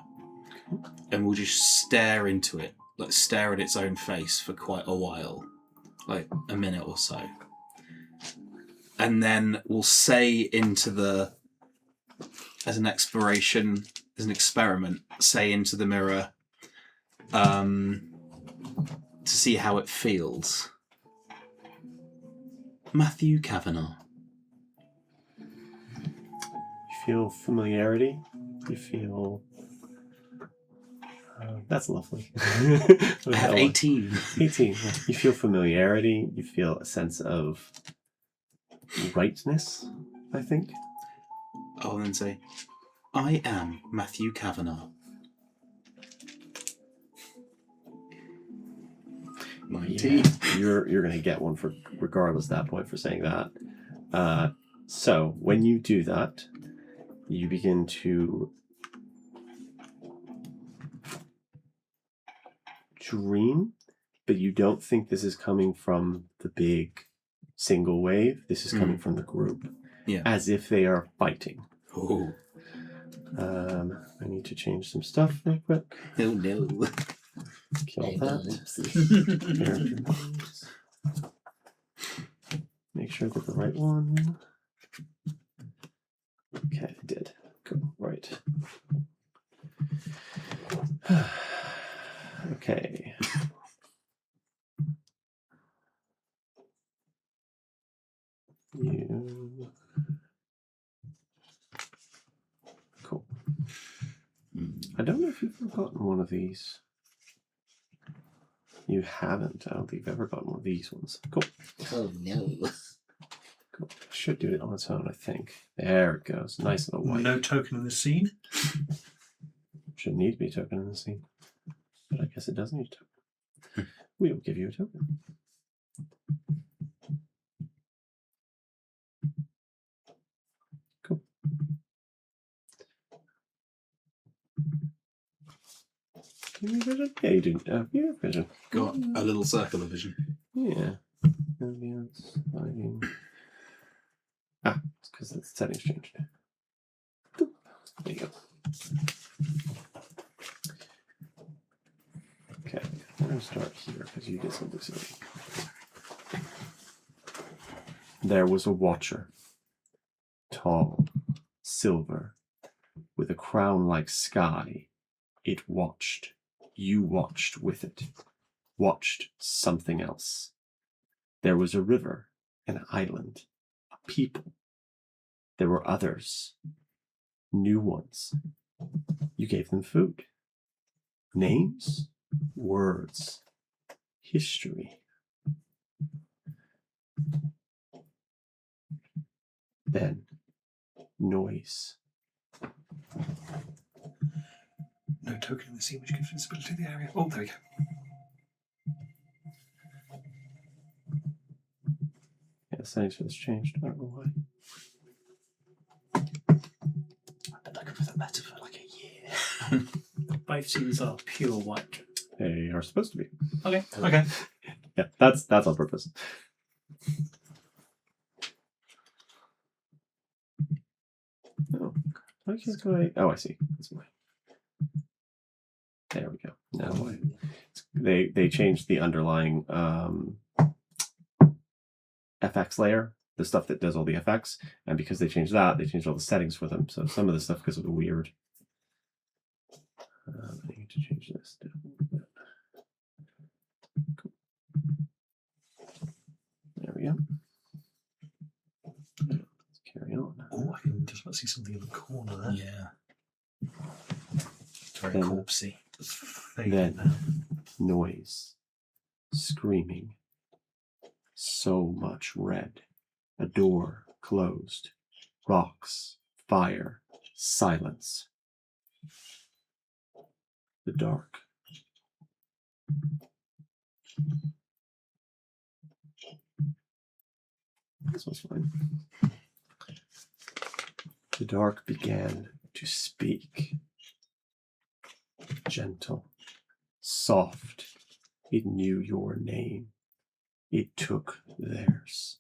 And we'll just stare into it, stare at its own face for quite a while, a minute or so. And then we'll say into as an experiment, say into the mirror, to see how it feels. Matthew Kavanagh. You feel familiarity. You feel... that's lovely. I have 18. 18. Yeah. You feel familiarity. You feel a sense of rightness, I think. I'll then say, I am Matthew Kavanagh. 19. You're going to get one for regardless at that point for saying that. So when you do that, you begin to dream, but you don't think this is coming from the big single wave. This is coming from the group. Yeah. As if they are fighting. Oh. I need to change some stuff real quick. Oh no. Kill that. Character names. Make sure I get the right one. Okay, I did. Cool. Right. Okay. You. Cool. I don't know if you've ever gotten one of these. You haven't. I don't think you've ever gotten one of these ones. Cool. Oh no. Cool. Should do it on its own, I think. There it goes. Nice little white. No token in the scene. Shouldn't need to be a token in the scene. But I guess it does need a token. We will give you a token. Cool. Do you have vision? Yeah, you do. You have vision. Got a little circle of vision. Yeah. Ambience, lighting. It's because the settings changed. There you go. Okay, we're going to start here because you did something silly. There was a watcher, tall, silver, with a crown like sky. It watched. You watched with it. Watched something else. There was a river, an island, a people. There were others, new ones. You gave them food, names, words, history. Then, noise. No token in the scene which gives visibility to the area. Oh, there we go. Yeah, the settings for this changed. I don't know why. I've been looking for the letter for like a year. Both scenes are pure white. They are supposed to be. Okay. Okay. Yeah, that's on purpose. Okay, go. Oh, I see. That's why. There we go. Now they changed the underlying FX layer, the stuff that does all the FX, and because they changed that, they changed all the settings for them. So some of the stuff goes a bit weird. I need to change this down a little bit. Cool. There we go. Let's carry on. Oh, I can just about see something in the corner there. Yeah. It's very Then- corpsey. It's fading Then now. noise, screaming, so much red, a door closed, rocks, fire, silence. The dark. This was fine. The dark began to speak. Gentle, soft, it knew your name. It took theirs.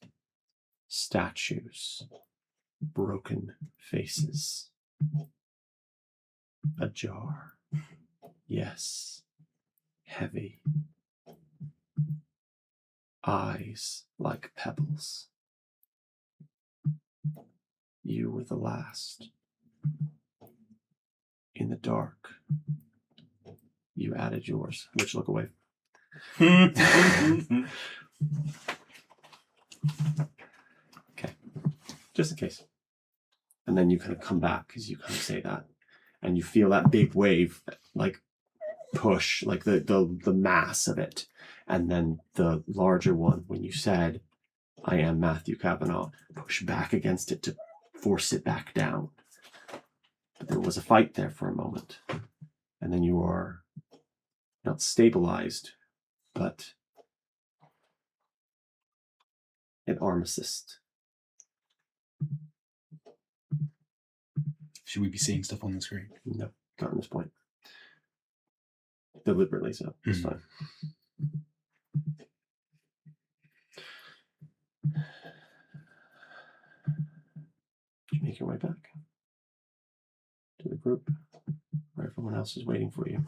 Statues, broken faces. A jar. Yes, heavy. Eyes like pebbles. You were the last. In the dark, you added yours. Which look away. Okay. Just in case. And then you kind of come back as you kind of say that. And you feel that big wave, like push, like the mass of it. And then the larger one, when you said, I am Matthew Kavanaugh, push back against it to force it back down. But there was a fight there for a moment. And then you are not stabilized, but an armistice. Should we be seeing stuff on the screen? No, not on this point. Deliberately so. It's fine. You make your way back to the group where everyone else is waiting for you.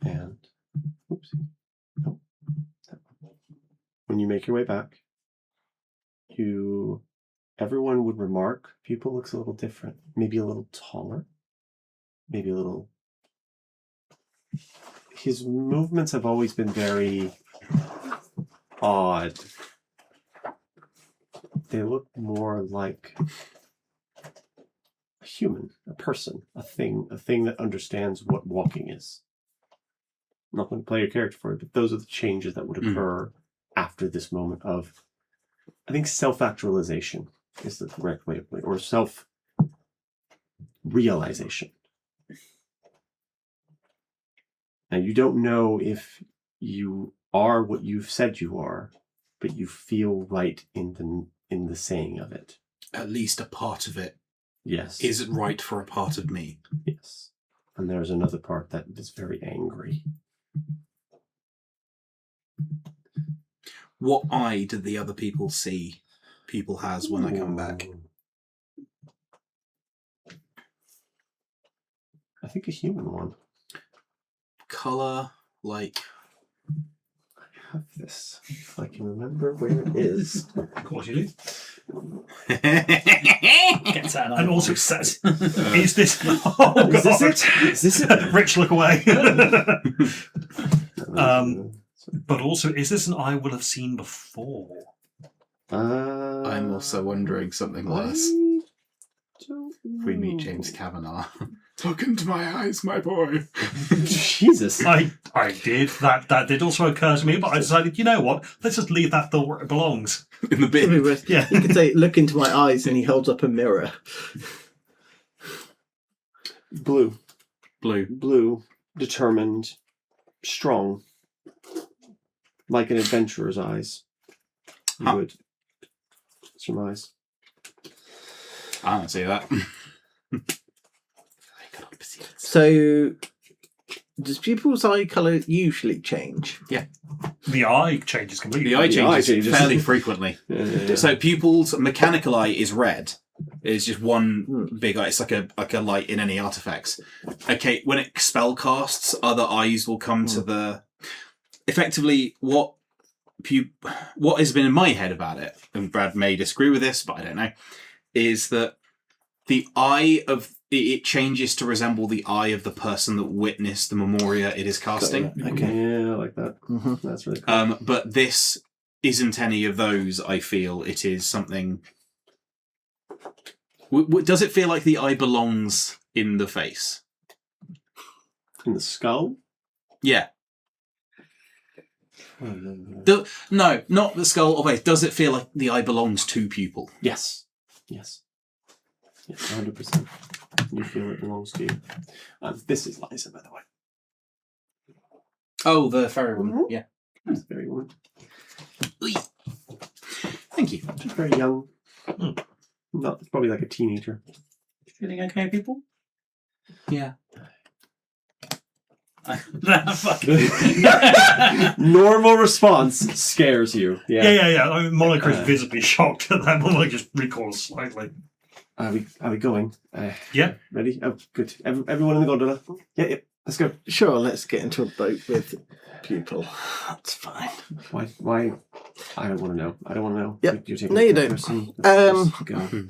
And, oopsie. No, that one. When you make your way back, everyone would remark Pupil looks a little different. Maybe a little taller. Maybe a little. His movements have always been very odd. They look more like a human, a person, a thing that understands what walking is. I'm not going to play a character for it, but those are the changes that would occur after this moment of, I think, self-actualization is the correct way of putting it, or self-realization. Now, you don't know if you are what you've said you are, but you feel right in the saying of it. At least a part of it Yes. is right for a part of me. Yes. And there's another part that is very angry. What eye do the other people see People has when I come back? I think a human one. Colour, like... I have this. If I can remember where it is. Of course you do. Gets that And also says, is this... Oh, Is this God. it? Is this it? Rich, look away. But also, is this an I will have seen before? I'm also wondering something less. If we meet James Kavanagh. Look into my eyes, my boy. Jesus. I did. That did also occur to me, but I decided, you know what? Let's just leave that thought where it belongs. In the bin. Yeah. You could say, look into my eyes, and he holds up a mirror. Blue. Blue. Determined. Strong. Like an adventurer's eyes. You Huh. would surmise. I don't see that. So Does people's eye colour usually change? The eye changes completely. The eye The eye changes changes. fairly frequently. Yeah. So pupils, mechanical eye is red. It's just one big eye. It's like a light in any artifacts. Okay, when it spell casts, other eyes will come to the. Effectively, what has been in my head about it, and Brad may disagree with this, but I don't know, is that the eye of it changes to resemble the eye of the person that witnessed the memoria it is casting. Okay. Yeah, I like that. Mm-hmm. That's really cool. But this isn't any of those. I feel it is something. Does it feel like the eye belongs in the face? In the skull? Yeah. Mm-hmm. No, not the skull or face. Does it feel like the eye belongs to pupil? Yes. Yes. Yes, 100%. You feel it belongs to you. This is Liza, by the way. Oh, the fairy woman. Mhm. Yeah. She's very woman. Thank you. She's very young. Not probably like a teenager. Feeling okay, people? Yeah. Normal response scares you. Yeah. I mean, Monica is visibly shocked at that. Monica just recoils slightly. Are we going? Yeah. Ready? Oh, good. Everyone in the gondola. Yeah. Let's go. Sure, let's get into a boat with people. That's fine. Why? I don't want to know. I don't want to know. Yep. You're taking No, you the don't. person. Let's go.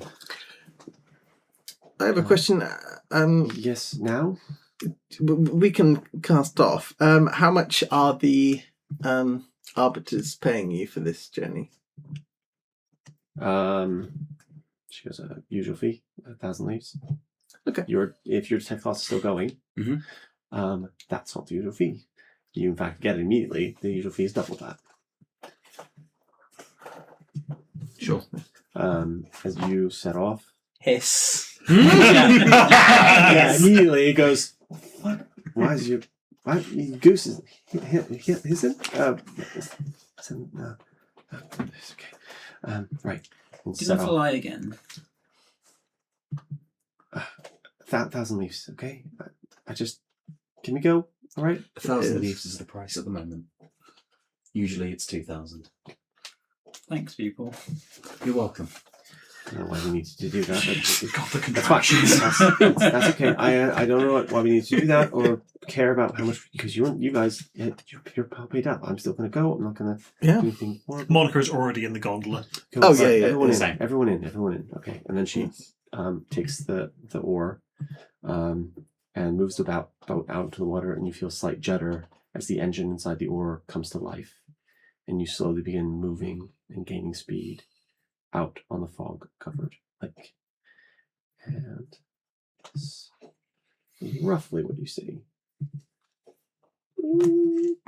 I have a question. Yes. Now. We can cast off. How much are the arbiters paying you for this journey? She goes, usual fee, 1,000 leaves. Okay. If your tech class is still going, Mhm. That's not the usual fee. You in fact get it immediately. The usual fee is double that. Sure. As you set off, Hiss. yeah, immediately it goes. What? Why is your goose is hissing? It's okay. Right. And Do set not off. lie again. 1,000 leaves. Okay. I just. Can we go? All right. 1,000 Yes. leaves is the price at the moment. Usually it's 2,000. Thanks, people. You're welcome. I don't know why we need to do that. But God, the that's fine. contractions. That's okay. I don't know why we need to do that or care about how much because you guys you're paid up. I'm still going to go. I'm not going to Yeah. do anything horrible. Monica is already in the gondola. Go, Oh, right, yeah. Everyone in. Same. Everyone in. Okay, and then she takes the oar, and moves the boat out into the water, and you feel a slight judder as the engine inside the oar comes to life, and you slowly begin moving and gaining speed out on the fog-covered lake. And that's roughly what you see.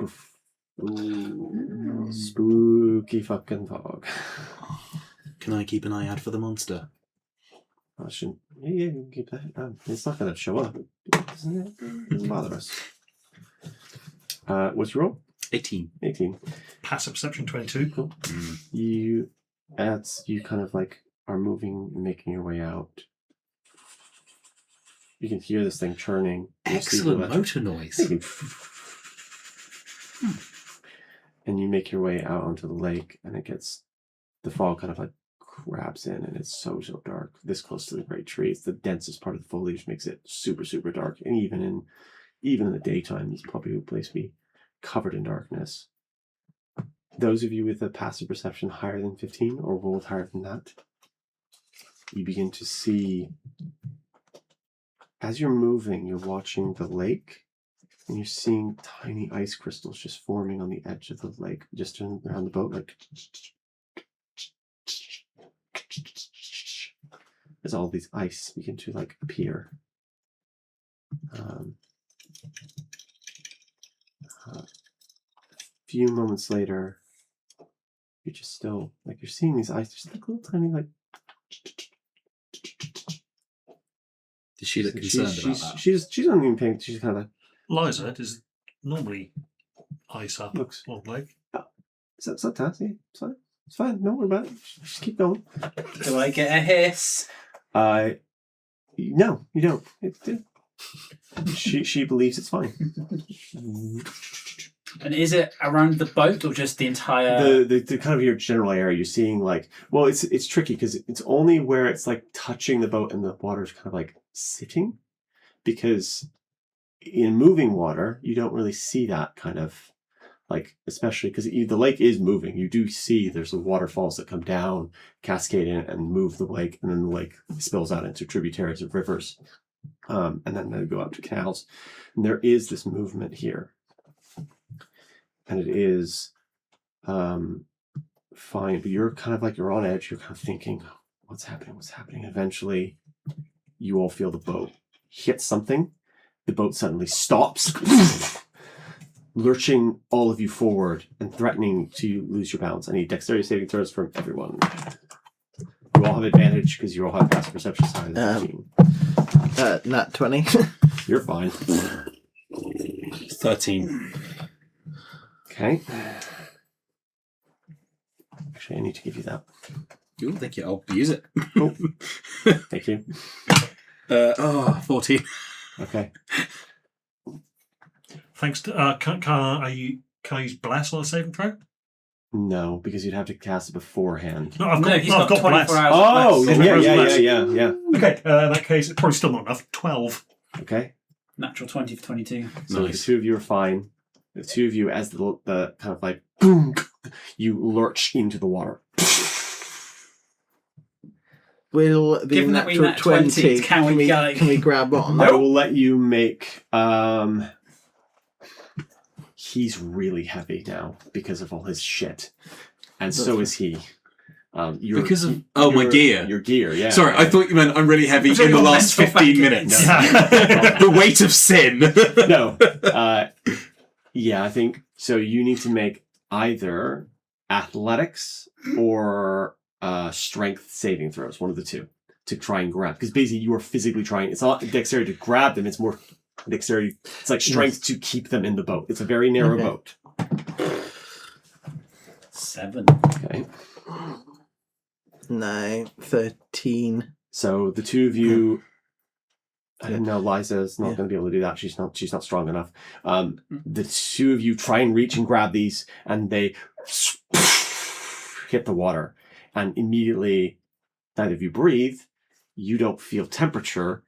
Oof. Ooh, spooky fucking fog. Can I keep an eye out for the monster? I shouldn't. Yeah, you can keep that. It's not going to show up. It doesn't bother us. What's your roll? 18. 18. Passive perception 22. Cool. You, as you kind of like are moving and making your way out, you can hear this thing churning. Excellent motor noise. And you make your way out onto the lake, and the fog kind of like grabs in, and it's so dark. This close to the great tree, it's the densest part of the foliage, makes it super dark. And even in the daytime, this probably a place to be covered in darkness. Those of you with a passive perception higher than 15 or rolled higher than that, you begin to see, as you're moving, you're watching the lake, and you're seeing tiny ice crystals just forming on the edge of the lake, just around the boat, like as all these ice begin to like appear. A few moments later, you're just still like you're seeing these ice, just like little tiny like. Does she look concerned about that? She's not even paying. She's kind of like Liza is normally ice up looks. on the lake. It's not tasty. It's fine. It's fine. Don't worry about it. Just keep going. Do I get a hiss? No, you don't. She believes it's fine. And is it around the boat or just the entire? The kind of your general area, you're seeing like, well, it's tricky because it's only where it's like touching the boat and the water's kind of like sitting, because in moving water you don't really see that kind of like, especially because the lake is moving. You do see there's the waterfalls that come down, cascade in and move the lake, and then the lake spills out into tributaries of rivers, and then they go out to canals. And there is this movement here. And it is fine, but you're kind of like, you're on edge. You're kind of thinking, what's happening? Eventually, you all feel the boat hit something. The boat suddenly stops, lurching all of you forward and threatening to lose your balance. I need dexterity saving throws from everyone. You all have advantage because you all have passive perception side of the team. Nat 20. You're fine. 13. Okay. Actually, I need to give you that. Cool, thank you. I'll use it. Cool. Thank you. 14. Okay. Thanks to can I use bless on a saving throw? No, because you'd have to cast it beforehand. No, I've No, got, he's I've got got 24 bless. hours. Oh, Bless. yeah. Okay, in that case, it's probably still not enough. 12. Okay. Natural 20 for 22. So Nice. the two of you are fine. The two of you, as the kind of like, boom, you lurch into the water. Will the Given that we natural nat 20, can we go? Can we grab on? I will let you make. He's really heavy now because of all his shit, and so is he. Because of my gear. Your gear, yeah. Sorry, I thought you meant I'm really heavy in the last 15 minutes. The weight of sin. No. Yeah, I think so. You need to make either athletics or strength saving throws, one of the two, to try and grab. Because basically, you are physically trying. It's not dexterity to grab them. It's more dexterity. It's like strength to keep them in the boat. It's a very narrow boat. 7. Okay. No, 13. So the two of you. I didn't know Liza's not going to be able to do that. She's not strong enough. The two of you try and reach and grab these, and they hit the water. And immediately, neither of you breathe. You don't feel temperature.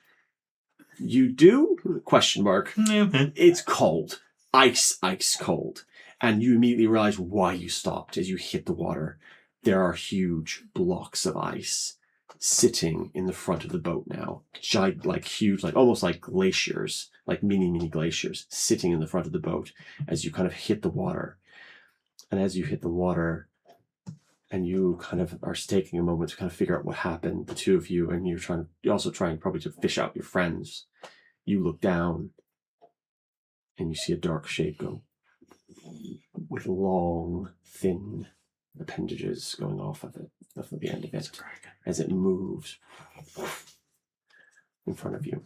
You do? Question mark. It's cold. Ice cold. And you immediately realize why you stopped as you hit the water. There are huge blocks of ice sitting in the front of the boat now. Huge, almost like glaciers, like mini glaciers, sitting in the front of the boat as you kind of hit the water. And as you hit the water, and you kind of are taking a moment to kind of figure out what happened, the two of you, and you're also trying probably to fish out your friends. You look down, and you see a dark shape go with long, thin appendages going off of the end of it as it moves in front of you.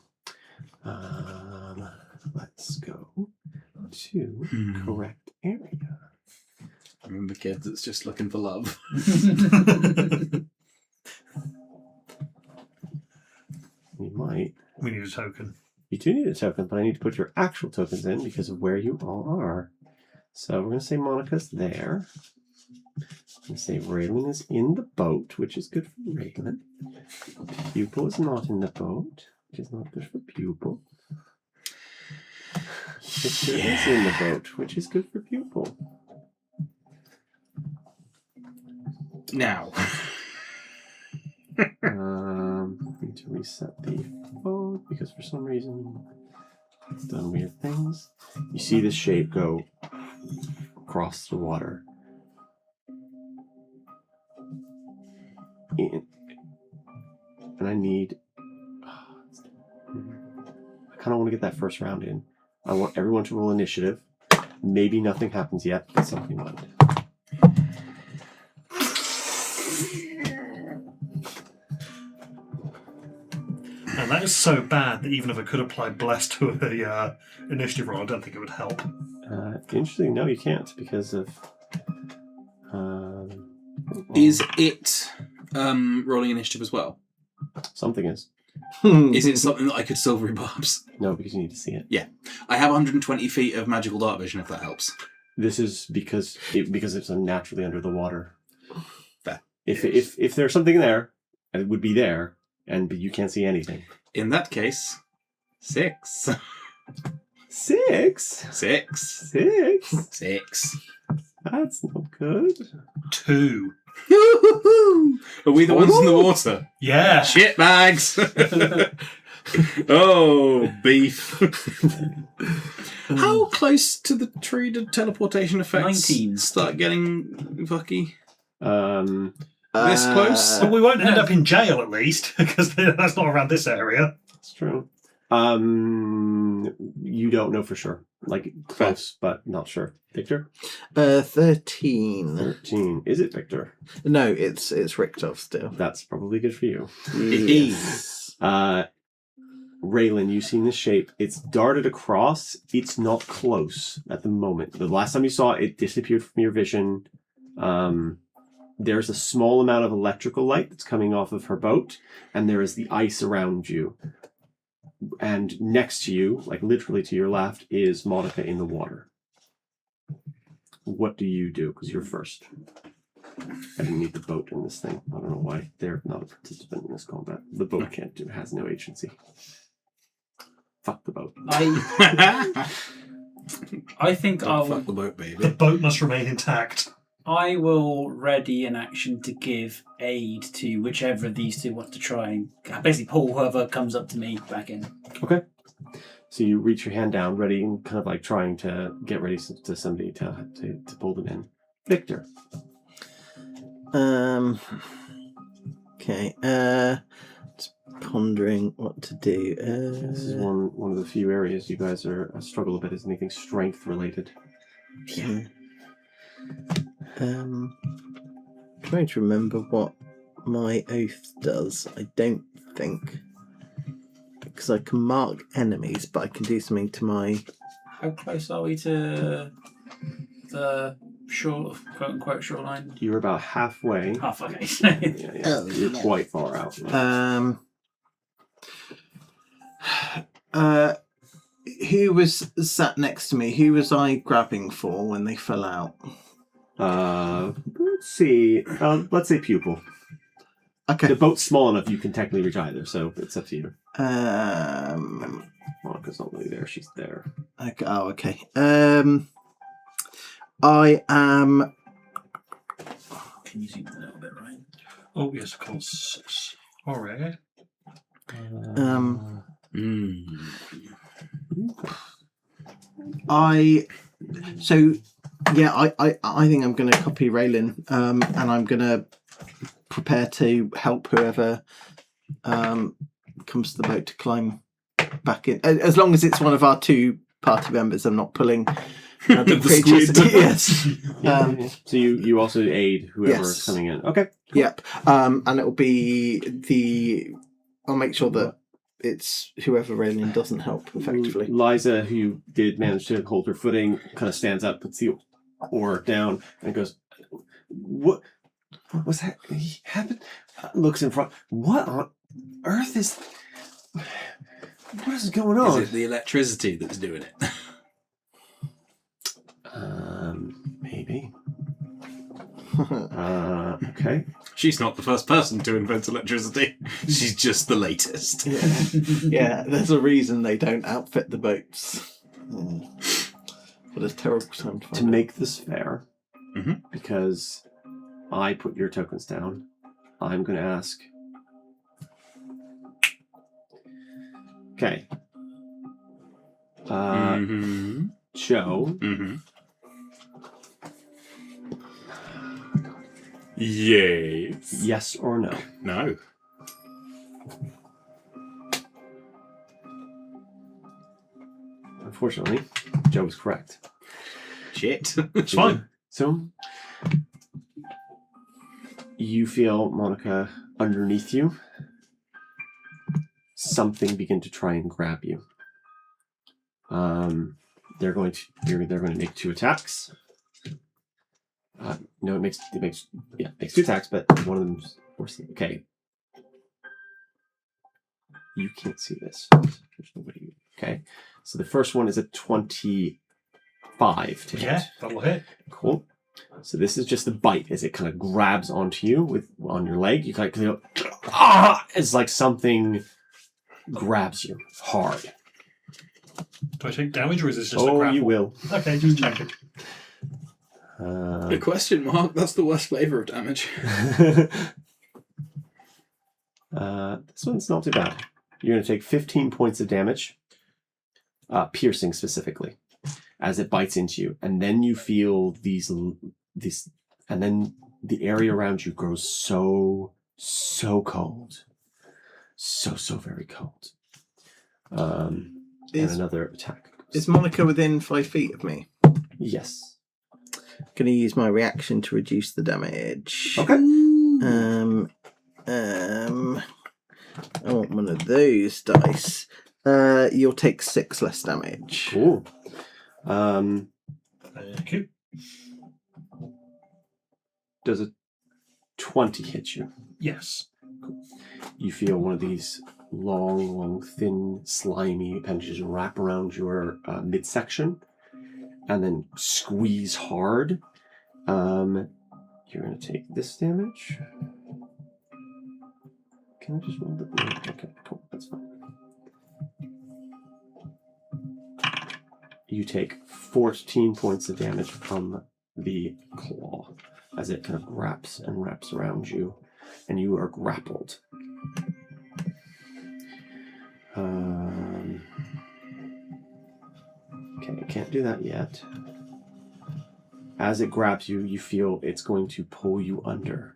Let's go to correct area. I remember kids that's just looking for love. We need a token. You do need a token, but I need to put your actual tokens in because of where you all are. So we're going to say Monica's there. I'm going to say Raylan is in the boat, which is good for Raylan. Pupil is not in the boat, which is not good for Pupil. Victor is in the boat, which is good for Pupil. Now. Need to reset the phone because for some reason it's done weird things. You see this shape go across the water. And I need... I kind of want to get that first round in. I want everyone to roll initiative. Maybe nothing happens yet, but something might. And that is so bad that even if I could apply bless to a initiative roll, I don't think it would help. Interesting. No, you can't because of... Is it rolling initiative as well? Something is. Is it something that I could silvery barbs? No, because you need to see it. I have 120 feet of magical dark vision, if that helps. This is because it's unnaturally under the water. Fair. If there's something there, it would be there, but you can't see anything. In that case, 6. 6? 6. 6? 6. That's not good. 2. Are we the ones in the water? Yeah. Shit bags! Oh, beef. How close to the tree did teleportation effects 19. start getting fucky? This close? But we won't end up in jail at least, because that's not around this area. That's true. You don't know for sure. Like, close, but not sure. Victor? 13. 13. Is it Victor? No, it's Richtov still. That's probably good for you. Yes. Raylan, you've seen the shape. It's darted across. It's not close at the moment. The last time you saw it, it disappeared from your vision. There's a small amount of electrical light that's coming off of her boat, and there is the ice around you. And next to you, like literally to your left, is Monica in the water. What do you do? Because you're first. I didn't need the boat in this thing. I don't know why they're not a participant in this combat. The boat has no agency. Fuck the boat. I think Fuck I'll. the boat, The baby. boat must remain intact. I will ready an action to give aid to whichever of these two want to try and basically pull whoever comes up to me back in. Okay. So you reach your hand down, ready, and kind of like trying to get ready to somebody to pull them in. Victor. Okay. Just pondering what to do. This is one of the few areas you guys are struggle a bit. Is anything strength related? Yeah. Trying to remember what my oath does. I don't think, because I can mark enemies, but I can do something to my. How close are we to the shore, quote unquote, shoreline? You're about halfway. Half, okay. Yeah. Oh, You're yeah. quite far out. Who was sat next to me? Who was I grabbing for when they fell out? Let's see. Let's say pupil. Okay. The boat's small enough you can technically reach either, so it's up to you. Monica's not really there. She's there. Okay. Oh, okay. I am. Can you zoom a little bit, right? Oh, yes, of course. All right. I think I'm going to copy Raylan, and I'm going to prepare to help whoever comes to the boat to climb back in. As long as it's one of our two party members, I'm not pulling the creatures. squid. Yes. So you also aid whoever's Yes. coming in. Okay. Yep. And it'll be I'll make sure that it's whoever Raylan doesn't help effectively. Liza, who did manage to hold her footing, kind of stands up, puts the oar down, and goes, "What was that? He happened?" Looks in front. What on earth is? What is going on? Is it the electricity that's doing it? Maybe. Okay. She's not the first person to invent electricity. She's just the latest. Yeah, there's a reason they don't outfit the boats. What a terrible time to To find make this fair, Mhm. because I put your tokens down, I'm going to ask. Okay. Joe. Yes. Yes or no? No. Unfortunately, Joe was correct. Shit. It's fine. So, you feel, Monica, underneath you, something begin to try and grab you. They're going to make 2 attacks. No, it makes 2 attacks, but one of them's worse. Okay. You can't see this. There's nobody. Okay. So the first one is a 25 to hit. Yeah, that'll hit. Cool. So this is just the bite as it kind of grabs onto you on your leg. You kind of go, ah! It's like something grabs you hard. Do I take damage or is this just a Oh, grapple? you will. Okay, just checking. A question mark. That's the worst flavour of damage. This one's not too bad. You're going to take 15 points of damage, piercing specifically, as it bites into you, and then you feel these, and then the area around you grows so cold, so very cold. And another attack. Is Monica within 5 feet of me? Yes. Going to use my reaction to reduce the damage. Okay. I want one of those dice. You'll take 6 less damage. Cool. Thank you. Does a 20 hit you? Yes. You feel one of these long, thin, slimy appendages wrap around your midsection and then squeeze hard. You're going to take this damage. Can I just roll the... Okay, cool. That's fine. You take 14 points of damage from the claw as it kind of wraps and wraps around you, and you are grappled. Okay, I can't do that yet. As it grabs you, you feel it's going to pull you under.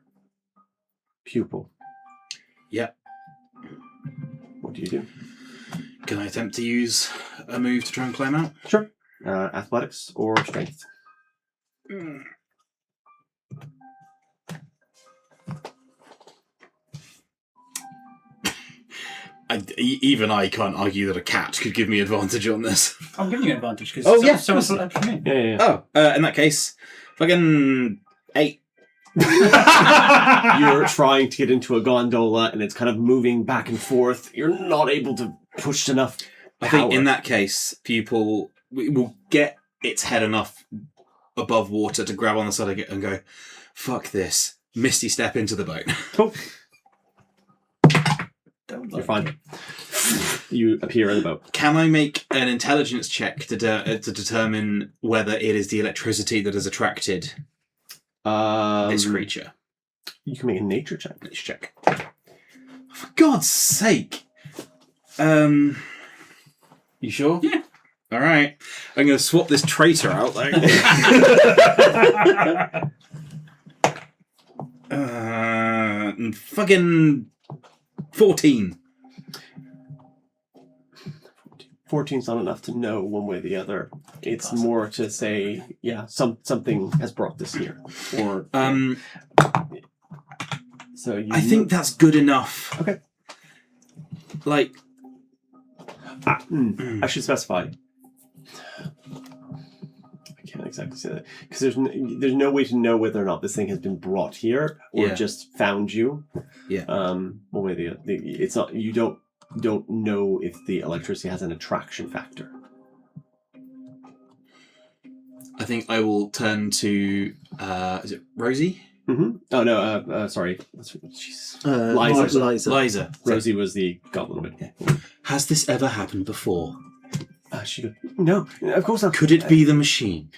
Pupil. Yep. What do you do? Can I attempt to use a move to try and climb out? Sure. Athletics or strength? Even I can't argue that a cat could give me advantage on this. I'm giving you an advantage because Oh, yeah. someone selected me. Yeah. Oh, in that case, fucking 8. You're trying to get into a gondola and it's kind of moving back and forth. You're not able to push enough power. I think in that case, Pupil will get its head enough above water to grab on the side of it and go, fuck this. Misty step into the boat. Cool. Don't You're like fine. it. You appear in the boat. Can I make an intelligence check to determine whether it is the electricity that has attracted this creature? You can make a nature check. Let's check. For God's sake! You sure? Yeah. All right. I'm going to swap this traitor out, though. Fucking 14. 14's not enough to know one way or the other. It's more to say, yeah, something has brought this here. Or so you I think that's good enough. Okay. Like, I should specify. I can't exactly say that because there's no way to know whether or not this thing has been brought here or Yeah. just found you. Yeah. One way or the other. It's not. You don't know if the electricity has an attraction factor. I think I will turn to, is it Rosie? Mm-hmm. Oh no, sorry. Jeez. Liza. Liza. Rosie was the goblin woman. Yeah. Has this ever happened before? She goes, no, of course not. Could it be the machine?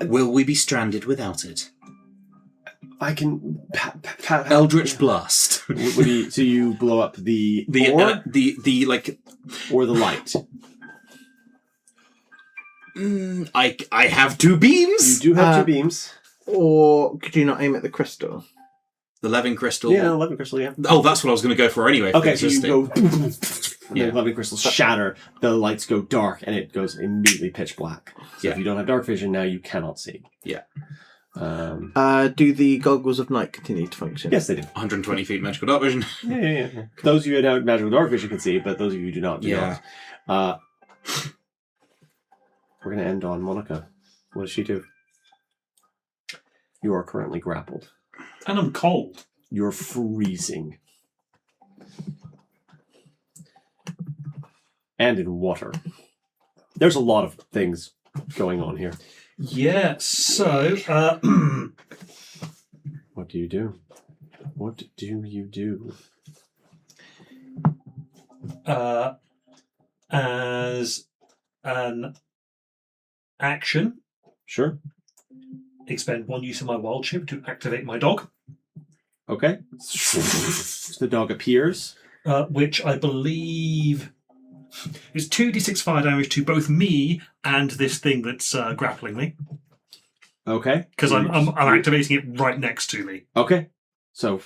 Will we be stranded without it? I can Eldritch Blast. So you blow up the the like or the light. I have 2 beams. You do have 2 beams. Or could you not aim at the crystal? The Levin crystal. Yeah, 11 crystal. Yeah. Oh, that's what I was going to go for anyway. Okay, so you go. Yeah. The 11 crystals shatter. The lights go dark, and it goes immediately pitch black. So if you don't have dark vision now, you cannot see. Yeah. Do the goggles of night continue to function? Yes, they do. 120 feet magical dark vision. Yeah. Those of you who have magical dark vision can see, but those of you who do not. We're going to end on Monica. What does she do? You are currently grappled. And I'm cold. You're freezing. And in water. There's a lot of things going on here. Yeah, so What do you do? What do you do? as an action, Sure. expend 1 use of my wild shape to activate my dog, Okay. The dog appears. which I believe is 2d6 fire damage to both me and this thing that's grappling me, Okay. because I'm activating it right next to me. Okay. So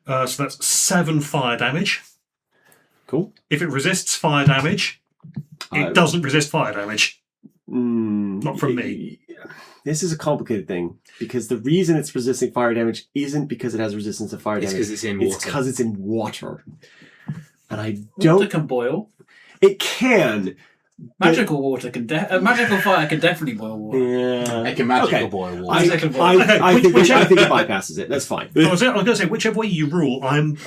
So that's 7 fire damage. cool. If it resists fire damage, it doesn't resist fire damage. Not from me. This is a complicated thing because the reason it's resisting fire damage isn't because it has resistance to fire It's damage. because it's in It's water. because it's in water. And I Water don't. can boil. It can. Magical water can. Magical fire can definitely boil water. Yeah. I can magical Okay. boil I, water. Magical boil. I, I, think which- I think it bypasses it. That's fine. I was going to say, whichever way you rule, I'm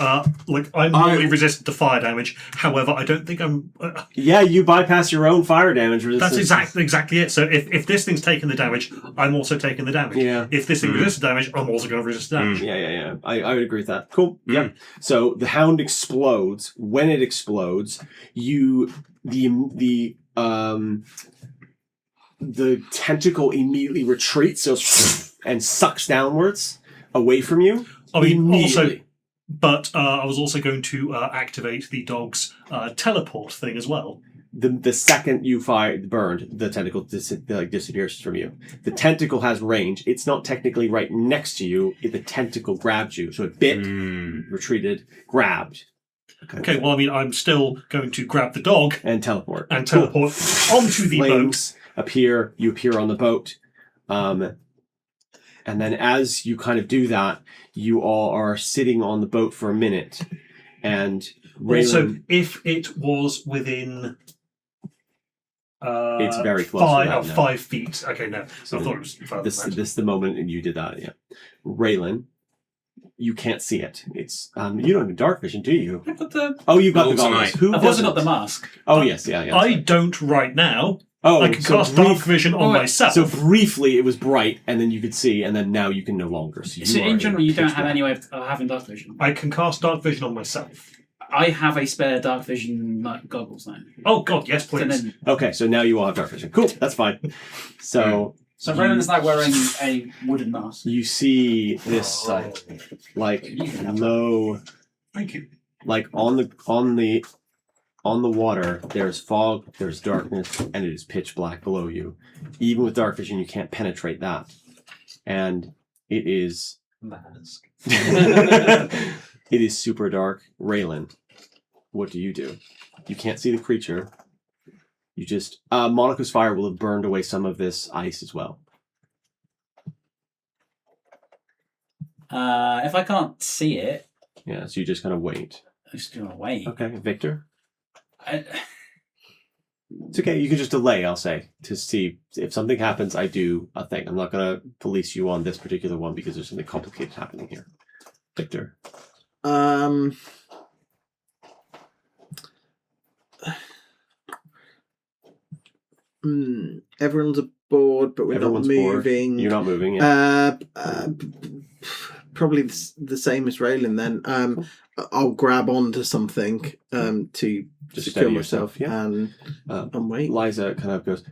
normally resistant to fire damage. However, I don't think I'm. Yeah, you bypass your own fire damage resistance. That's exactly it. So if this thing's taking the damage, I'm also taking the damage. Yeah. If this thing resists the damage, I'm also going to resist the damage. Yeah. I would agree with that. Cool. Yep. So the hound explodes. When it explodes, the tentacle immediately retreats and sucks downwards away from you. I mean, also, Immediately. but I was also going to activate the dog's teleport thing as well. The second you burned, the tentacle disappears from you. The tentacle has range. It's not technically right next to you. The tentacle grabbed you. So it bit, retreated, grabbed. Okay, well, I mean, I'm still going to grab the dog And teleport. and teleport onto the boat. Flames appear. You appear on the boat. And then as you kind of do that, you all are sitting on the boat for a minute. And Also, Raylan, if it was within... it's very close to that now. 5 feet. Okay, no. So I thought it was further This than that. is the moment and you did that, yeah. Raylan, you can't see it. It's you don't have dark vision, do you? I've got the. Oh, you've got the Also goggles. night. Who I've also doesn't? got the mask. Oh yes, yeah. I sorry. don't right now. Oh, I can so cast dark vision on Oh, myself. So briefly, it was bright, and then you could see, and then now you can no longer. So, So you are in general, you don't pitch have black. any way of having dark vision. I can cast dark vision on myself. I have a spare dark vision goggles now. Oh god, yes, So please. then, Okay, so now you all have dark vision. Cool, that's fine. So so Roland's now wearing a wooden mask. you see this like You can have low, Thank you. like on the water. There's fog, there's darkness, and it is pitch black below you. Even with dark vision, you can't penetrate that, and it is. Mask. It is super dark. Raylan, what do? You can't see the creature. You just... Monica's fire will have burned away some of this ice as well. If I can't see it, Yeah, so you just kind of wait. I'm just gonna wait. Okay, Victor? I, It's okay, you can just delay, I'll say, to see if something happens, I do a thing. I'm not going to police you on this particular one because there's something complicated happening here. Victor? Everyone's aboard, but we're Everyone's not bored. moving. You're not moving yet. Probably the same as Raylan then. I'll grab onto something to Just secure steady myself yourself, yeah. and wait. Liza kind of goes.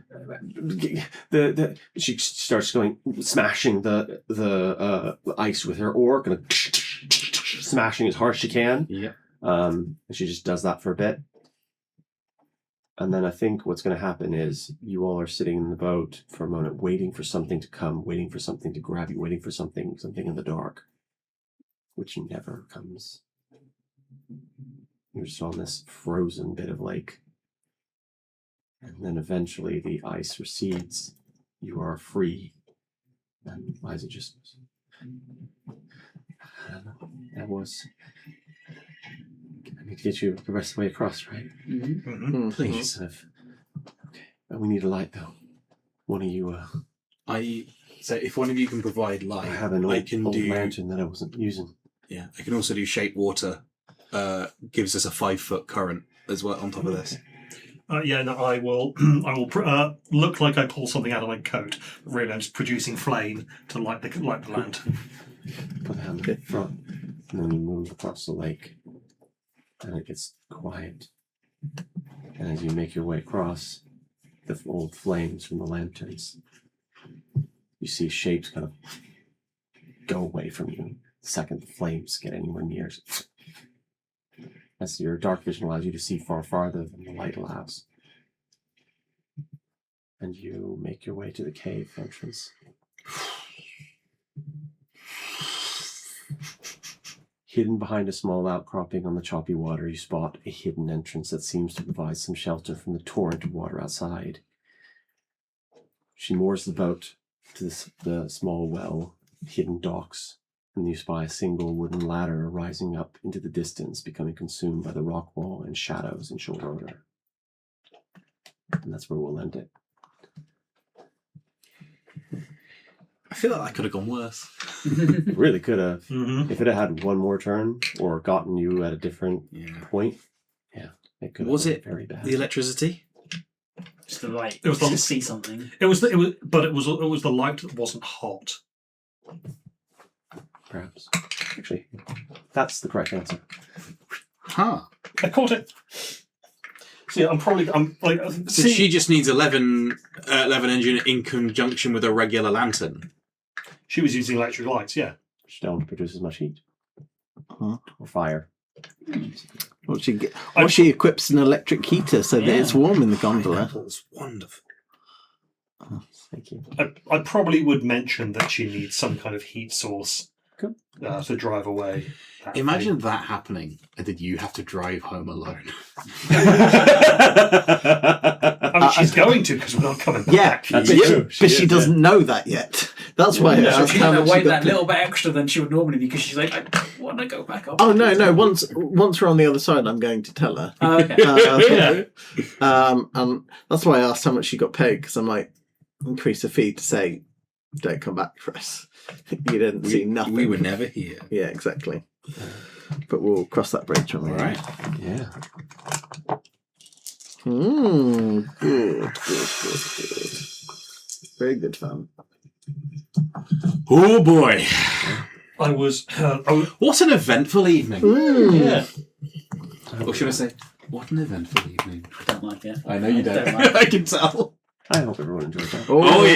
She starts going smashing the ice with her oar, kind of smashing as hard as she can. Yeah. And she just does that for a bit, and then I think what's going to happen is you all are sitting in the boat for a moment, waiting for something to come, waiting for something to grab you, waiting for something in the dark, which never comes. You're just on this frozen bit of lake. And then eventually the ice recedes. You are free. And Liza just goes, that was... I need to get you the rest of the way across, right? Mhm. Mm-hmm. Please. Okay. We need a light, though. One of you So if one of you can provide I light, have an I old, can old do. lantern that I wasn't using. Yeah, I can also do shape water. Gives us a 5-foot current as well on top of this. No, I will. I will look like I pull something out of my coat. But really, I'm just producing flame to light the lantern. Put that on the front, and then you move across the lake, and it gets quiet. And as you make your way across, the old flames from the lanterns, you see shapes kind of go away from you the second the flames get anywhere near. As your dark vision allows you to see far farther than the light allows. And you make your way to the cave entrance. Hidden behind a small outcropping on the choppy water, you spot a hidden entrance that seems to provide some shelter from the torrent of water outside. She moors the boat to the small well, hidden docks, and you spy a single wooden ladder rising up into the distance, becoming consumed by the rock wall and shadows in short order. And that's where we'll end it. I feel like that could have gone worse. It really could have. Mm-hmm. If it had one more turn or gotten you at a different point, it could have Was been it very bad. the electricity? Just the light. It was to the- see something. It was the light that wasn't hot. Perhaps. Actually, that's the correct answer. Huh. I caught it. See, I'm like. So she just needs 11 engine in conjunction with a regular lantern. She was using electric lights. Yeah. Which don't produce as much heat. Uh-huh. Or fire. Or she equips an electric heater so that it's warm in the gondola. Pineapples, wonderful. Thank you. I probably would mention that she needs some kind of heat source to drive away. That Imagine that happening, and then you have to drive home alone. I mean, she's going to because we're not coming Yeah, back. That's but, true. but she doesn't know that yet. That's why I So asked she's how going much to she wait got that paid. little bit extra than she would normally because she's like, I want to go back up. Oh no! Once we're on the other side, I'm going to tell her. Oh, okay. And that's why I asked how much she got paid, because I might increase the fee to say, "Don't come back for us." You didn't see nothing. We were never here. Yeah, exactly. But we'll cross that bridge when we. All right. Yeah. Good. Very good fun. Oh boy! I was. What an eventful evening! Yeah. Or should I say, what an eventful evening? I don't like it. I know you don't. Don't like it. I can tell. I hope everyone enjoyed that. Oh, yeah.